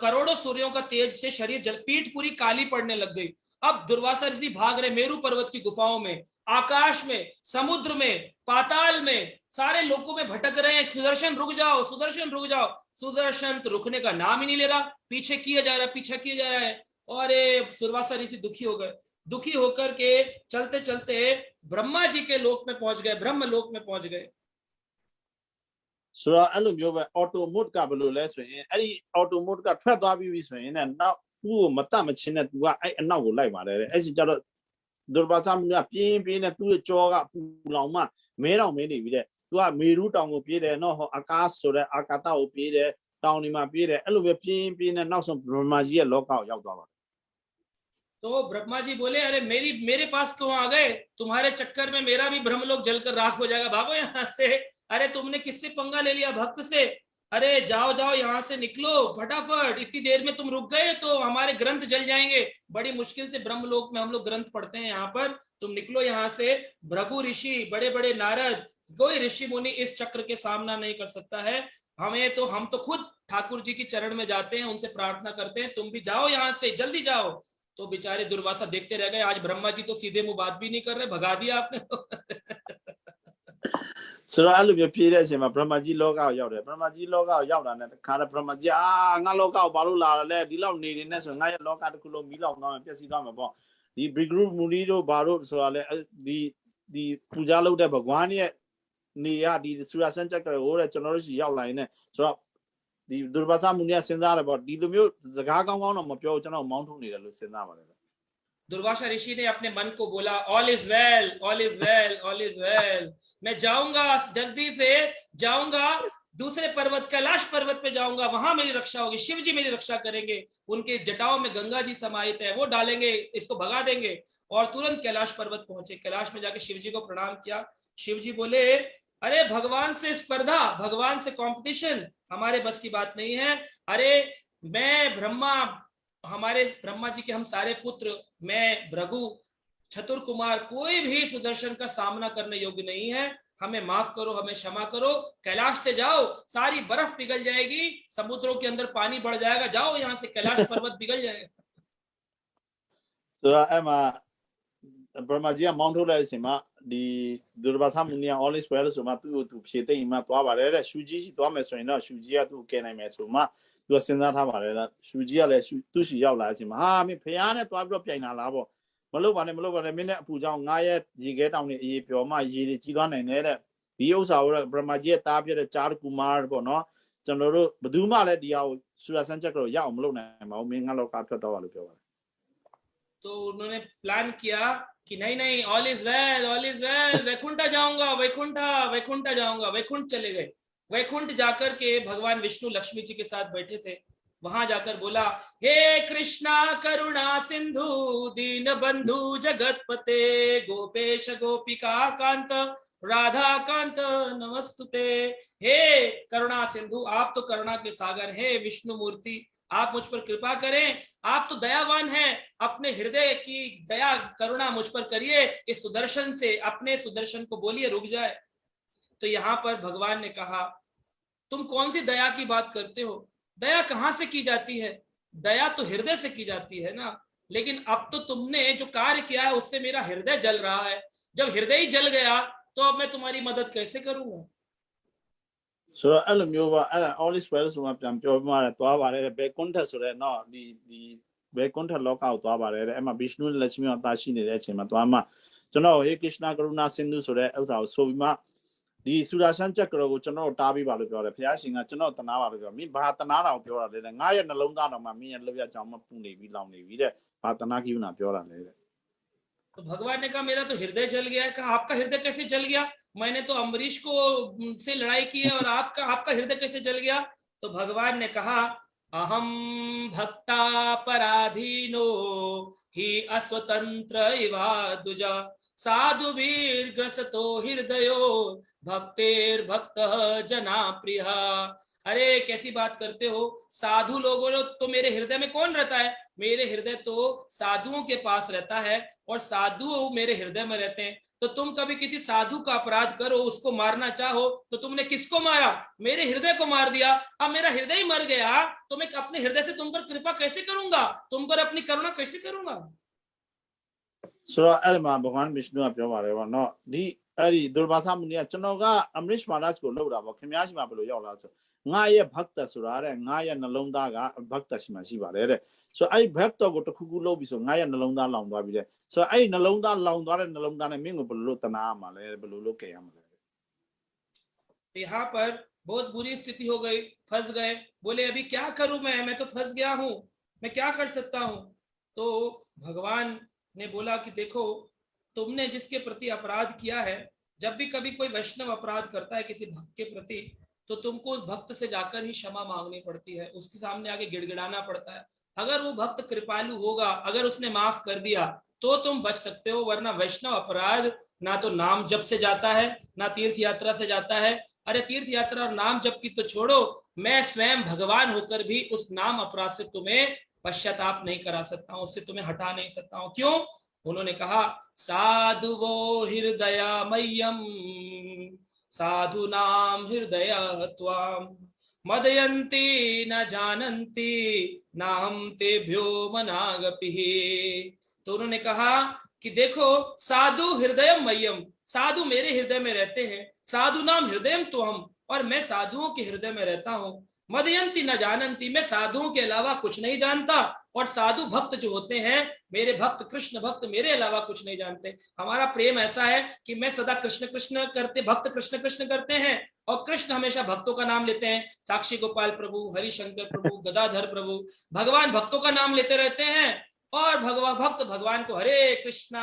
करोड़ों सूर्यों का तेज से शरीर जल, पीठ पूरी काली पड़ने लग गई। अब दुर्वासा ऋषि भाग रहे मेरू पर्वत की गुफाओं में, आकाश में, समुद्र में, पाताल में, सारे लोकों में भटक रहे हैं। सुदर्शन रुक जाओ, सुदर्शन रुक जाओ। सुदर्शन तो रुकने का नाम ही नहीं ले रहा, पीछे किया जा रहा है, पीछा किया जा रहा है। और दुर्वासा ऋषि दुखी हो गए, दुखी होकर के चलते चलते ब्रह्मा जी के लोक में पहुंच गए, ब्रह्म लोक में पहुंच गए। ဆိုတော့အဲ့လိုမျိုးပဲ auto mode ကဘယ်လိုလဲဆိုရင်အဲ့ဒီ auto mode ကထွက်သွားပြီးပြီဆိုရင်လည်းနောက်သူ့ကိုမတတ်မချင်းနဲ့သူကအဲ့အနောက်ကိုလိုက်ပါတယ်တဲ့အဲ့ဒီကျတော့ဒုရဘာသာမုနီကပြင်းပြင်းနဲ့သူ့ရဲ့ကြောကပူလောင်မှမဲတောင်မဲနေပြီတဲ့သူကမေရူးတောင်ကိုပြေးတယ်နော်ဟောအာကာဆိုတဲ့အာကာသကိုပြေးတယ်တောင်ဒီမှာပြေးတယ်အဲ့လိုပဲပြင်းပြင်းနဲ့နောက်ဆုံးဘရမကြီးရဲ့လောကကိုရောက်သွားပါတယ် तो ब्रह्मा जी बोले अरे मेरे पास क्यों आ गए, तुम्हारे चक्कर में मेरा भी ब्रह्मलोक जलकर राख हो जाएगा, भागो यहाँ से। अरे तुमने किससे पंगा ले लिया, भक्त से। अरे जाओ जाओ यहाँ से निकलो फटाफट, इतनी देर में तुम रुक गए तो हमारे ग्रंथ जल जाएंगे, बड़ी मुश्किल से ब्रह्मलोक में हम लोग ग्रंथ पढ़ते हैं यहाँ पर, तुम निकलो यहाँ से। भृगु ऋषि, बड़े बड़े नारद, कोई ऋषि मुनि इस चक्र के सामना नहीं कर सकता है। हम तो खुद ठाकुर जी की चरण में जाते हैं, उनसे प्रार्थना करते हैं, तुम भी जाओ यहाँ से, जल्दी जाओ। तो बेचारे दुर्वासा देखते रह गए, आज ब्रह्मा जी तो सीधे मुंह बात भी नहीं कर रहे, भगा दिया आपने। ဆိုတော့အဲ့လိုမျိုးပြေးတဲ့အချိန်မှာဗြဟ္မာကြီးလောကကိုရောက်တယ်ဗြဟ္မာကြီးလောကကိုရောက်တာနဲ့တခါတော့ဗြဟ္မာကြီးငါလောကကိုဘာလို့လာလဲဒီလောက်နေနေနဲ့ဆိုငါရဲ့လောကတစ်ခုလုံးမီးလောင်သွားမယ်ပျက်စီးသွားမယ်ပေါ့ဒီဘီဂရုမူနီတို့ဘာလို့ဆိုတာလဲဒီပူဇာလုပ်တဲ့ဘဂဝါရဲ့နေရဒီဆူရာဆန်ချက်ကကိုတဲ့ကျွန်တော်တို့ရှိရောက်လာရင်ねဆိုတော့ဒီဒုရဘာသမုန်ရစဉ်းစားတယ်ပေါ့ဒီလိုမျိုးစကားကောင်းကောင်းတော့မပြောကျွန်တော်မောင်းထုတ်နေတယ်လို့စဉ်းစားပါတယ် दुर्वासा ऋषि ने अपने मन को बोला, all is well, all is well, all is well, मैं जाऊंगा, जल्दी से जाऊंगा, दूसरे पर्वत कैलाश पर्वत पे जाऊंगा, वहां मेरी रक्षा होगी, शिव जी मेरी रक्षा करेंगे, उनके जटाओं में गंगा जी समाहित है, वो डालेंगे, इसको भगा देंगे। और तुरंत कैलाश पर्वत पहुंचे, कैलाश में जाके शिव जी को प्रणाम किया। शिव जी बोले, अरे भगवान से स्पर्धा, भगवान से कंपटीशन हमारे बस की बात नहीं है। अरे मैं ब्रह्मा, हमारे ब्रह्मा जी के हम सारे पुत्र, मैं भृगु, चतुर कुमार, कोई भी सुदर्शन का सामना करने योग्य नहीं है, हमें माफ करो, हमें क्षमा करो, कैलाश से जाओ, सारी बर्फ पिघल जाएगी, समुद्रों के अंदर पानी बढ़ जाएगा, जाओ यहाँ से, कैलाश पर्वत पिघल जाएगा।ဆိုတော့အဲ့မှာဗြဟ္မာကြီးကမောင်းထုတ်လိုက်တဲ့အချိန်မှာဒီဒုရဘာသမုန်ရ all is well ဆိုမှသူ့ကိုသူဖြေသိမ့်မှသွားပါတယ်တဲ့ရှူကြီးရှိသွားမယ်ဆိုရင်တော့ရှူကြီးကသူ့ကိုကယ်နိုင်မယ်ဆိုမှသူကစဉ်းစားထားပါတယ်လားရှူကြီးကလည်းသူ့ရှိရောက်လာတဲ့အချိန်မှာဟာမင်းဖျားနဲ့သွားပြီးတော့ပြိုင်လာလားပေါ့မလုပ်ပါနဲ့မင်းနဲ့အပူကြောင့်ငါရဲ့ရေခဲတောင်တွေအေးပျော်မှရေတွေကြီးသွားနိုင်တယ်တဲ့ဒီဥစ္စာကိုဗြဟ္မာကြီးရဲ့တားပြတဲ့ဂျာကူမာပေါ့နော်ကျွန်တော်တို့ဘယ်သူမှလည်းဒီဟာကိုဆူရာဆန်ချက်ကိုရအောင်မလုပ်နိုင်ပါဘူးမင်းငါလောကထွက်သွားပါလို့ပြောပါတယ် तो उन्होंने प्लान किया कि नहीं नहीं, all is well, all is well, Vaikuntha जाऊंगा, वैकुंठा जाऊंगा, वैकुंठ चले गए। वैकुंठ जाकर के भगवान विष्णु लक्ष्मी जी के साथ बैठे थे, वहां जाकर बोला, हे कृष्णा करुणा सिंधु दीन बंधु जगतपते गोपेश गोपिका कांत राधा कांत नमस्तुते। हे करुणा सिंधु, आप तो करुणा के सागर हैं, विष्णु मूर्ति, आप मुझ पर कृपा करें, आप तो दयावान हैं, अपने हृदय की दया करुणा मुझ पर करिए, इस सुदर्शन से, अपने सुदर्शन को बोलिए रुक जाए। तो यहाँ पर भगवान ने कहा, तुम कौन सी दया की बात करते हो, दया कहाँ से की जाती है, दया तो हृदय से की जाती है ना, लेकिन अब तो तुमने जो कार्य किया है उससे मेरा हृदय जल रहा है, जब हृदय ही जल गया तो अब मैं तुम्हारी मदद कैसे करूंगा। ဆိုတော့အဲ့လိုမျိုးပါအဲ့ all is well ဆိုမှပြန်ပြောပြမှာသွားပါတယ်တဲ့ဘယ်ကွန်တက်ဆိုတဲ့เนาะဒီဘယ်ကွန်တက်လောကကိုသွားပါတယ်တဲ့အဲ့မှာဗိရှ်နုနဲ့လချမီအောင်တာရှိနေတဲ့အချိန်မှာသွားမှကျွန်တော်ဟေးကရစ်ရှနာကရုဏာစင်ဓုဆိုတဲ့ဥစ္စာကိုဆိုပြီးမှဒီဆူရာရှန်ချက်ကရောကိုကျွန်တော်တားပြီးပါလို့ပြောတယ်ဘုရားရှင်ကကျွန်တော်တနာပါလို့ပြောမင်းဘာတနာတာကိုပြောတာလဲငါရဲ့နှလုံးသားတော်မှာမင်းရဲ့လောက်ရကြောင်မပူနေပြီးလောင်နေပြီတဲ့ဘာတနာကိဝနာပြောတာလဲတဲ့ तो भगवान ने कहा, मेरा तो हृदय जल गया है। कहा, आपका हृदय कैसे जल गया, मैंने तो अम्बरीश को से लड़ाई की है और आपका हृदय कैसे जल गया। तो भगवान ने कहा, अहम भक्ता पराधीनो ही अस्वतंत्र इवा दुजा साधु वीर ग्रसतो हृदयो भक्तेर भक्त जना प्रिया। अरे कैसी बात करते हो, साधु लोगों तो मेरे हृदय में कौन रहता है, मेरे हृदय तो साधुओं के पास रहता है और साधु मेरे हृदय में रहते हैं। तो तुम कभी किसी साधु का अपराध करो, उसको मारना चाहो, तो तुमने किसको मारा, मेरे हृदय को मार दिया। अब मेरा हृदय ही मर गया तो मैं अपने हृदय से तुम पर कृपा कैसे करूंगा, तुम पर अपनी करुणा कैसे करूंगा। ဆိုတော့အဲ့မှာဘဂဝန်ဗိရှ်နုကပြောပါတယ်ပေါ့နော်ဒီအဲ့ဒီဒုရဘာသမုန်ရကျွန်တော်ကအမရစ်မာရတ်ကိုလောက်တာပေါ့ခင်ဗျားရှိမှဘယ်လိုရောက်လာဆိုငါရဲ့ဘတ်တဆိုတာတဲ့ငါရဲ့နှလုံးသားကဘတ်တရှိမှရှိပါတယ်တဲ့ဆိုတော့အဲ့ဘတ်တော်ကိုတစ်ခုခုလုပ်ပြီးဆိုငါရဲ့နှလုံးသားလောင်သွားပြီတဲ့ဆိုတော့အဲ့နှလုံးသားလောင်သွားတဲ့နှလုံးသားနဲ့မင်းကိုဘယ်လိုတနာရမှာလဲဘယ်လိုလုပ်ကြရမှာလဲ यहाँ पर बहुत बुरी स्थिति हो गई, फंस गए, बोले अभी क्या करूं मैं तो फंस गया हूं, मैं क्या कर सकता हूं। तो भगवान ने बोला कि देखो, तुमने जिसके प्रति अपराध किया है, जब भी कभी कोई वैष्णव अपराध करता है किसी भक्त के प्रति, तो तुमको उस भक्त से जाकर ही क्षमा मांगनी पड़ती है, उसके सामने आगे गिड़गिड़ाना पड़ता है। अगर वो भक्त कृपालु होगा, अगर उसने माफ कर दिया तो तुम बच सकते हो, वरना वैष्णव अपराध ना तो नाम जप से जाता है, ना तीर्थ यात्रा से जाता है। अरे तीर्थ यात्रा और नाम जप की तो छोड़ो, मैं स्वयं भगवान होकर भी उस नाम अपराध से तुम्हें पश्चाताप नहीं करा सकता हूं, उससे तुम्हें हटा नहीं सकता हूं। क्यों? उन्होंने कहा साधु वो हृदयमय्यम साधु नाम हृदय त्वाम मदयन्ति न जानन्ति नाहं तेभ्यो मनागपिः। तो उन्होंने कहा कि देखो साधु हृदयम मय्यम, साधु मेरे हृदय में रहते हैं, साधु नाम हृदयम त्वम, और मैं साधुओं के हृदय में रहता हूं। मदयंती न जानंती, मैं साधुओं के अलावा कुछ नहीं जानता, और साधु भक्त जो होते हैं मेरे भक्त, कृष्ण भक्त, मेरे अलावा कुछ नहीं जानते। हमारा प्रेम ऐसा है कि मैं सदा कृष्ण कृष्ण करते, भक्त कृष्ण कृष्ण करते हैं, और कृष्ण हमेशा भक्तों का नाम लेते हैं। साक्षी गोपाल प्रभु, हरिशंकर प्रभु, गदाधर प्रभु, भगवान भक्तों का नाम लेते रहते हैं, और भगवान भक्त भगवान को हरे कृष्णा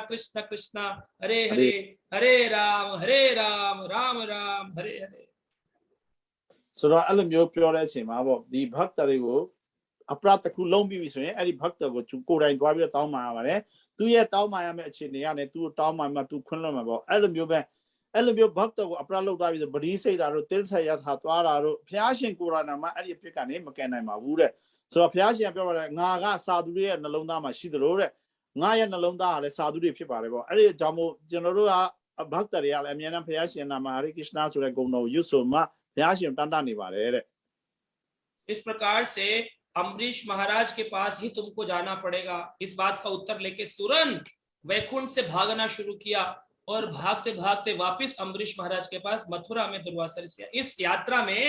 कृष्ण कृष्णा हरे हरे, हरे राम राम राम हरे हरे। ဆိုတော့အဲ့လိုမျိုးပြောတဲ့အချိန်မှာပေါ့ဒီဘတ်တတွေကိုအပရာတစ်ခုလုံးပြီးပြီဆိုရင်အဲ့ဒီဘတ်တကိုကိုယ်တိုင်သွားပြီးတော့တောင်းပန်ရပါတယ်သူရဲ့တောင်းပန်ရမယ့်အခြေအနေကနေသူ့တောင်းပန်မှသူခွင့်လွှတ်မှာပေါ့အဲ့လိုမျိုးပဲအဲ့လိုမျိုးဘတ်တကိုအပရာလောက်သွားပြီးဆိုဗတိစိတ်တာတို့တိရစ္ဆာန်ရထားသွားတာတို့ဘုရားရှင်ကိုယ်တော်နာမှာအဲ့ဒီအဖြစ်ကနေမကယ်နိုင်ပါဘူးတဲ့ဆိုတော့ဘုရားရှင်ပြောပါတယ်ငါကစာသူတွေရဲ့နှလုံးသားမှာရှိသလိုတဲ့ငါရဲ့နှလုံးသားကလည်းစာသူတွေဖြစ်ပါတယ်ပေါ့အဲ့ဒီကြောင့်မို့ကျွန်တော်တို့ကဘတ်တတွေကလည်းအမြဲတမ်းဘုရားရှင်နာမှာဟရိကೃಷ್ဏဆိုတဲ့ဂုဏ်တော်ကိုရွတ်ဆိုမှ इस प्रकार से अम्बरीश महाराज के पास ही तुमको जाना पड़ेगा। इस बात का उत्तर लेके तुरंत वैकुंठ से भागना शुरू किया, और भागते भागते वापस अम्बरीश महाराज के पास मथुरा में दुर्वासा ऋषि। इस यात्रा में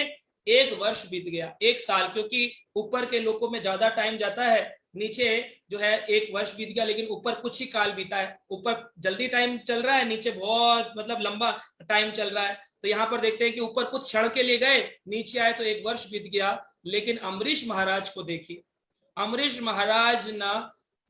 1 वर्ष बीत गया, 1 साल, क्योंकि ऊपर के लोगों में ज्यादा टाइम जाता है, नीचे जो है 1 वर्ष बीत गया, लेकिन ऊपर कुछ ही काल बीता है। ऊपर जल्दी टाइम चल रहा है, नीचे बहुत मतलब लंबा टाइम चल रहा है। तो यहाँ पर देखते हैं कि ऊपर कुछ क्षण के लिए गए, नीचे आए तो 1 वर्ष बीत गया। लेकिन अम्बरीश महाराज को देखिए, अम्बरीश महाराज ना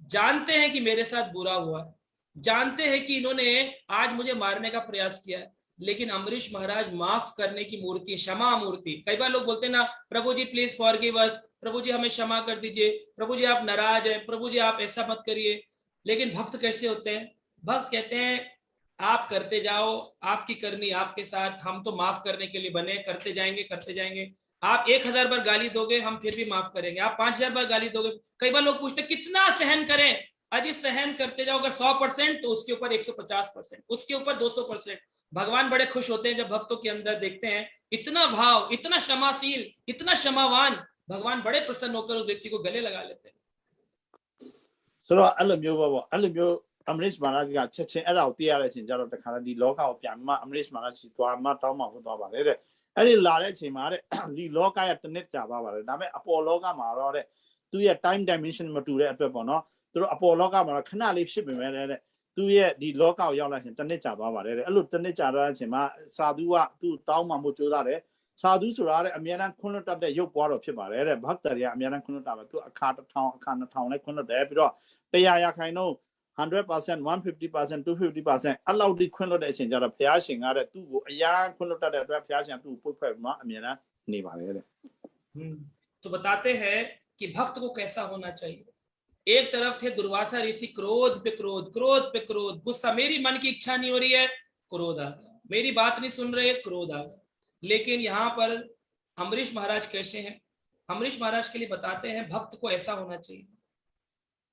जानते हैं कि मेरे साथ बुरा हुआ है, जानते हैं कि इन्होंने आज मुझे मारने का प्रयास किया है, लेकिन अम्बरीश महाराज माफ करने की मूर्ति, क्षमा मूर्ति। कई बार लोग बोलते हैं ना, प्रभु जी प्लीज फॉरगिव अस, प्रभु जी हमें क्षमा कर दीजिए, प्रभु जी आप नाराज हैं, प्रभु जी आप ऐसा मत करिए। लेकिन भक्त कैसे होते हैं? भक्त कहते हैं आप करते जाओ, आपकी करनी आपके साथ, हम तो माफ करने के लिए बने, करते जाएंगे करते जाएंगे। आप 1000 बार गाली दोगे हम फिर भी माफ करेंगे, आप 5000 बार गाली दोगे। कई बार लोग पूछते कितना सहन करें? अजी सहन करते जाओ, अगर 100% तो उसके ऊपर 150%, उसके ऊपर 200%। भगवान बड़े खुश होते हैं जब भक्तों के अंदर देखते हैं इतना भाव, इतना क्षमाशील, इतना क्षमावान। भगवान बड़े प्रसन्न होकर उस व्यक्ति को गले लगा लेते हैं। Amrish Maharaj ကချက်ချင်းအဲ့ဒါကိုသိရတဲ့အချိန်ကျတော့တခါတည်းဒီလောကကိုပြန်မှ Amrish Maharaj သွားမှတောင်းမှဟုတ်သွားပါတယ်တဲ့အဲ့ဒီလာတဲ့အချိန်မှာတဲ့ဒီလောကရဲ့တစ်နှစ်ကြာသွားပါတယ်ဒါပေမဲ့အပေါ်လောကမှာတော့တဲ့သူရဲ့ time dimension မတူတဲ့အတွက်ပေါ့နော်သူတို့အပေါ်လောကမှာတော့ခဏလေးဖြစ်ပေမဲ့တဲ့သူရဲ့ဒီလောကကိုရောက်လာရင်တစ်နှစ်ကြာသွားပါတယ်တဲ့အဲ့လိုတစ်နှစ်ကြာတဲ့အချိန်မှာစာသူကသူ့တောင်းမှမို့ကြိုးစားတယ်စာသူဆိုတာတဲ့အမြဲတမ်းခွန်းလွတ်တတ်တဲ့ရုပ်ပွားတော်ဖြစ်ပါတယ်တဲ့ဘတ်တရီကအမြဲတမ်းခွန်းလွတ်တာပဲသူအခါ1000အခါ2000နဲ့ခွန်းလွတ်တယ်ပြီးတော့100% 150% 250% အဲ့လောက်ဒီခွင့်လွတ်တဲ့အချိန်ကျတော့ဘုရားရှင်ကတဲ့သူ့ကိုအရာခွင့်လွတ်တတ်တဲ့အတွက်ဘုရားရှင်သူ့ကိုပုတ်ဖွဲ့မှာအမြဲတမ်းနေပါတယ်တဲ့ तो बताते हैं कि भक्त को कैसा होना चाहिए। एक तरफ थे दुर्वासा ऋषि, क्रोध पे क्रोध, क्रोध पे क्रोध, गुस्सा, मेरी मन की इच्छा नहीं हो रही है, क्रोध आ गया, मेरी बात नहीं सुन रहे, क्रोध आ गया। लेकिन यहाँ पर अम्बरीश महाराज कैसे हैं? अम्बरीश महाराज के लिए बताते हैं भक्त को ऐसा होना चाहिए,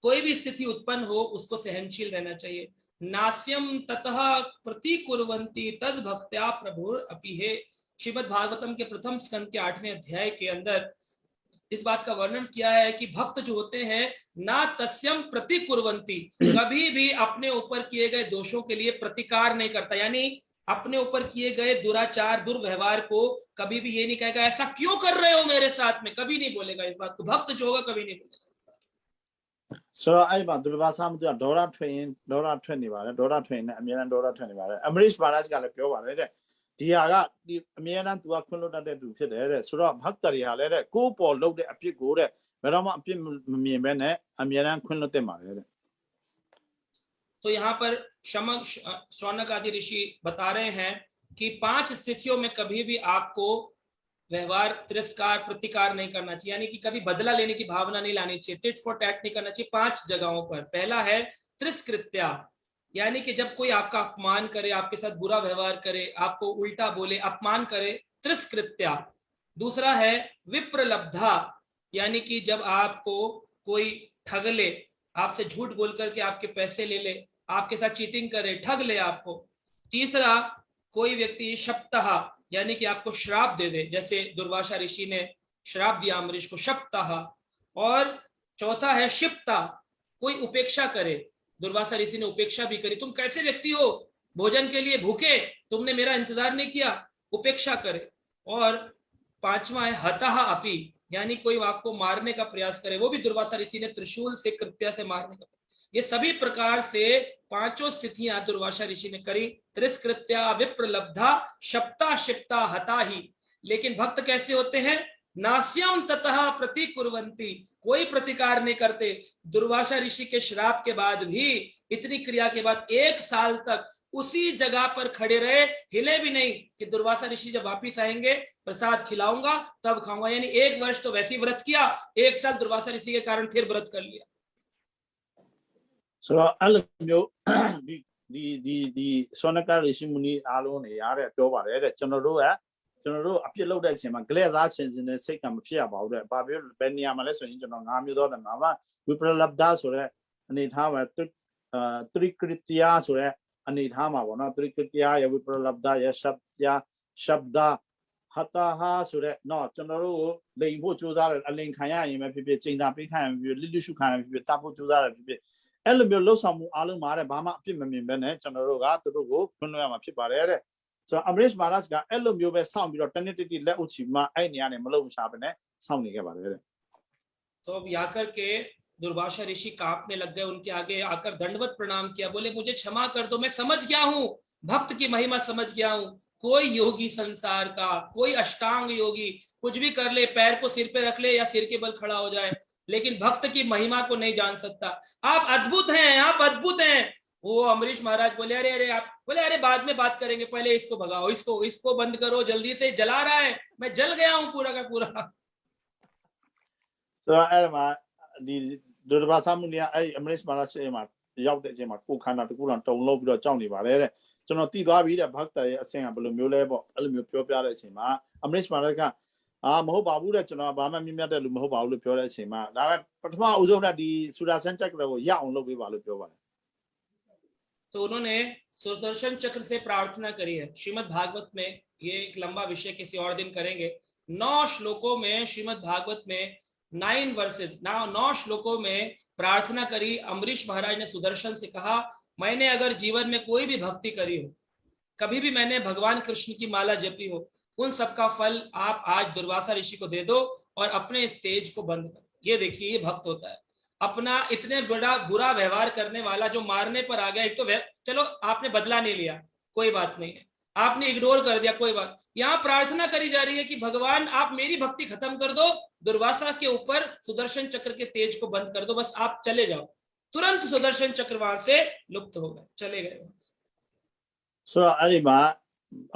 कोई भी स्थिति उत्पन्न हो उसको सहनशील रहना चाहिए। नास्यम ततः प्रतिकुर्वन्ति तद भक्त्या प्रभु अपि हे। श्रीमद् भागवतम के प्रथम स्कंद के 8वें अध्याय के अंदर इस बात का वर्णन किया है कि भक्त जो होते हैं ना तस्यम प्रतिकुर्वन्ति, कभी भी अपने ऊपर किए गए दोषों के लिए प्रतिकार नहीं करता, यानी अपने ऊपर किए गए दुराचार दुर्व्यवहार को कभी भी ये नहीं कहेगा ऐसा क्यों कर रहे हो मेरे साथ में, कभी नहीं बोलेगा इस बात को। भक्त जो होगा कभी नहीं बोलेगा। So I want to pass some to Dora train, Dora 20, Dora train, American Dora 20. Amrish Maharaj got a pure Diaga, the American to a color that do fit there. So Bhaktari had go for load a pig go there. But I'm a me bene, American Kunotema. तो यहाँ पर शौनक आदि ऋषि बता रहे हैं कि 5 स्थितियों में कभी भी आपको व्यवहार तिरस्कार प्रतिकार नहीं करना चाहिए, यानी कि कभी बदला लेने की भावना नहीं लानी चाहिए, टिट फॉर टैट नहीं करना चाहिए 5 जगहों पर। पहला है तिरस्कृत्या, यानी कि जब कोई आपका अपमान करे, आपके साथ बुरा व्यवहार करे, आपको उल्टा बोले, अपमान करे, तिरस्कृत्या। दूसरा है विप्रलब्धा, यानी कि जब आपको कोई ठग ले, आपसे झूठ बोल करके आपके पैसे ले ले, आपके साथ चीटिंग करे, ठग ले आपको। तीसरा, कोई व्यक्ति शप्तः, यानी कि आपको श्राप दे दे, जैसे दुर्वासा ऋषि ने श्राप दिया अम्बरीश को, शप्तः। और चौथा है शिप्ता, कोई उपेक्षा करे, दुर्वासा ऋषि ने उपेक्षा भी करी, तुम कैसे व्यक्ति हो, भोजन के लिए भूखे, तुमने मेरा इंतजार नहीं किया, उपेक्षा करे। और पांचवा है हतः अपि, यानी कोई आपको मारने का प्रयास करे, वो भी दुर्वासा ऋषि ने त्रिशूल से कृत्या से मारने का। ये सभी प्रकार से पांचों स्थितियां दुर्वासा ऋषि ने करी, त्रिस्कृत्या, विप्रलब्धा, शप्ता, शिप्ता, हता ही। लेकिन भक्त कैसे होते हैं, नास्याम ततः प्रतिकुर्वन्ति, कोई प्रतिकार नहीं करते। दुर्वासा ऋषि के श्राप के बाद भी, इतनी क्रिया के बाद 1 साल तक उसी जगह पर खड़े रहे, हिले भी नहीं कि दुर्वासा ऋषि जब वापिस आएंगे प्रसाद खिलाऊंगा तब खाऊंगा। यानी 1 वर्ष तो वैसे ही व्रत किया, 1 साल दुर्वासा ऋषि के कारण फिर व्रत कर लिया। So the Sonaka Rishimuni alone are over there. General, a pillow that's him, a glare actions in the second appear about it. Babu, Benny Amales, and Amudo and Mava, we love that or and it have a 3 critias or and it hammer, or not 3 critia, we love that, Shabda, Hataha, so that not General, they put you that a link high, you may be changed up behind you, little shoe kind of tapu to that. အဲ့လိုမျိုးလှုပ်ဆောင်မှုအားလုံးမှာတဲ့ဘာမှအပြစ်မမြင်ဘဲနဲ့ကျွန်တော်တို့ကသူတို့ကိုခွင့်လွှတ်ရမှာဖြစ်ပါတယ်တဲ့ဆိုတော့ Amrish Maharaj ကအဲ့လိုမျိုးပဲစောင့်ပြီးတော့တနေ့တိလက်အုပ်ချီမှအဲ့နေရာနဲ့မလုံမရှာပဲနဲ့စောင့်နေခဲ့ပါတယ်တဲ့ तो अब आकर के दुर्वासा ऋषि कांपने लग गए, उनके आगे आकर दंडवत प्रणाम किया, बोले मुझे क्षमा कर दो, मैं समझ गया हूँ, भक्त की महिमा समझ गया हूँ। कोई योगी संसार का, कोई अष्टांग योगी कुछ भी कर ले, पैर को सिर पे रख ले या सिर के बल खड़ा हो जाए, लेकिन भक्त की महिमा को नहीं जान सकता। आप अद्भुत हैं, आप अद्भुत हैं। वो अम्बरीश महाराज बोले अरे अरे, आप बोले अरे बाद में बात करेंगे, पहले इसको भगाओ, इसको बंद करो, जल्दी से जला रहा है, मैं जल गया हूँ पूरा का पूरा। so အဲ့မှာဒီဒုရဘာသာမှုเนี่ยအဲ့ Amrish Maharaj ရဲ့မှာရောက်တဲ့အချိန်မှာကိုခန္ဓာတကူတော့တုံလုံးပြီးတော့ကြောက်နေပါတယ်တဲ့ကျွန်တော်တည်သွားပြီတဲ့ဘဂ္ဂရဲ့အဆင့်ကဘယ်လိုမျိုးလဲပေါ့အဲ့လိုမျိုးပြောပြတဲ့အချိန်မှာ Amrish Maharaj ကမဟုတ်ပါဘူးတဲ့ကျွန်တော်ဘာမှမြင်မြတ်တဲ့လူမဟုတ်ပါဘူးလို့ပြောတဲ့အချိန်မှာဒါပဲပထမအဦးဆုံးတဲ့ဒီဆူရာဆန်ချက်ကိုရအောင်လုပ်ပေးပါလို့ပြောပါတယ် तो उन्होंने सुदर्शन चक्र से प्रार्थना करी है। श्रीमद् भागवत में, ये एक लंबा विषय किसी और दिन करेंगे, 9 श्लोकों में श्रीमद् भागवत में 9 वर्सेस 9 श्लोकों में प्रार्थना करी। अम्बरीश महाराज ने सुदर्शन से कहा, मैंने अगर जीवन में कोई भी भक्ति करी हो, कभी भी मैंने भगवान कृष्ण की माला जपी हो, उन सबका फल आप आज दुर्वासा ऋषि को दे दो और अपने इस तेज को बंद कर। ये देखिए, ये भक्त होता है, अपना इतने बड़ा बुरा व्यवहार करने वाला जो मारने पर आ गया, एक तो चलो आपने बदला नहीं लिया, कोई बात नहीं है, आपने इग्नोर कर दिया, कोई बात। यहाँ प्रार्थना करी जा रही है कि भगवान आप मेरी भक्ति खत्म कर दो, दुर्वासा के ऊपर सुदर्शन चक्र के तेज को बंद कर दो, बस आप चले जाओ। तुरंत सुदर्शन चक्र वहां से लुप्त हो गए, चले गए। so အဲ့ဒီမှာ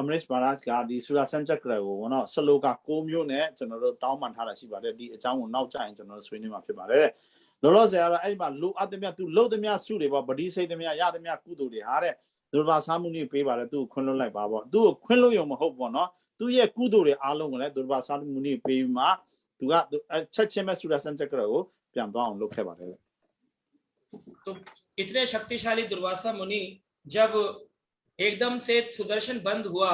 Amrish Maharaj ကဒီဆူရာဆန်ချက်ကိုနော်ဆလိုက6မျိုးနဲ့ကျွန်တော်တို့တောင်းပန်ထားတာရှိပါတယ်ဒီအကြောင်းကိုနောက်ကျရင်ကျွန်တော်တို့ဆွေးနွေးမှာဖြစ်ပါတယ်လောလောဆယ်ကတော့အဲ့ဒီမှာလူအပ်သမျှသူလှုပ်သမျှစုတွေပေါ့ဗတိစိတ်သမျှရသမျှကုသိုလ်တွေဟာတဲ့ဒုရဘာသာမှုနည်းပေးပါတယ်သူ့ကိုခွင့်လွှတ်လိုက်ပါပေါ့သူ့ကိုခွင့်လွှတ်ရုံမဟုတ်ပေါ့နော်သူ့ရဲ့ကုသိုလ်တွေအားလုံးကိုလည်းဒုရဘာသာမှုနည်းပေးပြီးမှသူကချက်ချင်းမဲ့ဆူရာဆန်ချက်ကိုပြန်သွားအောင်လုပ်ခဲ့ပါတယ် तो इतने शक्तिशाली दुर्वासा मुनि जब एकदम से सुदर्शन बंद हुआ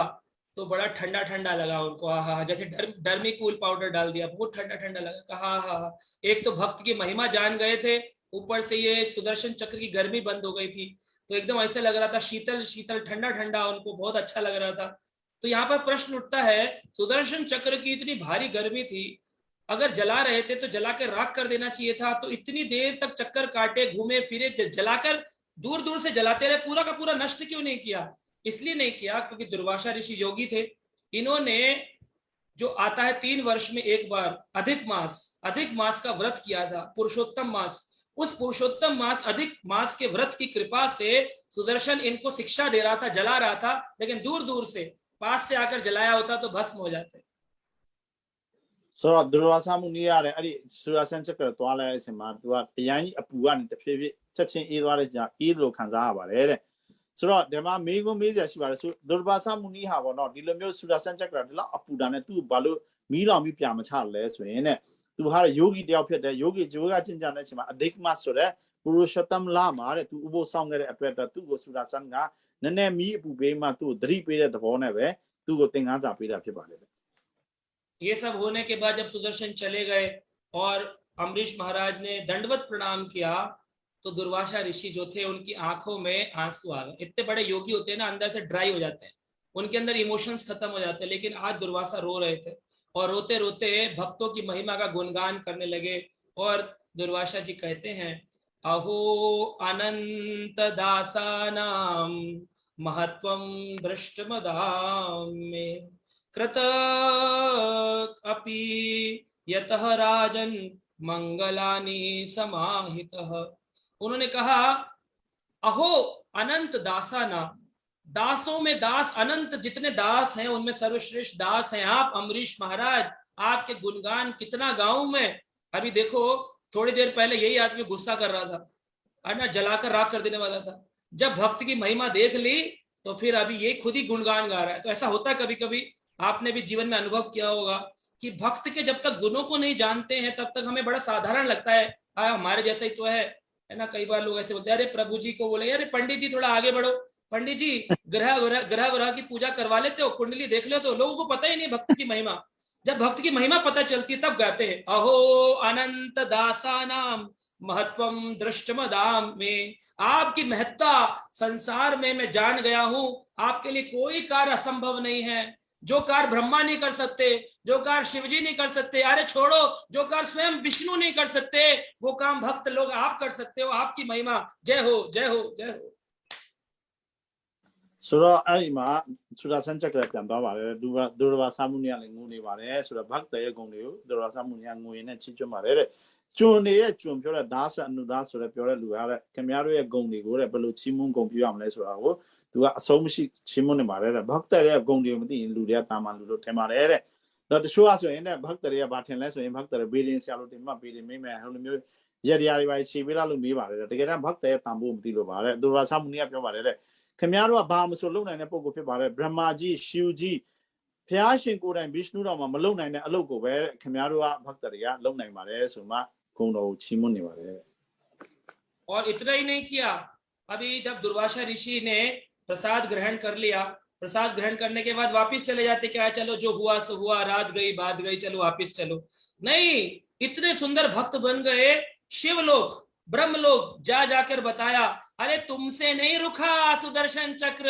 तो बड़ा ठंडा ठंडा लगा उनको, आहा, जैसे डर्मी कूल पाउडर डाल दिया, बहुत ठंडा ठंडा लगा, कहा हा। एक तो भक्त की महिमा जान गए थे, ऊपर से ये सुदर्शन चक्र की गर्मी बंद हो गई थी, तो एकदम ऐसे लग रहा था शीतल शीतल ठंडा ठंडा, उनको बहुत अच्छा लग रहा था। तो यहाँ पर प्रश्न उठता है, सुदर्शन चक्र की इतनी भारी गर्मी थी, अगर जला रहे थे तो जलाकर राख कर देना चाहिए था, तो इतनी देर तक चक्कर काटे घूमे फिरे, जलाकर दूर दूर से जलाते रहे, पूरा का पूरा नष्ट क्यों नहीं किया? इसलिए नहीं किया क्योंकि दुर्वासा ऋषि योगी थे। इन्होंने जो आता है 3 वर्ष में एक बार अधिक मास का व्रत किया था, पुरुषोत्तम मास। उस पुरुषोत्तम मास अधिक मास के व्रत की कृपा से सुदर्शन इनको शिक्षा दे रहा था, जला रहा था, लेकिन दूर दूर से पास से आकर जलाया होता तो भस्म हो जाते। so ဒုရဘာသာမှုနည်းရတယ်အဲ့ဒီဆူရာဆန်ချက်ကိုသွားလိုက်တဲ့အချိန်မှာသူကအရင်အပူကနေတဖြည်းဖြည်းချက်ချင်းအေးသွားတဲ့ကြာအေးလို့ခံစားရပါတယ်တဲ့ဆိုတော့ဒီမှာမေးခွန်းမေးစရာရှိပါတယ်ဆိုဒုရဘာသာမှုနည်းဟာပေါ့နော်ဒီလိုမျိုးဆူရာဆန်ချက်ကဒီလောက်အပူတာနဲ့သူ့ဘာလို့ မီးလောင်ပြီးပြမချလဲဆိုရင်တဲ့သူဟာယောဂီတယောက်ဖြစ်တယ်ယောဂီဂျိုကကျင့်ကြတဲ့အချိန်မှာအဒိတ်မဆိုတဲ့ပုရုရှတမ်လာမှာတဲ့သူဥပုသ်ဆောင်ခဲ့တဲ့အတွက်သူ့ကိုဆူဒါဆန်ကနည်းနည်းမီးအပူပေးမှသူ့သတိပေးတဲ့သဘောနဲ့ပဲသူ့ကိုသင်ခန်းစာပေးတာဖြစ်ပါတယ် ये सब होने के बाद जब सुदर्शन चले गए और अम्बरीश महाराज ने दंडवत प्रणाम किया तो दुर्वासा ऋषि जो थे उनकी आंखों में आंसू आ गए। इतने बड़े योगी होते हैं ना, अंदर से ड्राई हो जाते हैं, उनके अंदर इमोशंस खत्म हो जाते हैं। लेकिन आज दुर्वासा रो रहे थे और रोते रोते भक्तों की महिमा का गुणगान करने लगे। और दुर्वासा जी कहते हैं, अहो अनंत दासानाम महत्वम दृष्टमदामे कृत अपि यतः राजन मंगलानि समाहितः। उन्होंने कहा, अहो अनंत दासानाम, दासों में दास, अनंत जितने दास हैं उनमें सर्वश्रेष्ठ दास हैं आप अम्बरीश महाराज, आपके गुणगान कितना गाऊं मैं। अभी देखो थोड़ी देर पहले यही आदमी गुस्सा कर रहा था, है ना, जलाकर राख कर देने वाला था। जब भक्त की महिमा देख ली तो फिर अभी ये खुद ही गुणगान गा रहा है। तो ऐसा होता है कभी कभी, आपने भी जीवन में अनुभव किया होगा कि भक्त के जब तक गुणों को नहीं जानते हैं तब तक हमें बड़ा साधारण लगता है, हमारे जैसा ही तो है ना। कई बार लोग ऐसे बोलते हैं, अरे प्रभु जी को बोले, अरे पंडित जी थोड़ा आगे बढ़ो, पंडित जी ग्रह की पूजा करवा लेते हो, कुंडली देख लो। तो लोगों को पता ही नहीं भक्त की महिमा। जब भक्त की महिमा पता चलती है तब गाते हैं, अहो अनंत दासानाम महत्वम दृष्टमदाम में, आपकी महत्ता संसार में मैं जान गया हूं। आपके लिए कोई कार्य असंभव नहीं है। जो कार्य ब्रह्मा नहीं कर सकते, जो कार्य शिवजी नहीं कर सकते, अरे छोड़ो, जो कार्य स्वयं विष्णु नहीं कर सकते, वो काम भक्त लोग आप कर सकते हो। आपकी महिमा, जय हो जय हो जय हो। ဆိုတော့အဲ့ဒီမှာဆူဒါဆန်ချက်ကလည်းပြန်သွားပါတယ်ဒူရဘာစာမှုနေရလည်းငိုနေပါတယ်ဆိုတော့ဘတ်တဲ့ဂုံတွေကိုဒူရဘာစာမှုနေရငိုရင်နဲ့ချီးကျွမ်းပါတယ်တဲ့ကျွန်နေရဲ့ကျွန်ပြောတဲ့ဒါဆန်အနုဒါဆိုတဲ့ပြောတဲ့လူကတဲ့ခင်ဗျားတို့ရဲ့ဂုံတွေကိုတဲ့ဘယ်လိုချီးမွမ်းဂုံပြရမလဲဆိုတာကိုသူကအဆုံးမရှိချီးမွမ်းနေပါတယ်တဲ့ဘတ်တဲ့ရဲ့ဂုံတွေကိုမသိရင်လူတွေကတာမန်လူတို့ထင်ပါတယ်တဲ့တော့တချို့ကဆိုရင်တဲ့ဘတ်တဲ့ရဲ့ဘာထင်လဲဆိုရင်ဘတ်တဲ့ဘေးရင်ဆရာလို့တင်မှဘေးရင်မိမယ်ဟိုလိုမျိုးရရတွေပါချီပေးလာလို့မေးပါတယ်တဲ့တကယ်တော့ဘတ်တဲ့ရဲ့တန်ဖို့မသိလို့ပါတယ်ဒူရဘာစာမှုနေရပြောပါတယ်တဲ့ခင်ဗျားတို့ကဘာမှမဆိုလုပ်နိုင်တဲ့ပုံကိုဖြစ်ပါတယ်ဗြဟ္မာကြီးရှူကြီးဖျားရှင်ကိုယ်တိုင်ဗိရှနုတော်မှာမလုပ်နိုင်တဲ့အလုပ်ကိုပဲခင်ဗျားတို့ကဘတ်တတွေကလုပ်နိုင်ပါတယ်ဆိုမှဂုဏ်တော်ကိုချီးမွမ်းနေပါတယ် और इतना ही नहीं किया, अभी जब दुर्वासा ऋषि ने प्रसाद ग्रहण कर लिया, प्रसाद ग्रहण करने के बाद वापस चले जाते, क्या चलो जो हुआ सो हुआ, रात गई बात गई, चलो वापस चलो। नहीं, इतने सुंदर भक्त बन गए, शिवलोक ब्रह्मलोक जाकर बताया, अरे तुमसे नहीं रुका सुदर्शन चक्र।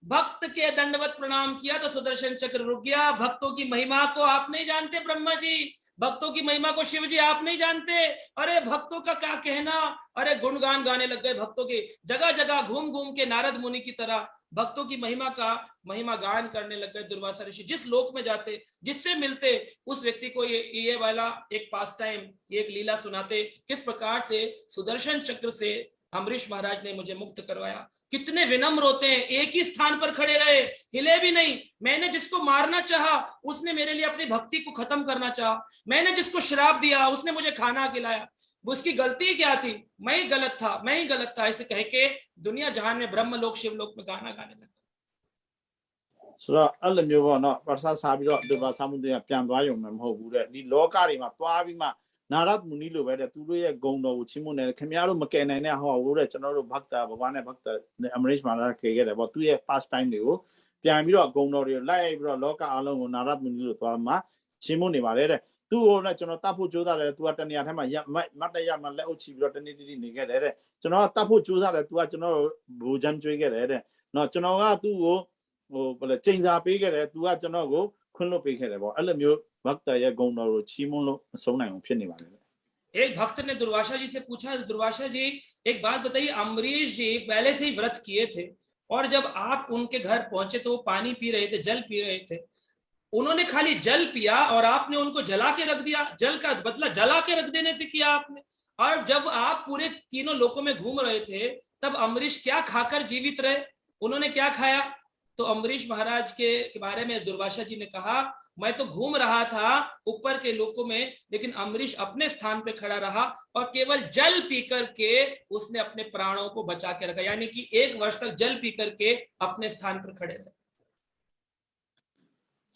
भक्त के दंडवत प्रणाम किया तो सुदर्शन चक्र रुक गया। भक्तों की महिमा को आप नहीं जानते ब्रह्मा जी, भक्तों की महिमा को शिव जी आप नहीं जानते। अरे भक्तों का क्या कहना, अरे गुणगान गाने लग गए भक्तों के, जगह जगह घूम घूम के नारद मुनि की तरह भक्तों की महिमा गान करने लग गए दुर्वासा ऋषि। जिस लोक में जाते, जिससे मिलते, उस व्यक्ति को ये वाला एक पास टाइम, एक लीला सुनाते, किस प्रकार से सुदर्शन चक्र से अम्बरीश महाराज ने मुझे मुक्त करवाया। कितने विनम्र होते हैं, एक ही स्थान पर खड़े रहे, हिले भी नहीं। मैंने जिसको मारना चाहा उसने मेरे लिए अपनी भक्ति को खत्म करना चाहा, मैंने जिसको श्राप दिया उसने मुझे खाना खिलाया। उसकी गलती क्या थी, मैं ही गलत था, मैं ही गलत था, ऐसे कह के दुनिया जहान में ब्रह्मलोक शिवलोक में गाना गाने लगा। ဆိုတော့အဲ့လိုမျိုးပေါ့နော်ပါစာစားပြီးတော့ဒူဘာစာမှုတွေကပြန်သွားရုံနဲ့မဟုတ်ဘူးတဲ့ဒီလောကတွေမှာသွားပြီးမှနာရတ်မူနီလိုပဲတဲ့သူတို့ရဲ့ဂုဏ်တော်ကိုချီးမွမ်းတယ်ခင်ဗျားတို့မကယ်နိုင်တဲ့ဟောဘူးတဲ့ကျွန်တော်တို့ဘတ်တာဘဝနဲ့ဘတ်တာအမေရိကန်မှာလာခဲ့ခဲ့တယ်ပေါ့သူရဲ့ past time တွေကိုပြန်ပြီးတော့ဂုဏ်တော်တွေကိုလိုက်ပြီးတော့လောကအားလုံးကိုနာရတ်မူနီလိုသွားမှချီးမွမ်းနေပါတယ်တဲ့သူ့ကိုလည်းကျွန်တော်တတ်ဖို့ကြိုးစားတယ်သူကတနေရာထဲမှာမတ်တရမှာလက်အုပ်ချပြီးတော့တနေ့တိတိနေခဲ့တယ်တဲ့ကျွန်တော်ကတတ်ဖို့ကြိုးစားတယ်သူကကျွန်တော်တို့ဘူဂျန်ကျွေးခဲ့တယ်တဲ့နော်ကျွန်တော်ကသူ့ကိုဟိုဘယ်လဲချိန်စာပေးခဲ့တယ်သူကကျွန်တော်ကိုခွင့်လွှတ်ပေးခဲ့တယ်ပေါ့အဲ့လိုမျိုးဘတ်တာရဲ့ဂုဏ်တော်ကိုချီးမွမ်းလို့မဆုံးနိုင်အောင်ဖြစ်နေပါတယ် एक भक्त ने दुर्वासा जी से पूछा, दुर्वासा जी एक बात बताइए, अम्बरीश जी पहले से ही व्रत किए थे और जब आप उनके घर पहुंचे तो वो पानी पी रहे थे, जल पी रहे थे, उन्होंने खाली जल पिया और आपने उनको जला के रख दिया, जल का बदला जला के रख देने से किया आपने। और जब आप पूरे तीनों लोकों में घूम रहे थे तब अम्बरीश क्या खाकर जीवित रहे, उन्होंने क्या खाया? तो अम्बरीश महाराज के बारे में दुर्वासा जी ने कहा, मैं तो घूम रहा था ऊपर के लोकों में, लेकिन अम्बरीश अपने स्थान पे खड़ा रहा और केवल जल पी करके उसने अपने प्राणों को बचा के रखा, यानी कि 1 वर्ष तक जल पी करके अपने स्थान पर खड़े रहे।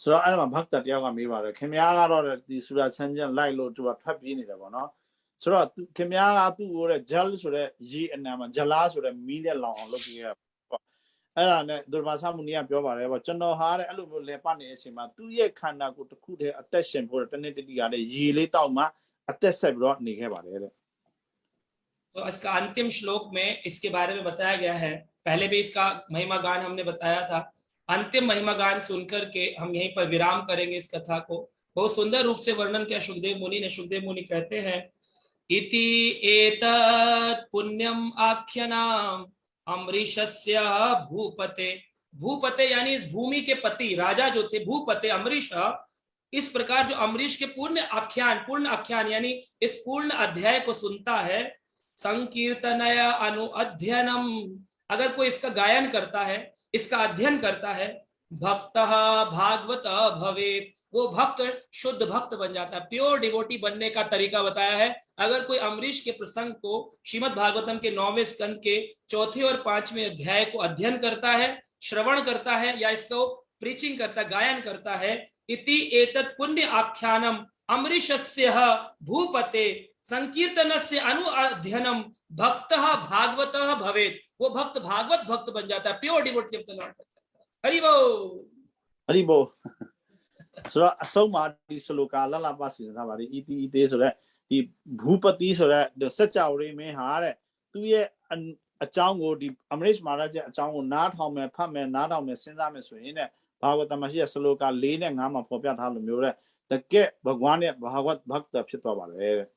ဆိုတော့အဲ့ဒါမှာဘတ်တတယောက်ကမေးပါတယ်ခင်ဗျားကတော့ဒီဆူရာချမ်းချမ်းလိုက်လို့သူကထွက်ပြေးနေတယ်ပေါ့နော်ဆိုတော့ခင်ဗျားကသူ့ကိုတဲ့ gel ဆိုတဲ့ရေအနံမှာ gela ဆိုတဲ့မီးနဲ့လောင်အောင်လုပ်ပေးရပေါ့အဲ့ဒါနဲ့ဒုဘာသမုနီကပြောပါတယ်ပေါ့ကျွန်တော်ဟာတဲ့အဲ့လိုမျိုးလဲပတ်နေတဲ့အချိန်မှာသူ့ရဲ့ခန္ဓာကိုယ်တစ်ခုတည်းအသက်ရှင်ဖို့တနေ့တတိကလည်းရေလေးတောက်မှအသက်ဆက်ပြီးတော့နေခဲ့ပါတယ်တဲ့ तो इसका अंतिम श्लोक में इसके बारे में बताया गया है। पहले भी इसका महिमा गान हमने बताया था। अंतिम महिमा गान सुनकर के हम यहीं पर विराम करेंगे इस कथा को। बहुत सुंदर रूप से वर्णन किया सुखदेव मुनि ने। सुखदेव मुनि कहते हैं इति एतत् पुण्यम आख्यानाम अमरीशस्य भूपते। भूपते यानी भूमि के पति राजा जो थे भूपते अमरीश। इस प्रकार जो अमरीश के पूर्ण आख्यान यानी इस पूर्ण अध्याय को सुनता है, संकीर्तनया अनु अध्ययनम, अगर कोई इसका गायन करता है, इसका अध्ययन करता है, भक्तः भागवत भवेत्, वो भक्त शुद्ध भक्त बन जाता है। प्योर डिवोटी बनने का तरीका बताया है। अगर कोई अमरीश के प्रसंग को श्रीमद् भागवतम के 9वें स्कंद के 4थे और 5वें अध्याय को अध्ययन करता है, श्रवण करता है या इसको प्रीचिंग करता, गायन करता है, इति एतत् पुण्य आख्यानम अमरीशस्य भूपते संकीर्तनस्य अनु अध्ययनम भक्तः भागवतः भवेत्, वो भक्त भागवत भक्त बन जाता है, pure devotee of the Lord. Hari बोल हरि बोल ဆိုတော့အဆုံးမှာဒီစလိုကာလလပစီထားပါတယ် ETE ဆိုတဲ့ဒီဘူပတိဆိုတဲ့စัจ java ရိမင်းဟာတဲ့သူရဲ့အကြောင်းကိုဒီအမရစ်မာရရဲ့အကြောင်းကိုနားထောင်မယ်ဖတ်မယ်နားထောင်မယ်စဉ်းစားမယ်ဆိုရင်တဲ့ဘာဝတမရှိတဲ့စလိုကာ4နဲ့5မှာပေါ်ပြထားလို့မျိုးတဲ့တကယ်ဘဂဝါနဲ့ဘာဝတ်ဘတ်တဖြစ်သွားပါတယ်တဲ့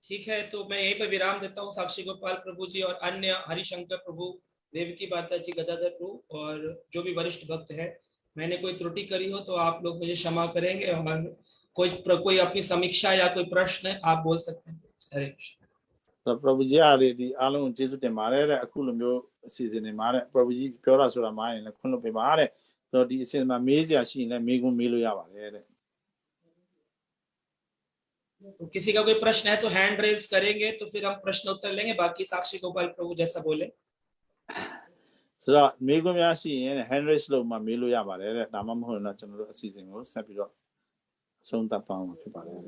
ठीक है, तो मैं यहीं पर विराम देता हूँ। साक्षी गोपाल प्रभु जी और अन्य हरिशंकर प्रभु, देवकी माता जी, गदाधर प्रभु और जो भी वरिष्ठ भक्त है, मैंने कोई त्रुटि करी हो तो आप लोग मुझे क्षमा करेंगे। और कोई अपनी समीक्षा या कोई प्रश्न आप बोल सकते हैं। हरे कृष्ण। तो प्रभु जी आ रही थी आलों जेसु ते मारे रे अकुल म्यो सीजन ने मारे प्रभु जी प्योरा सोरा मारे ने खुन पे मारे तो दी इसे में मेजिया शी ने मेगु मेलो या बारे रे तो किसी का कोई प्रश्न है तो हैंड रेज करेंगे तो फिर हम प्रश्न उत्तर लेंगे। बाकी साक्षी गोपाल प्रभु जैसा बोले।ဆိုတော့မေကွန်များရှိရင် Henry လို့မှမေးလို့ရပါတယ်တဲ့ဒါမှမဟုတ်ရင်တော့ကျွန်တော်တို့အစီအစဉ်ကိုဆက်ပြီးတော့အဆုံးသတ်သွားမှာဖြစ်ပါတယ်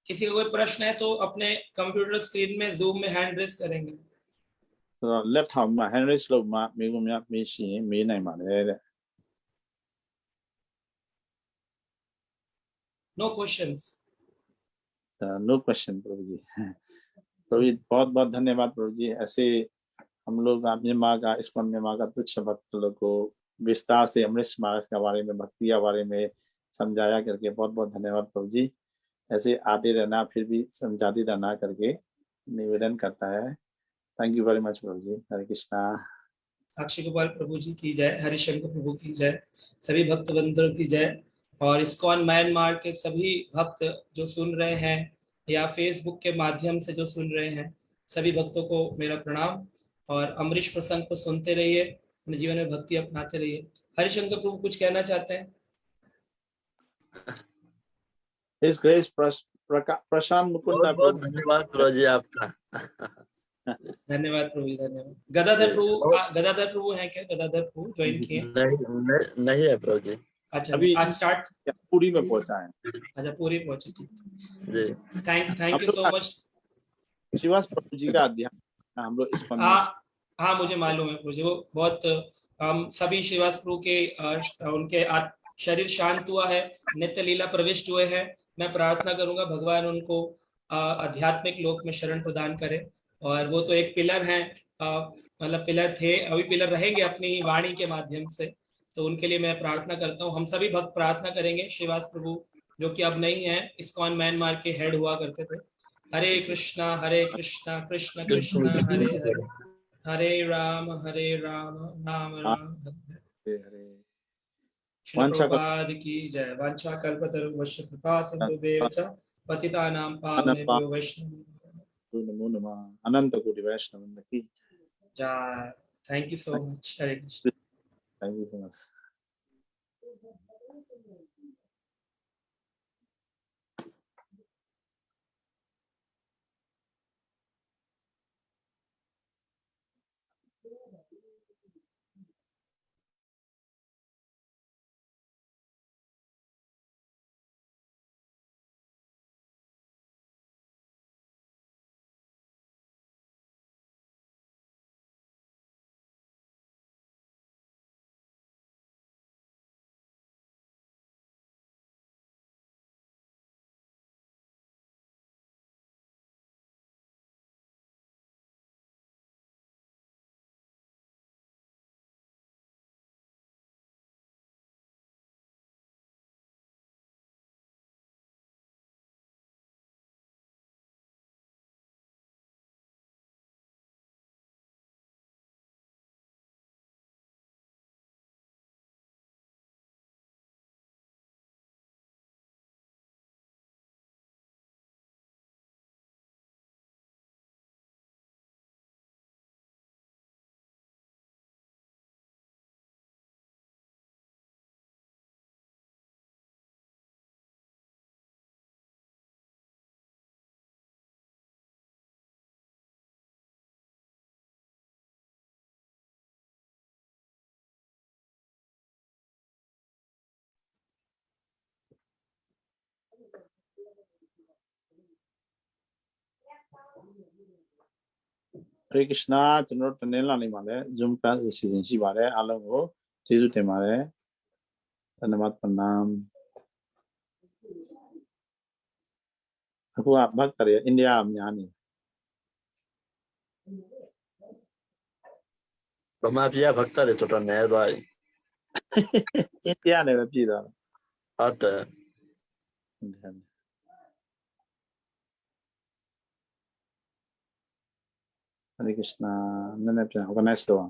किसी का कोई प्रश्न है तो अपने कंप्यूटर स्क्रीन में जूम में हैंड रेज करेंगे। ဆိုတော့လက်ထောင်မှာ Henry လို့မှမေကွန်များမေးရှိရင်မေးနိုင်ပါတယ်တဲ့ No questions. No question प्रभु जी प्रभु जी बहुत बहुत धन्यवाद प्रभु जी ऐसे हम लोग म्यांमार का इस्कॉन म्यांमार का तुच्छ भक्त लोग को विस्तार से अमृत महाराज के बारे में भक्ति के बारे में समझाया करके बहुत बहुत धन्यवाद प्रभु जी ऐसे आते रहना फिर भी समझाते रहना करके निवेदन करता है थैंक यू वेरी मच प्रभु जी हरे कृष्णा साक्षी गोपाल प्रभु जी की जय, हरिशंकर प्रभु की जय, सभी भक्त बंधुओं की जय और इस्कॉन म्यांमार के सभी भक्त जो सुन रहे हैं या फेसबुक के माध्यम से जो सुन रहे हैं सभी भक्तों को मेरा प्रणाम। और अमरीश प्रसंग को सुनते रहिए, अपने जीवन में भक्ति अपनाते रहिए। हरिशंकर प्रभु कुछ कहना चाहते हैं? His Grace प्रशांत मुकुंद बहुत धन्यवाद प्रभु जी आपका धन्यवाद प्रभु जी, धन्यवाद। गदाधर प्रभु हैं क्या? गदाधर प्रभु ज्वाइन किए? नहीं है प्रभु जी। अच्छा अभी आज स्टार्ट पूरी में पहुंचा है अच्छा पूरी पहुंचे जी। Thank you so much. Shivas Prabhu ji का अध्याय हम लोग इस पर हाँ मुझे मालूम है प्रभु जी, वो बहुत हम सभी श्रीवास प्रभु के उनके शरीर शांत हुआ है, नित्य लीला प्रविष्ट हुए हैं। मैं प्रार्थना करूंगा भगवान उनको आध्यात्मिक लोक में शरण प्रदान करे। और वो तो एक पिलर हैं, मतलब पिलर थे, अभी पिलर रहेंगे अपनी वाणी के माध्यम से। तो उनके लिए मैं प्रार्थना करता हूँ। हम सभी भक्त प्रार्थना करेंगे। श्रीवास प्रभु जो कि अब नहीं है, इस्कॉन म्यांमार के हेड हुआ करते थे। हरे कृष्णा कृष्ण कृष्ण हरे हरे, हरे राम राम राम हरे हरे। श्री प्रभुपाद की जय। वांछा कल्पतरुभ्यश्च कृपा सिन्धुभ्येव च पतितानां पावनेभ्यो वैष्णवेभ्यो नमो नमः। अनंत कोटि वैष्णव की जय। Thank you so much. Hare Krishna. Thank you so much. Hare Krishna ကျွန်တော်တနင်္လာနေ့မှာလည်း Zoom class အစီအစဉ်ရှိပါတယ်အားလုံးကိုကျေးဇူးတင်ပါတယ်ဓနမတ်ပနမ်အခုကဘတ်တရအိန္ဒိယအများနေ Bama Pia Bhakta de Toto Nerai. အိန္ဒိယနဲ့ပဲပြည်သွား Ata. တယ် Hare Krishna နည်းနည်းပြန် organize တော့